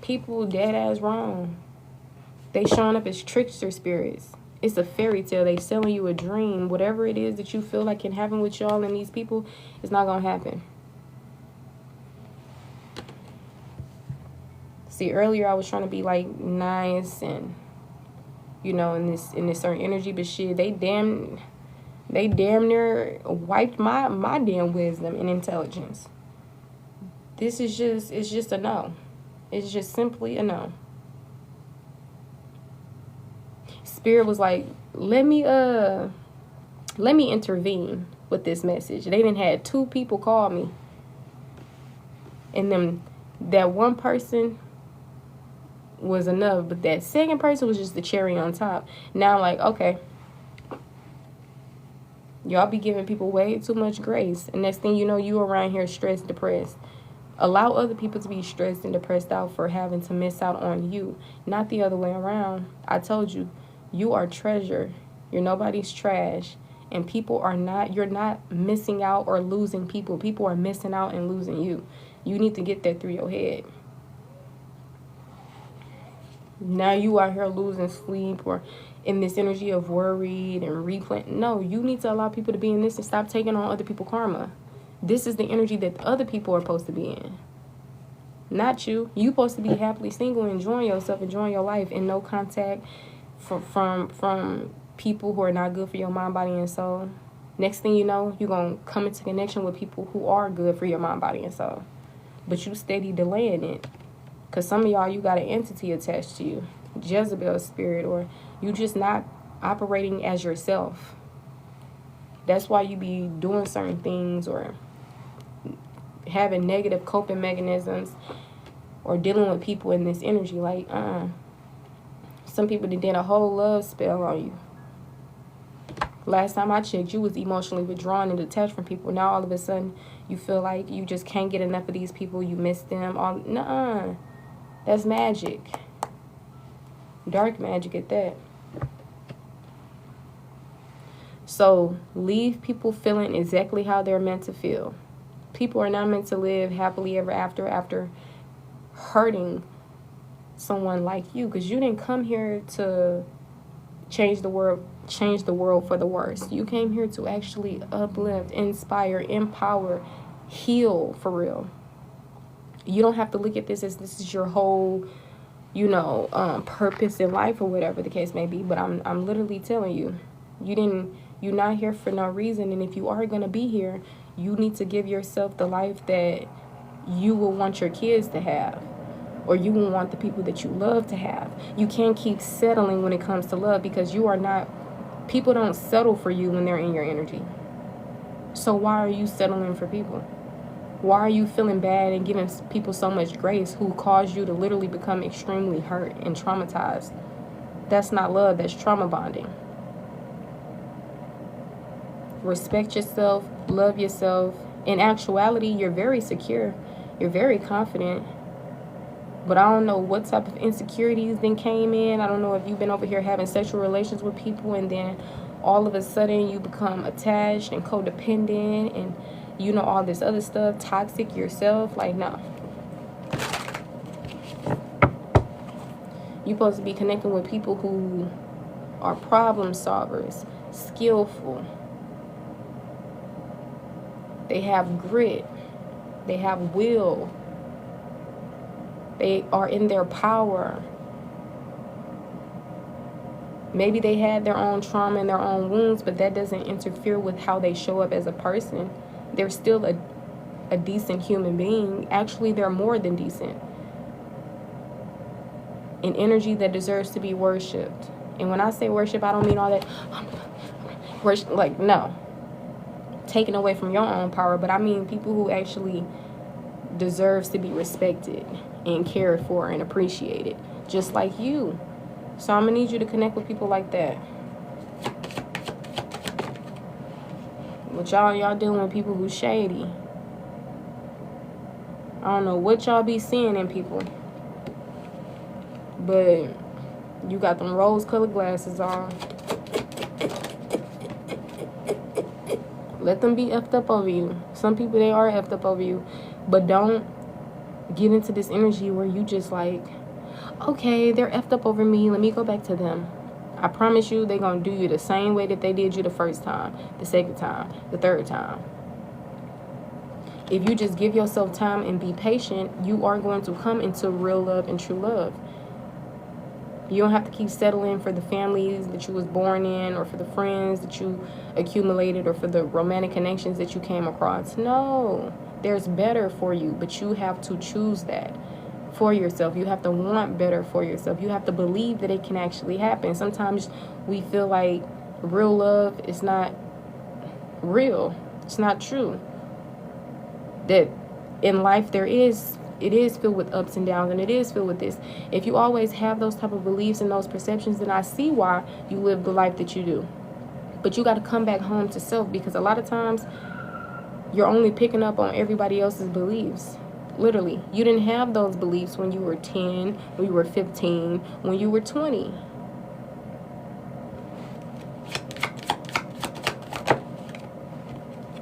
People dead ass wrong. They showing up as trickster spirits. It's a fairy tale. They selling you a dream. Whatever it is that you feel like can happen with y'all and these people, it's not gonna happen. See, earlier I was trying to be like nice and in this certain energy, but shit, they damn near wiped my damn wisdom and intelligence. It's just a no. It's just simply a no. Spirit was like, let me intervene with this message. They didn't had 2 people call me. And then that one person was enough, but that second person was just the cherry on top. Now I'm like, okay. Y'all be giving people way too much grace. And next thing you know, you around here stressed, depressed. Allow other people to be stressed and depressed out for having to miss out on you. Not the other way around. I told you, you are treasure. You're nobody's trash. And you're not missing out or losing people. People are missing out and losing you. You need to get that through your head. Now you out here losing sleep or in this energy of worried and replaying. No, you need to allow people to be in this and stop taking on other people's karma. This is the energy that other people are supposed to be in. Not you. You supposed to be happily single, enjoying yourself, enjoying your life, and no contact from people who are not good for your mind, body, and soul. Next thing you know, you're going to come into connection with people who are good for your mind, body, and soul. But you steady delaying it. Because some of y'all, you got an entity attached to you. Jezebel spirit, or you just not operating as yourself. That's why you be doing certain things or having negative coping mechanisms or dealing with people in this energy. Like, some people did a whole love spell on you. Last time I checked, you was emotionally withdrawn and detached from people. Now all of a sudden, you feel like you just can't get enough of these people. You miss them. Nuh-uh. That's magic. Dark magic at that. So leave people feeling exactly how they're meant to feel. People are not meant to live happily ever after hurting someone like you, because you didn't come here to change the world for the worse. You came here to actually uplift, inspire, empower, heal for real. You don't have to look at this as this is your whole, purpose in life or whatever the case may be. But I'm literally telling you, you're not here for no reason. And if you are going to be here, you need to give yourself the life that you will want your kids to have, or you will want the people that you love to have. You can't keep settling when it comes to love, because people don't settle for you when they're in your energy. So why are you settling for people? Why are you feeling bad and giving people so much grace who caused you to literally become extremely hurt and traumatized? That's not love, that's trauma bonding. Respect yourself, love yourself. In actuality, you're very secure. You're very confident. But I don't know what type of insecurities then came in. I don't know if you've been over here having sexual relations with people and then all of a sudden you become attached and codependent and all this other stuff, toxic yourself. Like, no. You're supposed to be connecting with people who are problem solvers, skillful. They have grit. They have will. They are in their power. Maybe they had their own trauma and their own wounds, but that doesn't interfere with how they show up as a person. They're still a decent human being. Actually, they're more than decent. An energy that deserves to be worshipped. And when I say worship, I don't mean all that worship, like, no. Taken away from your own power, but I mean people who actually deserves to be respected and cared for and appreciated, just like you. So I'm gonna need you to connect with people like that. But y'all dealing with people who's shady. I don't know what y'all be seeing in people, but you got them rose-colored glasses on. Let them be effed up over you. Some people, they are effed up over you. But don't get into this energy where you just like, okay, they're effed up over me. Let me go back to them. I promise you, they're going to do you the same way that they did you the first time, the second time, the third time. If you just give yourself time and be patient, you are going to come into real love and true love. You don't have to keep settling for the families that you was born in, or for the friends that you accumulated, or for the romantic connections that you came across. No, there's better for you, but you have to choose that for yourself. You have to want better for yourself. You have to believe that it can actually happen. Sometimes we feel like real love is not real. It's not true. That in life it is filled with ups and downs, and it is filled with this. If you always have those type of beliefs and those perceptions, then I see why you live the life that you do. But you got to come back home to self, because a lot of times you're only picking up on everybody else's beliefs. Literally, you didn't have those beliefs when you were 10, when you were 15, when you were 20.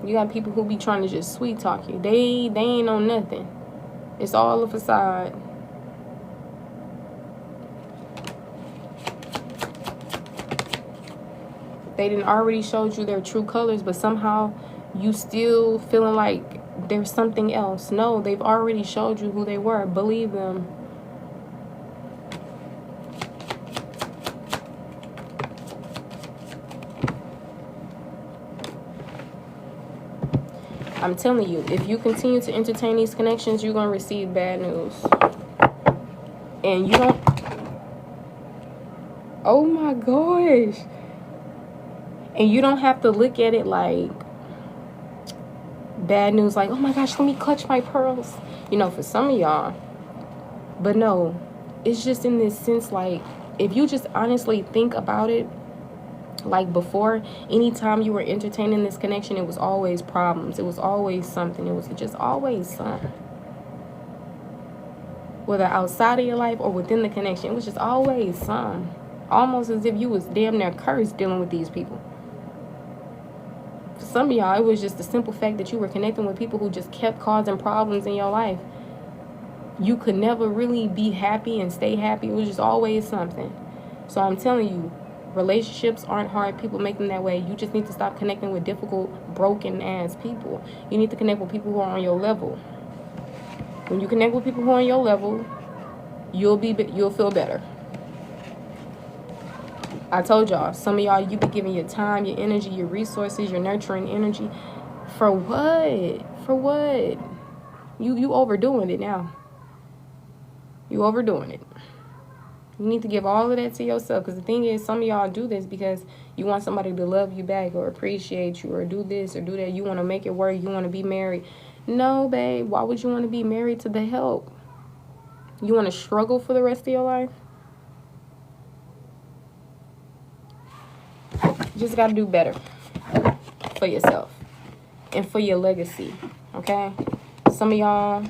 You got people who be trying to just sweet talk you. They ain't on nothing. It's all a facade. They didn't already showed you their true colors, but somehow you still feeling like there's something else. No, they've already showed you who they were. Believe them. I'm telling you, if you continue to entertain these connections, you're going to receive bad news. And you don't... Oh my gosh. And you don't have to look at it like bad news, like, oh my gosh, let me clutch my pearls. For some of y'all. But no, it's just in this sense, like, if you just honestly think about it, like before, anytime you were entertaining this connection, it was always problems. It was always something. It was just always something. Whether outside of your life or within the connection, it was just always something. Almost as if you was damn near cursed dealing with these people. For some of y'all, it was just the simple fact that you were connecting with people who just kept causing problems in your life. You could never really be happy and stay happy. It was just always something. So I'm telling you, Relationships aren't hard. People make them that way. You just need to stop connecting with difficult, broken ass people. You need to connect with people who are on your level. When you connect with people who are on your level, you'll feel better. I told y'all, some of y'all, you be giving your time, your energy, your resources, your nurturing energy. For what? For what? You overdoing it now. You overdoing it. You need to give all of that to yourself. Because the thing is, some of y'all do this because you want somebody to love you back or appreciate you or do this or do that. You want to make it work. You want to be married. No, babe. Why would you want to be married to the help? You want to struggle for the rest of your life? You just got to do better for yourself and for your legacy. Okay? Some of y'all,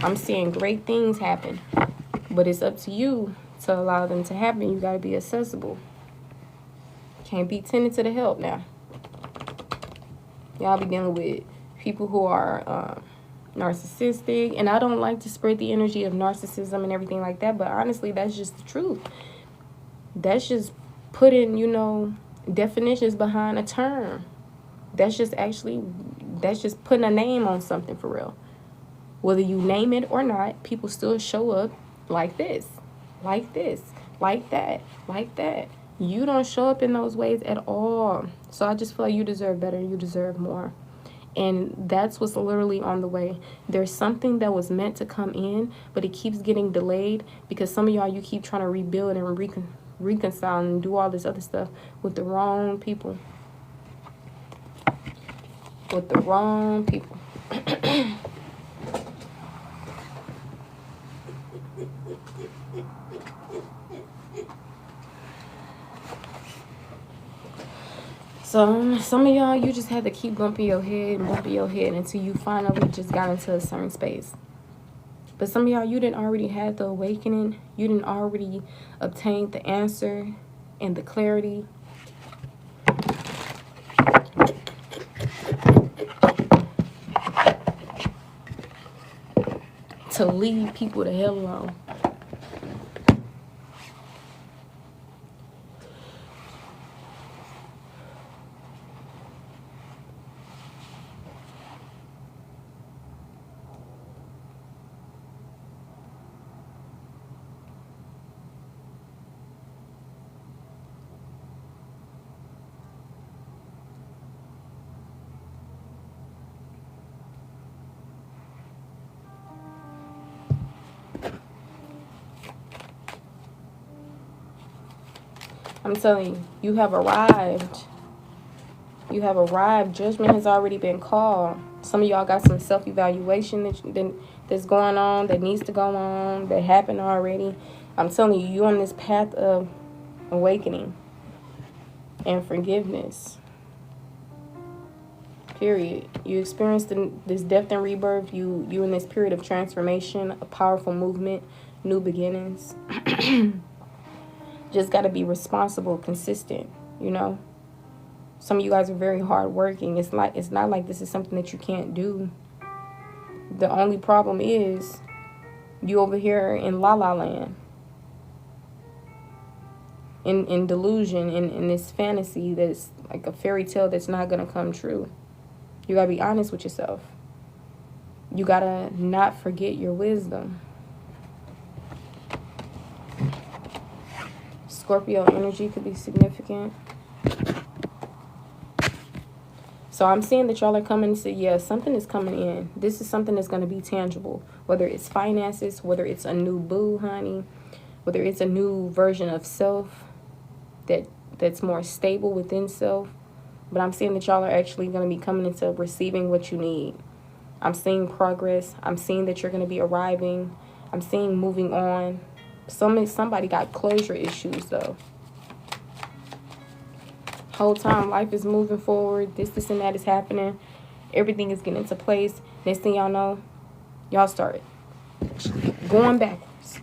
I'm seeing great things happen. But it's up to you to allow them to happen. You got to be accessible. Can't be tending to the help now. Y'all be dealing with people who are narcissistic. And I don't like to spread the energy of narcissism and everything like that. But honestly, that's just the truth. That's just putting, definitions behind a term. That's just putting a name on something for real. Whether you name it or not, people still show up like this, like that, like that. You don't show up in those ways at all. So I just feel like you deserve better. You deserve more. And that's what's literally on the way. There's something that was meant to come in, but it keeps getting delayed because some of y'all, you keep trying to rebuild and reconcile and do all this other stuff with the wrong people. With the wrong people. So some of y'all, you just had to keep bumping your head until you finally just got into a certain space. But some of y'all, you didn't already have the awakening. You didn't already obtain the answer and the clarity. To leave people the hell alone. I'm telling you, you have arrived. You have arrived. Judgment has already been called. Some of y'all got some self-evaluation that's going on, that needs to go on, that happened already. I'm telling you, you're on this path of awakening and forgiveness. Period. You experienced this death and rebirth. You in this period of transformation, a powerful movement, new beginnings. Just got to be responsible, consistent, Some of you guys are very hardworking. It's not like this is something that you can't do. The only problem is you over here in la la land. In delusion, in this fantasy that's like a fairy tale that's not going to come true. You got to be honest with yourself. You got to not forget your wisdom. Scorpio energy could be significant. So I'm seeing that y'all are coming to say, yeah, something is coming in. This is something that's going to be tangible. Whether it's finances, whether it's a new boo, honey, whether it's a new version of self that's more stable within self. But I'm seeing that y'all are actually going to be coming into receiving what you need. I'm seeing progress. I'm seeing that you're going to be arriving. I'm seeing moving on. Somebody got closure issues, though. Whole time, life is moving forward. This and that is happening. Everything is getting into place. Next thing y'all know, y'all start going backwards.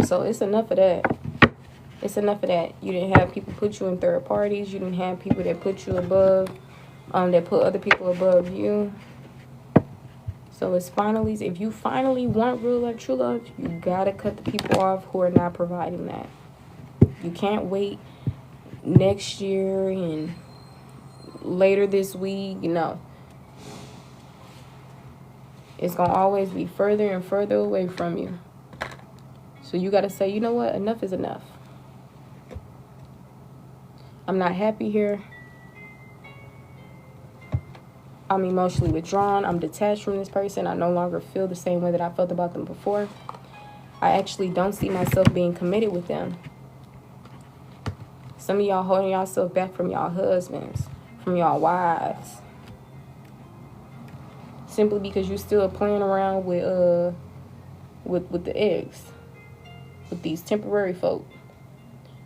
So it's enough of that. It's enough of that. You didn't have people put you in third parties. You didn't have people that put you above, that put other people above you. So it's finally, if you finally want real love, true love, you gotta cut the people off who are not providing that. You can't wait next year and later this week. No. It's gonna always be further and further away from you. So you gotta say, you know what? Enough is enough. I'm not happy here. I'm emotionally withdrawn. I'm detached from this person. I no longer feel the same way that I felt about them before. I actually don't see myself being committed with them. Some of y'all holding yourself back from y'all husbands, from y'all wives. Simply because you're still playing around with the eggs. With these temporary folk.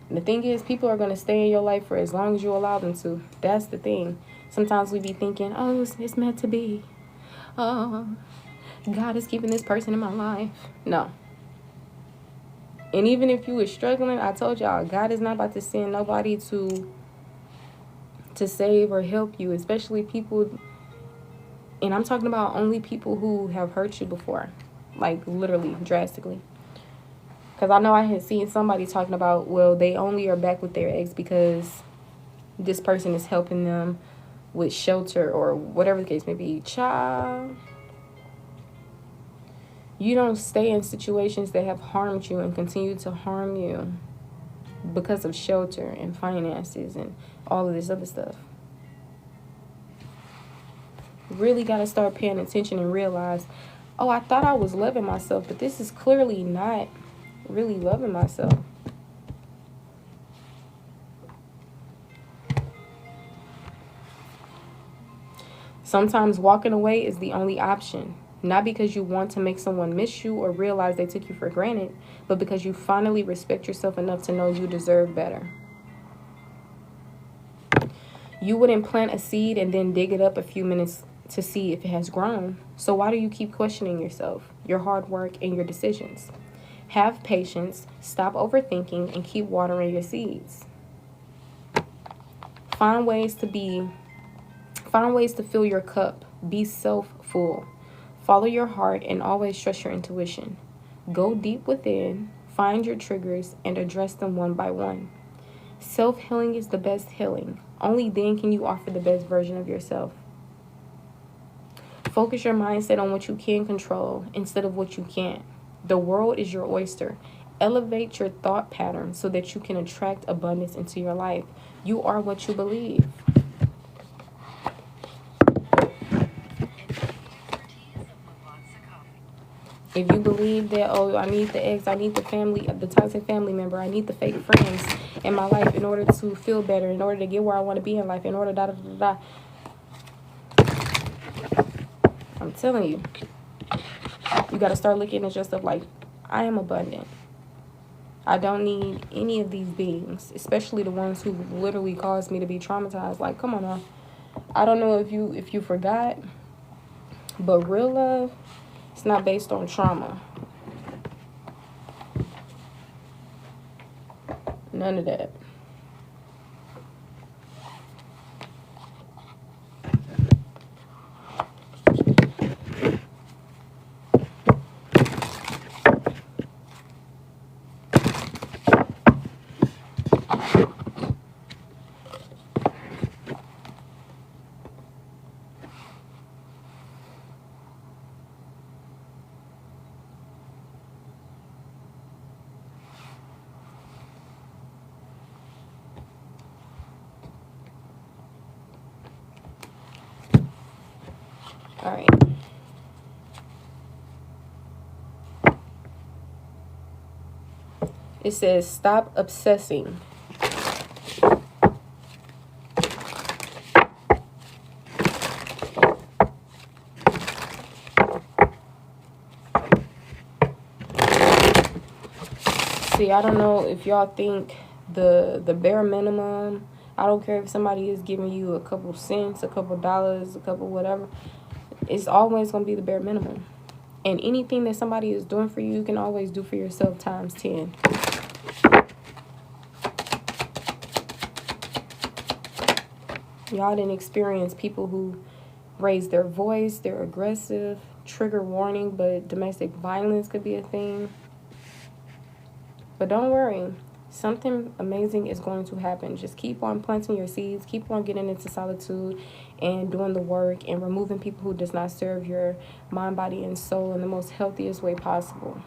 And the thing is, people are going to stay in your life for as long as you allow them to. That's the thing. Sometimes we be thinking, oh, it's meant to be. Oh, God is keeping this person in my life. No. And even if you were struggling, I told y'all, God is not about to send nobody to save or help you. Especially people, and I'm talking about only people who have hurt you before. Like, literally, drastically. Because I know I had seen somebody talking about, well, they only are back with their ex because this person is helping them with shelter or whatever the case may be. Child, you don't stay in situations that have harmed you and continue to harm you because of shelter and finances and all of this other stuff. Really got to start paying attention and realize, oh, I thought I was loving myself, but this is clearly not really loving myself. Sometimes walking away is the only option. Not because you want to make someone miss you or realize they took you for granted, but because you finally respect yourself enough to know you deserve better. You wouldn't plant a seed and then dig it up a few minutes to see if it has grown. So why do you keep questioning yourself, your hard work, and your decisions? Have patience, stop overthinking, and keep watering your seeds. Find ways to fill your cup. Be self-full. Follow your heart and always trust your intuition. Go deep within, find your triggers, and address them one by one. Self-healing is the best healing. Only then can you offer the best version of yourself. Focus your mindset on what you can control instead of what you can't. The world is your oyster. Elevate your thought pattern so that you can attract abundance into your life. You are what you believe. If you believe that, oh, I need the ex, I need the family, the toxic family member, I need the fake friends in my life in order to feel better, in order to get where I want to be in life, in order I'm telling you, you got to start looking at yourself like, I am abundant. I don't need any of these beings, especially the ones who literally caused me to be traumatized. Like, come on now. I don't know if you forgot, but real love, it's not based on trauma. None of that. All right. It says, stop obsessing. See, I don't know if y'all think the bare minimum, I don't care if somebody is giving you a couple cents, a couple dollars, a couple whatever, it's always going to be the bare minimum. And anything that somebody is doing for you, you can always do for yourself times 10. Y'all didn't experience people who raise their voice, they're aggressive, trigger warning, but domestic violence could be a thing. But don't worry, something amazing is going to happen. Just keep on planting your seeds, keep on getting into solitude and doing the work and removing people who does not serve your mind, body, and soul in the most healthiest way possible.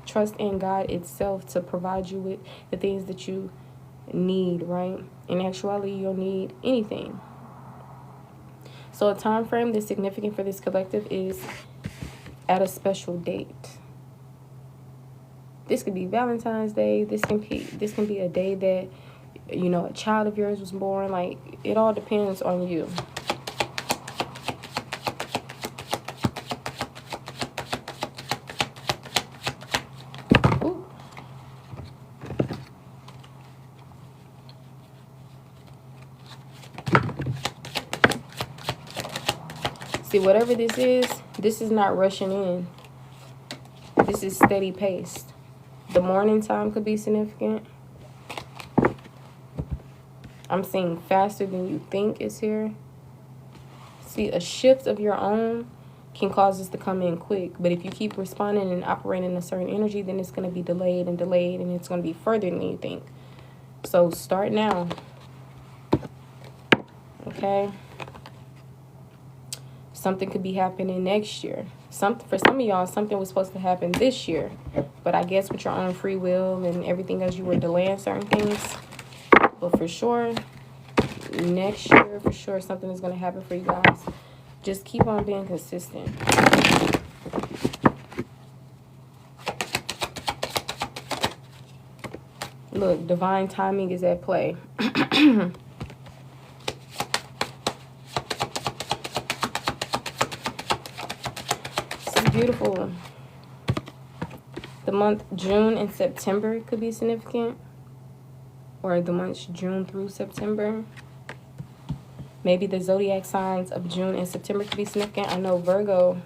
Trust in God itself to provide you with the things that you need, right? In actuality, you'll need anything. So a time frame that's significant for this collective is at a special date. This could be Valentine's Day. This can be a day that, you know, a child of yours was born. Like, it all depends on you. Ooh. See, whatever this is not rushing in. This is steady paced. The morning time could be significant. I'm seeing faster than you think is here. See, a shift of your own can cause this to come in quick. But if you keep responding and operating in a certain energy, then it's going to be delayed, and it's going to be further than you think. So start now. Okay? Something could be happening next year. For some of y'all, something was supposed to happen this year. But I guess with your own free will and everything else, you were delaying certain things. But for sure, next year, for sure, something is going to happen for you guys. Just keep on being consistent. Look, divine timing is at play. Beautiful. The month June and September could be significant, or the months June through September. Maybe the zodiac signs of June and September could be significant. I know Virgo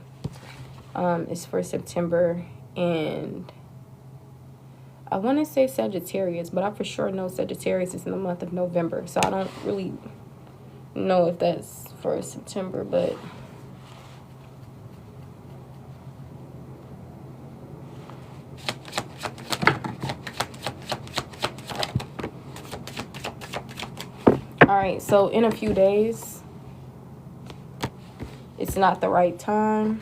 is for September, and I want to say Sagittarius, but I for sure know Sagittarius is in the month of November, so I don't really know if that's for September, but all right, so in a few days, it's not the right time.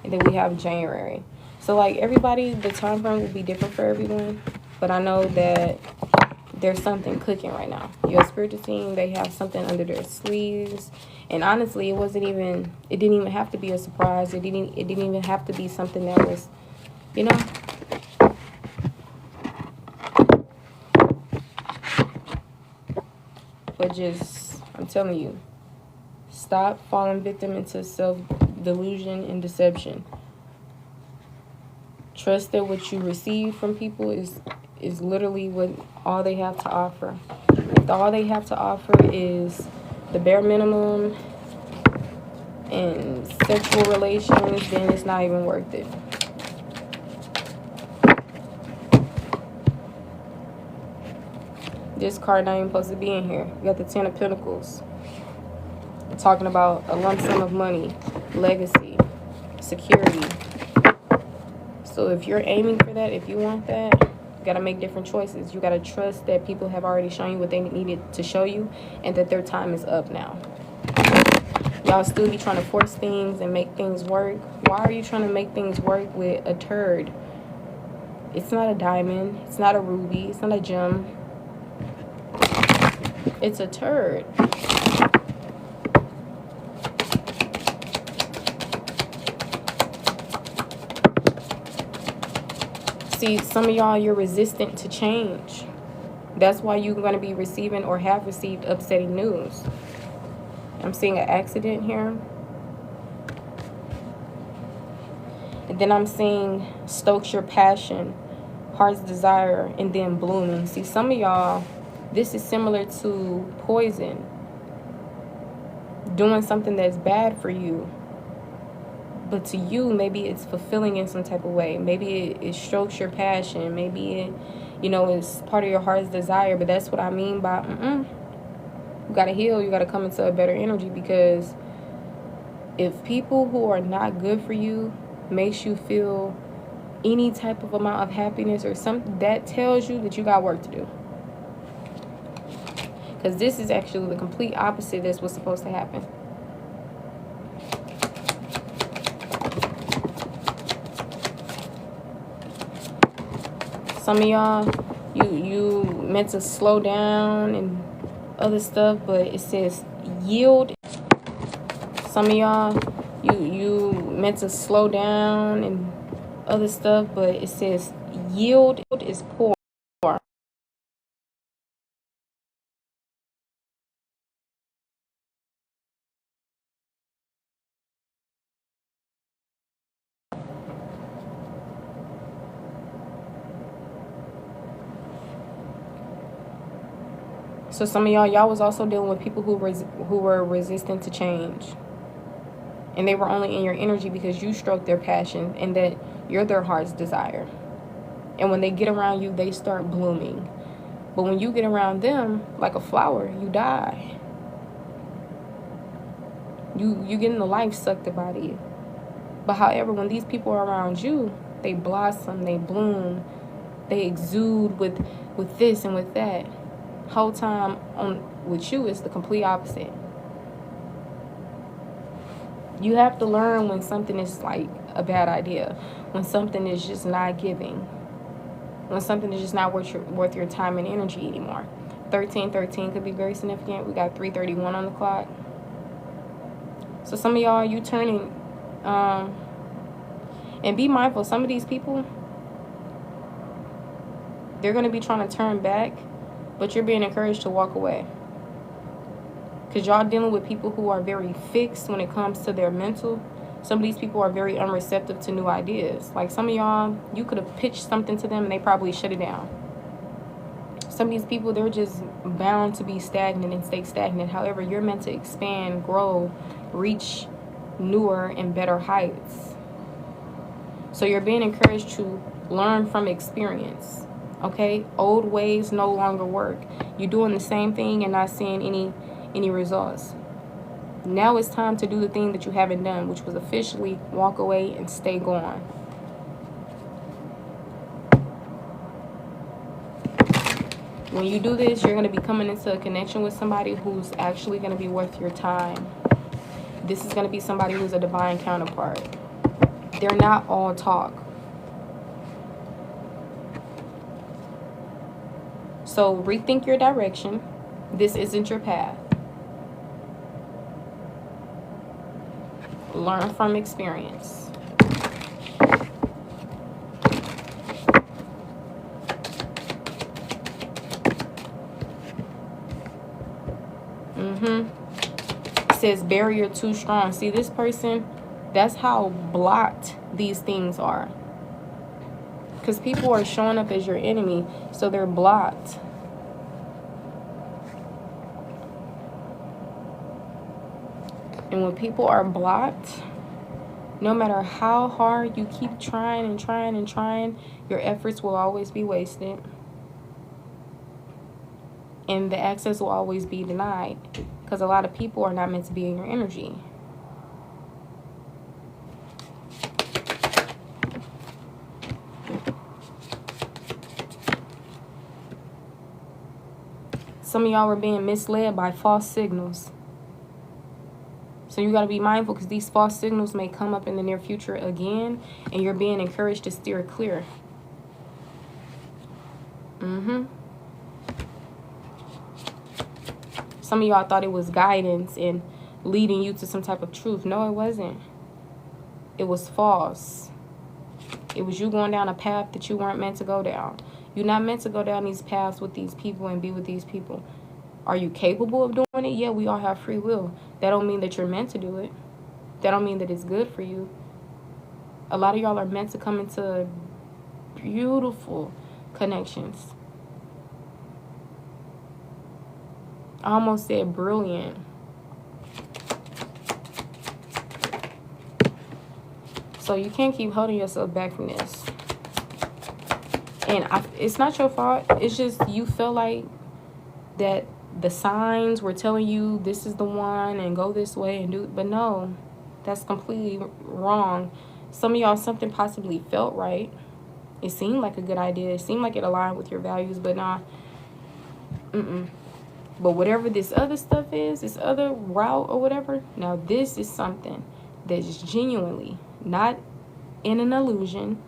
And then we have January. So, like, everybody, the time frame will be different for everyone. But I know that there's something cooking right now. Your spiritual team, they have something under their sleeves. And honestly, it didn't even have to be a surprise. It didn't even have to be something that was, you know. But just, I'm telling you, stop falling victim into self-delusion and deception. Trust that what you receive from people is literally what all they have to offer. If all they have to offer is the bare minimum and sexual relations, then it's not even worth it. This card not even supposed to be in here. You got the Ten of Pentacles. We're talking about a lump sum of money, legacy, security. So if you're aiming for that, if you want that, you got to make different choices. You got to trust that people have already shown you what they needed to show you and that their time is up now. Y'all still be trying to force things and make things work. Why are you trying to make things work with a turd? It's not a diamond. It's not a ruby. It's not a gem. It's a turd. See, some of y'all, you're resistant to change. That's why you're going to be receiving or have received upsetting news. I'm seeing an accident here. And then I'm seeing stokes your passion, heart's desire, and then blooming. See, some of y'all, this is similar to poison. Doing something that's bad for you. But to you, maybe it's fulfilling in some type of way. Maybe it strokes your passion. Maybe it, you know, is part of your heart's desire. But that's what I mean by, you got to heal. You got to come into a better energy, because If people who are not good for you makes you feel any type of amount of happiness or something, that tells you that you got work to do. Because this is actually the complete opposite that's what's supposed to happen. Some of y'all, you meant to slow down and other stuff, but it says yield. Some of y'all, you meant to slow down and other stuff, but it says yield is poor. So some of y'all was also dealing with people who were resistant to change. And they were only in your energy because you struck their passion and that you're their heart's desire. And when they get around you, they start blooming. But when you get around them, like a flower, you die. You getting the life sucked up out of you. But however, when these people are around you, they blossom, they bloom, they exude with this and with that. Whole time with you is the complete opposite. You have to learn when something is like a bad idea, when something is just not giving, when something is just not worth your time and energy anymore. 1313 could be very significant. We got 331 on the clock. So some of y'all, you turning, and be mindful, some of these people, they're going to be trying to turn back, but you're being encouraged to walk away. Because y'all dealing with people who are very fixed when it comes to their mental. Some of these people are very unreceptive to new ideas. Like some of y'all, you could have pitched something to them and they probably shut it down. Some of these people, they're just bound to be stagnant and stay stagnant. However, you're meant to expand, grow, reach newer and better heights. So you're being encouraged to learn from experience. Okay? Old ways no longer work. You're doing the same thing and not seeing any results. Now it's time to do the thing that you haven't done, which was officially walk away and stay gone. When you do this, you're going to be coming into a connection with somebody who's actually going to be worth your time. This is going to be somebody who's a divine counterpart. They're not all talk. So rethink your direction. This isn't your path. Learn from experience. It says barrier too strong. See, this person, that's how blocked these things are. Because people are showing up as your enemy, so they're blocked. And when people are blocked, no matter how hard you keep trying and trying and trying, your efforts will always be wasted. And the access will always be denied. Because a lot of people are not meant to be in your energy. Some of y'all were being misled by false signals. So you got to be mindful because these false signals may come up in the near future again. And you're being encouraged to steer clear. Some of y'all thought it was guidance and leading you to some type of truth. No, it wasn't. It was false. It was you going down a path that you weren't meant to go down. You're not meant to go down these paths with these people and be with these people. Are you capable of doing it? Yeah, we all have free will. That don't mean that you're meant to do it. That don't mean that it's good for you. A lot of y'all are meant to come into beautiful connections. I almost said brilliant. So you can't keep holding yourself back from this. And it's not your fault. It's just you feel like that the signs were telling you this is the one and go this way and do. But no, That's completely wrong. Some of y'all, something possibly felt right. It seemed like a good idea. It seemed like it aligned with your values, but nah. But whatever this other stuff is, this other route or whatever, now this is something that's genuinely not in an illusion,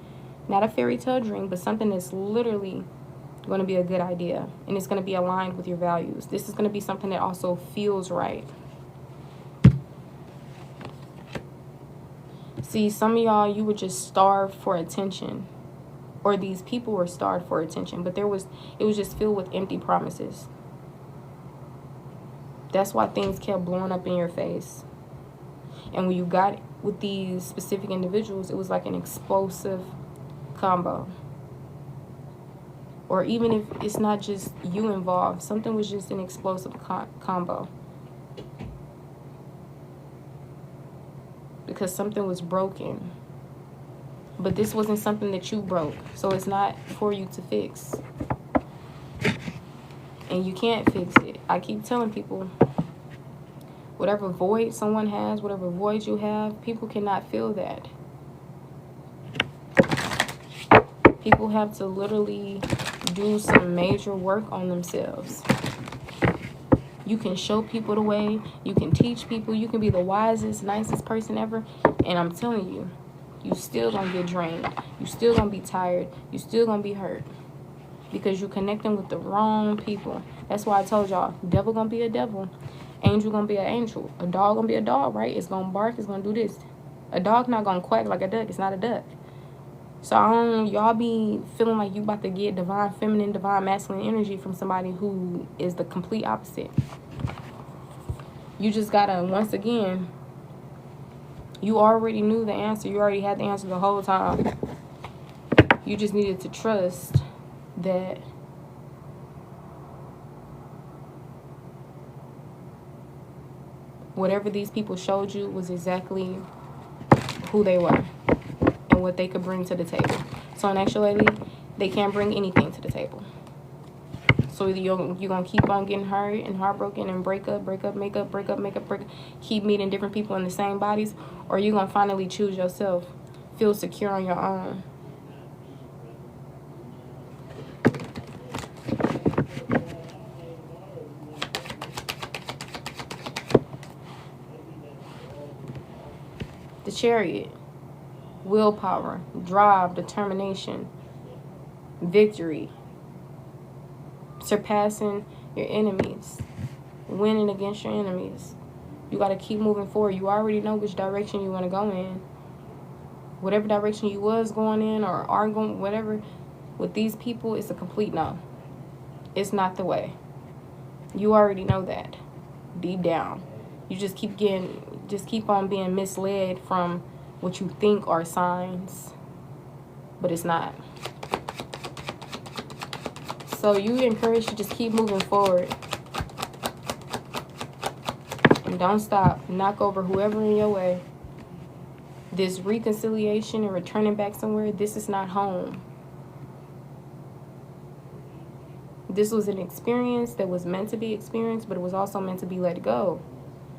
not a fairy tale dream, but something that's literally going to be a good idea, and it's going to be aligned with your values. This is going to be something that also feels right. See, some of y'all, you were just starved for attention, or these people were starved for attention, but it was just filled with empty promises. That's why things kept blowing up in your face. And when you got with these specific individuals, it was like an explosive combo. Or even if it's not just you involved, something was just an explosive combo. Because something was broken. But this wasn't something that you broke. So it's not for you to fix. And you can't fix it. I keep telling people, whatever void someone has, whatever void you have, people cannot fill that. People have to literally do some major work on themselves. You can show people the way. You can teach people. You can be the wisest, nicest person ever. And I'm telling you, you still gonna get drained. You still gonna be tired. You still gonna be hurt. Because you're connecting with the wrong people. That's why I told y'all, devil gonna be a devil. Angel gonna be an angel. A dog gonna be a dog, right? It's gonna bark. It's gonna do this. A dog not gonna quack like a duck. It's not a duck. So y'all be feeling like you about to get divine feminine, divine masculine energy from somebody who is the complete opposite. You just gotta, once again, you already knew the answer. You already had the answer the whole time. You just needed to trust that whatever these people showed you was exactly who they were and what they could bring to the table. So in actuality, they can't bring anything to the table. So either you're going to keep on getting hurt and heartbroken and break up, make up, keep meeting different people in the same bodies, or you're going to finally choose yourself, feel secure on your own. The Chariot, willpower, drive, determination, victory, surpassing your enemies, winning against your enemies. You got to keep moving forward. You already know which direction you want to go in. Whatever direction you was going in or are going, whatever, with these people, it's a complete no. It's not the way. You already know that deep down. You just keep on being misled from what you think are signs, but it's not. So you encouraged to just keep moving forward and don't stop. Knock over whoever in your way. This reconciliation and returning back somewhere, this is not home. This was an experience that was meant to be experienced, but it was also meant to be let go.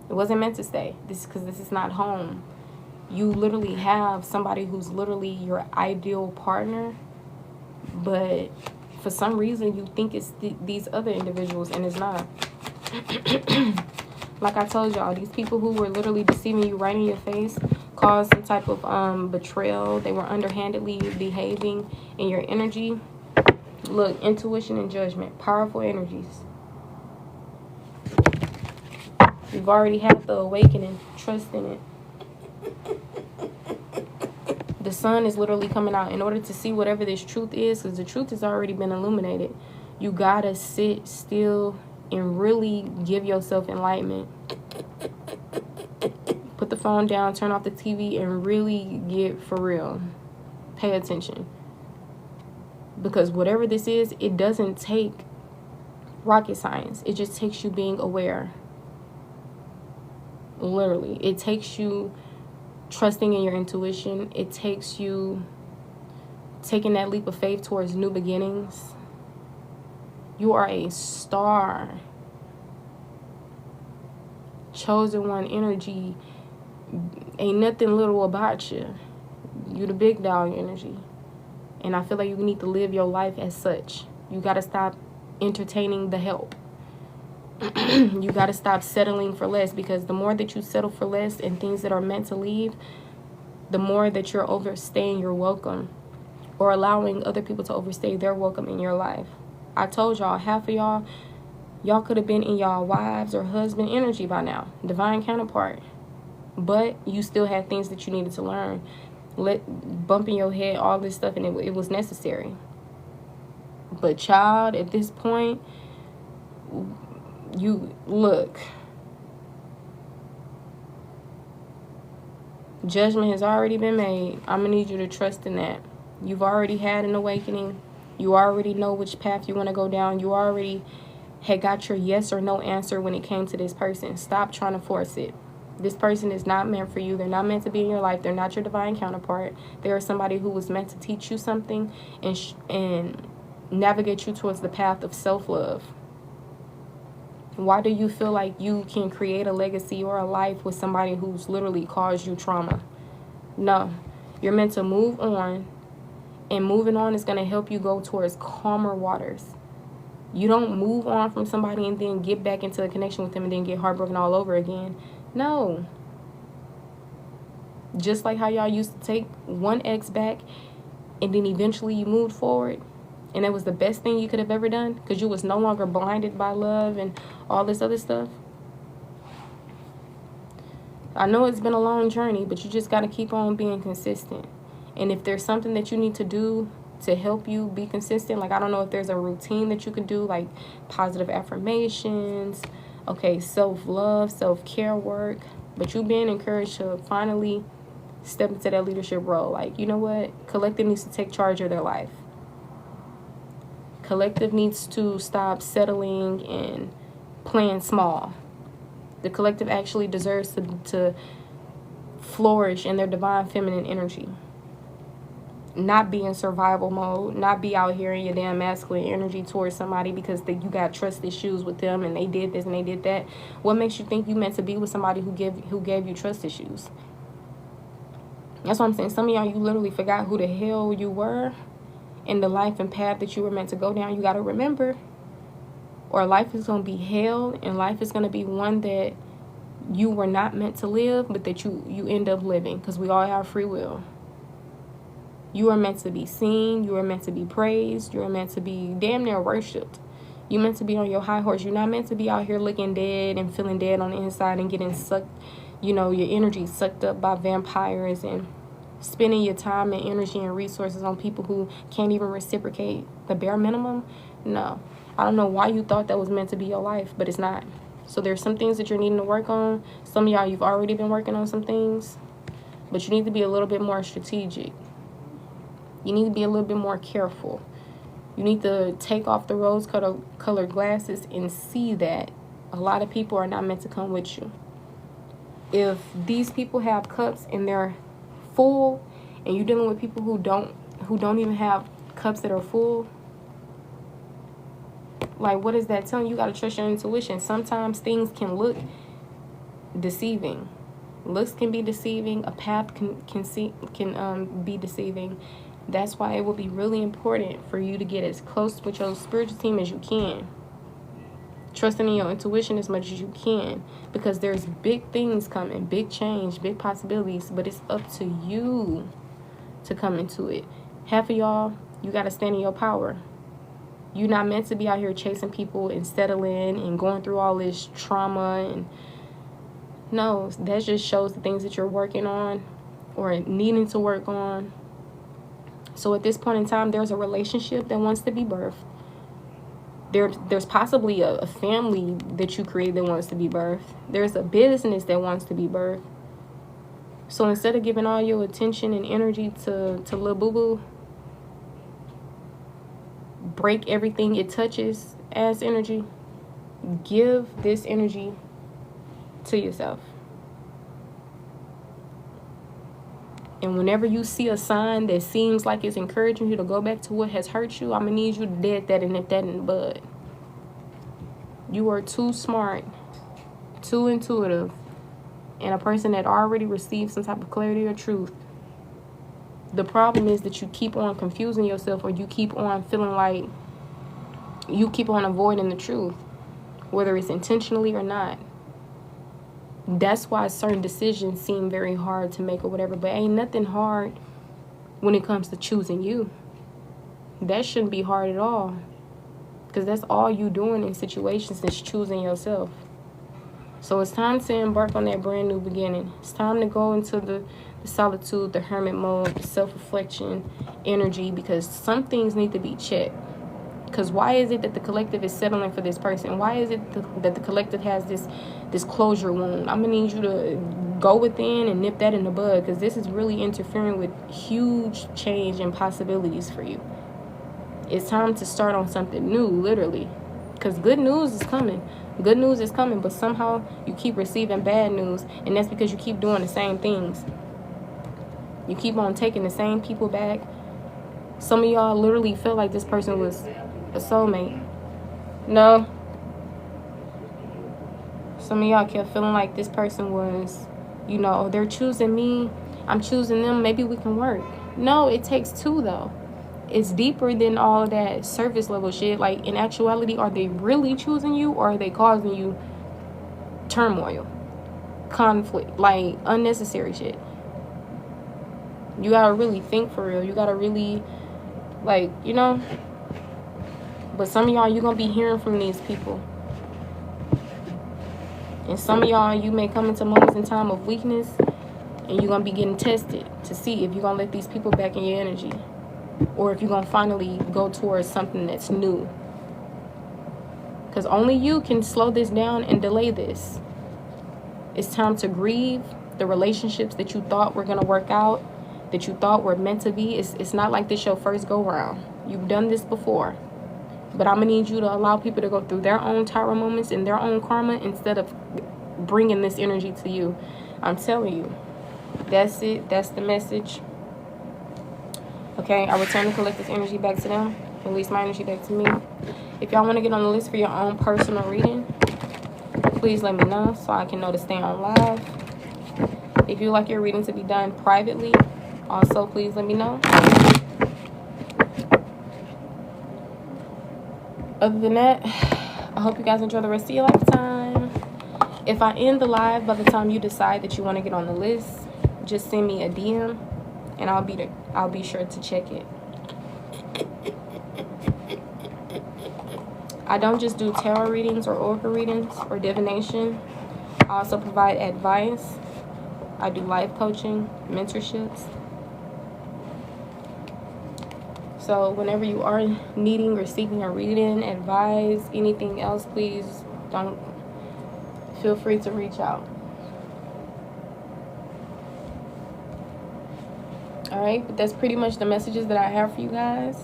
It wasn't meant to stay. Because this is not home. You literally have somebody who's literally your ideal partner, but for some reason you think it's these other individuals, and it's not. Like I told y'all, these people who were literally deceiving you right in your face caused some type of betrayal. They were underhandedly behaving in your energy. Look, intuition and judgment, powerful energies. You've already had the awakening. Trust in it. The sun is literally coming out. In order to see whatever this truth is, because the truth has already been illuminated, you gotta sit still and really give yourself enlightenment. Put the phone down, turn off the TV, and really get for real. Pay attention. Because whatever this is, it doesn't take rocket science. It just takes you being aware. Literally. It takes you trusting in your intuition. It takes you taking that leap of faith towards new beginnings. You are a star. Chosen one energy. Ain't nothing little about you. You the big dog energy. And I feel like you need to live your life as such. You got to stop entertaining the help. You got to stop settling for less, because the more that you settle for less and things that are meant to leave, the more that you're overstaying your welcome, or allowing other people to overstay their welcome in your life. I told y'all, half of y'all could have been in y'all wives or husband energy by now, divine counterpart. But you still had things that you needed to learn. Bumping your head, all this stuff, and it was necessary. But child, at this point, you look. Judgment has already been made. I'm going to need you to trust in that. You've already had an awakening. You already know which path you want to go down. You already had got your yes or no answer when it came to this person. Stop trying to force it. This person is not meant for you. They're not meant to be in your life. They're not your divine counterpart. They are somebody who was meant to teach you something and navigate you towards the path of self-love. Why do you feel like you can create a legacy or a life with somebody who's literally caused you trauma? No. You're meant to move on, and moving on is going to help you go towards calmer waters. You don't move on from somebody and then get back into a connection with them and then get heartbroken all over again. No. Just like how y'all used to take one ex back and then eventually you moved forward, and it was the best thing you could have ever done because you was no longer blinded by love and all this other stuff. I know it's been a long journey, but you just got to keep on being consistent. And if there's something that you need to do to help you be consistent, like I don't know if there's a routine that you can do, like positive affirmations, okay, self-love, self-care work, but you being encouraged to finally step into that leadership role. Like, you know what? Collective needs to take charge of their life. Collective needs to stop settling and playing small. The collective actually deserves to flourish in their divine feminine energy. Not be in survival mode, not be out here in your damn masculine energy towards somebody because you got trust issues with them and they did this and they did that. What makes you think you meant to be with somebody who gave you trust issues? That's what I'm saying. Some of y'all, you literally forgot who the hell you were in the life and path that you were meant to go down. You got to remember, or life is going to be hell, and life is going to be one that you were not meant to live, but that you end up living, because we all have free will. You are meant to be seen. You are meant to be praised. You are meant to be damn near worshipped. You're meant to be on your high horse. You're not meant to be out here looking dead and feeling dead on the inside and getting sucked, your energy sucked up by vampires and spending your time and energy and resources on people who can't even reciprocate the bare minimum. No. I don't know why you thought that was meant to be your life, but it's not. So there's some things that you're needing to work on. Some of y'all, you've already been working on some things, but you need to be a little bit more strategic. You need to be a little bit more careful. You need to take off the rose-colored glasses and see that a lot of people are not meant to come with you. If these people have cups and they're full, and you're dealing with people who don't even have cups that are full, like, what is that telling you? You got to trust your intuition. Sometimes things can look deceiving. Looks can be deceiving. A path can be deceiving. That's why it will be really important for you to get as close with your spiritual team as you can. Trusting in your intuition as much as you can, because there's big things coming, big change, big possibilities, but it's up to you to come into it. Half of y'all, you got to stand in your power. You're not meant to be out here chasing people and settling and going through all this trauma. And no, that just shows the things that you're working on or needing to work on. So at this point in time, there's a relationship that wants to be birthed. There's possibly a family that you create that wants to be birthed. There's a business that wants to be birthed. So instead of giving all your attention and energy to Lil Boo Boo, break everything it touches as energy. Give this energy to yourself. And whenever you see a sign that seems like it's encouraging you to go back to what has hurt you, I'm going to need you to dead that and nip that in the bud. You are too smart, too intuitive, and a person that already received some type of clarity or truth. The problem is that you keep on confusing yourself, or you keep on feeling like you keep on avoiding the truth, whether it's intentionally or not. That's why certain decisions seem very hard to make or whatever, but ain't nothing hard when it comes to choosing you. That shouldn't be hard at all, because that's all you doing in situations is choosing yourself. So it's time to embark on that brand new beginning. It's time to go into the solitude, the hermit mode, the self-reflection energy, because some things need to be checked. Because why is it that the collective is settling for this person? Why is it that the collective has this closure wound? I'm going to need you to go within and nip that in the bud, because this is really interfering with huge change and possibilities for you. It's time to start on something new, literally, because good news is coming. Good news is coming, but somehow you keep receiving bad news, and that's because you keep doing the same things. You keep on taking the same people back. Some of y'all literally felt like this person was a soulmate. No. Some of y'all kept feeling like this person was, you know, they're choosing me, I'm choosing them, maybe we can work. No, it takes two, though. It's deeper than all of that surface level shit. Like, in actuality, are they really choosing you, or are they causing you turmoil, conflict, like unnecessary shit? You gotta really think for real. You gotta really, like, you know. But some of y'all, you're gonna be hearing from these people. And some of y'all, you may come into moments in time of weakness, and you're gonna be getting tested to see if you're gonna let these people back in your energy, or if you're gonna finally go towards something that's new. Because only you can slow this down and delay this. It's time to grieve the relationships that you thought were gonna work out, that you thought were meant to be. It's not like this your first go round. You've done this before. But I'm going to need you to allow people to go through their own tower moments and their own karma instead of bringing this energy to you. I'm telling you. That's it. That's the message. Okay, I return the collective energy back to them. Release my energy back to me. If y'all want to get on the list for your own personal reading, please let me know so I can know to stay on live. If you like your reading to be done privately, also please let me know. Other than that, I hope you guys enjoy the rest of your lifetime. If I end the live by the time you decide that you want to get on the list, just send me a DM and I'll be sure to check it. I don't just do tarot readings or oracle readings or divination. I also provide advice. I do life coaching, mentorships. So whenever you are needing or seeking a reading, advice, anything else, please don't feel free to reach out. All right, but that's pretty much the messages that I have for you guys.